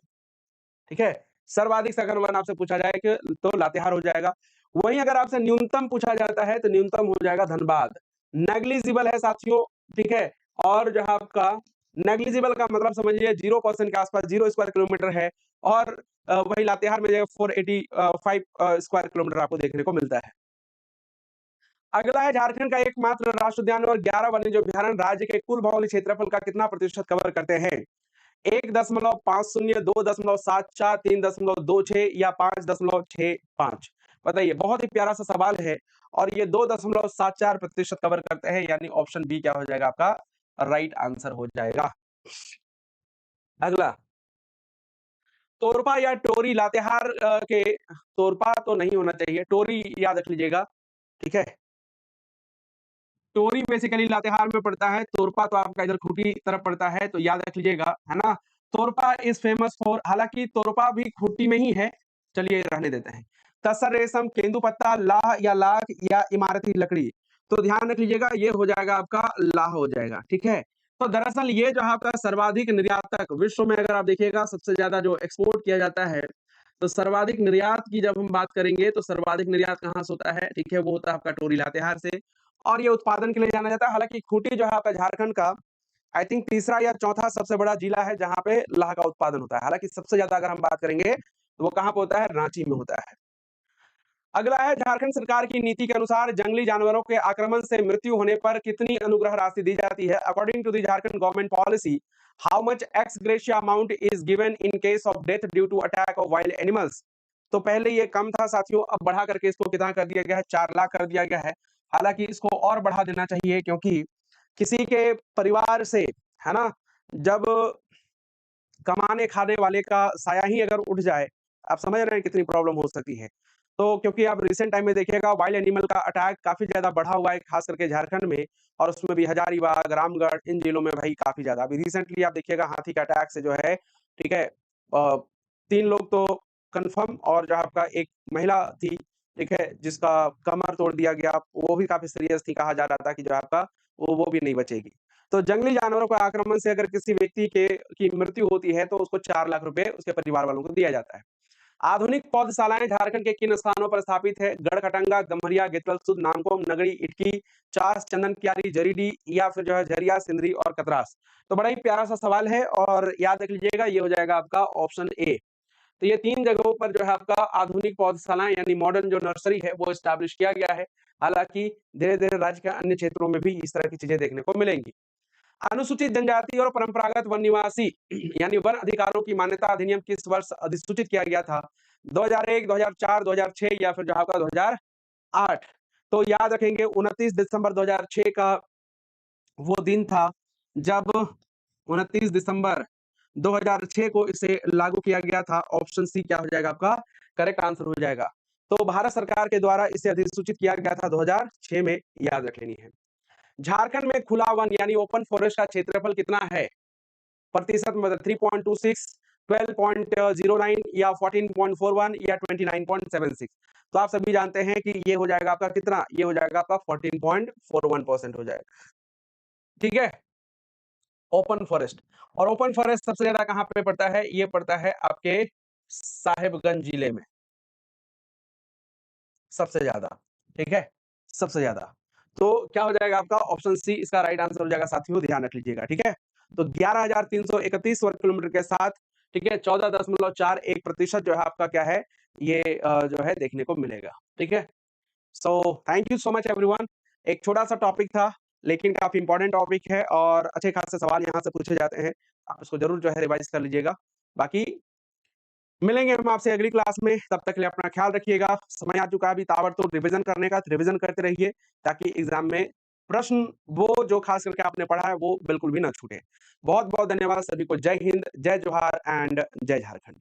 ठीक है। सर्वाधिक सघन वन आपसे पूछा जाए कि तो लातेहार हो जाएगा। वहीं अगर आपसे न्यूनतम पूछा जाता है तो न्यूनतम हो जाएगा धनबाद। नेग्लिजिबल है साथियों, ठीक है। और जो है आपका नेग्लिजिबल का मतलब समझिए 0% के आसपास, 0 स्क्वायर किलोमीटर है। और वही लातेहार में जो 485 स्क्वायर किलोमीटर आपको देखने को मिलता है। अगला है झारखंड का एकमात्र राष्ट्रीय उद्यान और 11 वन्यजीव अभ्यारण्य राज्य के कुल भौगोलिक क्षेत्रफल का कितना प्रतिशत कवर करते हैं? 1.50, 2.74, 3.26 या 5.65। बताइए, बहुत ही प्यारा सा सवाल है और ये 2.74% कवर करते हैं, यानी ऑप्शन बी क्या हो जाएगा आपका राइट आंसर हो जाएगा। अगला, तोरपा या टोरी लातेहार के, तोरपा तो नहीं होना चाहिए, टोरी याद रख लीजिएगा, ठीक है। टोरी बेसिकली लातेहार में पड़ता है, तोरपा तो आपका इधर खूंटी तरफ पड़ता है, तो याद रख लीजिएगा, है ना। तोरपा इज फेमस फॉर, हालांकि तोरपा भी खूंटी में ही है, चलिए रहने देते हैं। तसर रेशम, केंदुपत्ता, लाह या लाख या इमारती लकड़ी। तो ध्यान रख लीजिएगा ये हो जाएगा आपका लाह हो जाएगा, ठीक है। तो दरअसल ये जो है आपका सर्वाधिक निर्यातक विश्व में, अगर आप देखिएगा सबसे ज्यादा जो एक्सपोर्ट किया जाता है, तो सर्वाधिक निर्यात की जब हम बात करेंगे तो सर्वाधिक निर्यात कहाँ से होता है, ठीक है, वो होता है आपका टोरी लातेहार से। और ये उत्पादन के लिए जाना जाता है। हालांकि खूंटी जो है आपका झारखंड का आई थिंक तीसरा या चौथा सबसे बड़ा जिला है जहां पे लाह का उत्पादन होता है। हालांकि सबसे ज्यादा अगर हम बात करेंगे तो वो कहाँ पे होता है? रांची में होता है। अगला है, झारखंड सरकार की नीति के अनुसार जंगली जानवरों के आक्रमण से मृत्यु होने पर कितनी अनुग्रह राशि दी जाती है? According to the Jharkhand government policy, how much ex gratia amount is given in case of death due to attack of wild animals? तो पहले ये कम था साथियों, अब बढ़ा करके इसको कितना कर दिया गया है? 4 लाख कर दिया गया है। हालांकि इसको और बढ़ा देना चाहिए, क्योंकि किसी के परिवार से, है ना, जब कमाने खाने वाले का साया ही अगर उठ जाए, आप समझ रहे हैं कितनी प्रॉब्लम हो सकती है। तो क्योंकि आप रिसेंट टाइम में देखिएगा, वाइल्ड एनिमल का अटैक काफ़ी ज़्यादा बढ़ा हुआ है, खास करके झारखंड में, और उसमें भी हजारीबाग, रामगढ़, इन जिलों में भाई काफ़ी ज़्यादा। अभी रिसेंटली आप देखिएगा हाथी का अटैक से जो है, ठीक है, 3 लोग तो कन्फर्म, और जो आपका एक महिला थी, ठीक है, जिसका कमर तोड़ दिया गया, वो भी काफ़ी सीरियस थी, कहा जा रहा था कि जो आपका वो भी नहीं बचेगी। तो जंगली जानवरों के आक्रमण से अगर किसी व्यक्ति की मृत्यु होती है, तो उसको 4 लाख रुपए उसके परिवार वालों को दिया जाता है। आधुनिक पौधशालाएं झारखंड के किन स्थानों पर स्थापित है? गढ़खटंगा, गम्हरिया, गेतलसूद, नामकोम, नगड़ी, इटकी, चास, चंदन कियारी, जरीडी, या फिर जो है झरिया, सिंदरी और कतरास। तो बड़ा ही प्यारा सा सवाल है, और याद रख लीजिएगा, ये हो जाएगा आपका ऑप्शन ए। तो ये 3 जगहों पर जो है आपका आधुनिक पौधशालाएं यानी मॉडर्न जो नर्सरी है वो एस्टैब्लिश किया गया है। हालांकि धीरे-धीरे राज्य के अन्य क्षेत्रों में भी इस तरह की चीजें देखने को मिलेंगी। अनुसूचित जनजाति और परंपरागत वन निवासी यानी वन अधिकारों की मान्यता अधिनियम किस वर्ष अधिसूचित किया गया था? 2001, 2004, 2006, या फिर जो आपका 2008? तो याद रखेंगे 29 दिसंबर 2006 का वो दिन था जब 29 दिसंबर 2006 को इसे लागू किया गया था। ऑप्शन सी क्या हो जाएगा आपका? करेक्ट आंसर हो जाएगा। तो भारत सरकार के द्वारा इसे अधिसूचित किया गया था 2006 में, याद रख लेनी है। झारखंड में खुला वन यानी ओपन फॉरेस्ट का क्षेत्रफल कितना है? प्रतिशत में 3.26, 12.09, या 14.41, या 29.76? तो आप सभी जानते हैं कि ये हो जाएगा आपका कितना? ये हो जाएगा आपका 14.41% हो जाएगा। ठीक है, ओपन फॉरेस्ट। और ओपन फॉरेस्ट सबसे ज्यादा कहां पे पड़ता है? ये पड़ता है आपके साहेबगंज जिले में सबसे ज्यादा। ठीक है, सबसे ज्यादा। तो क्या हो जाएगा आपका? ऑप्शन सी इसका राइट आंसर हो जाएगा साथियों, ध्यान रख लीजिएगा। ठीक है, तो 11,331 वर्ग किलोमीटर के साथ, ठीक है, 14.41% जो है आपका क्या है, ये जो है देखने को मिलेगा। ठीक है, so thank you so much everyone. एक छोटा सा टॉपिक था, लेकिन काफी इंपॉर्टेंट टॉपिक है, और अच्छे खासे सवाल यहाँ से पूछे जाते हैं। आप इसको जरूर जो है रिवाइज कर लीजिएगा। बाकी मिलेंगे हम आपसे अगली क्लास में, तब तक के लिए अपना ख्याल रखिएगा। समय आ चुका है अभी ताबड़तोड़ रिवीजन करने का, रिवीजन करते रहिए, ताकि एग्जाम में प्रश्न वो जो खास करके आपने पढ़ा है वो बिल्कुल भी ना छूटे। बहुत बहुत धन्यवाद सभी को। जय हिंद, जय जोहार एंड जय झारखंड।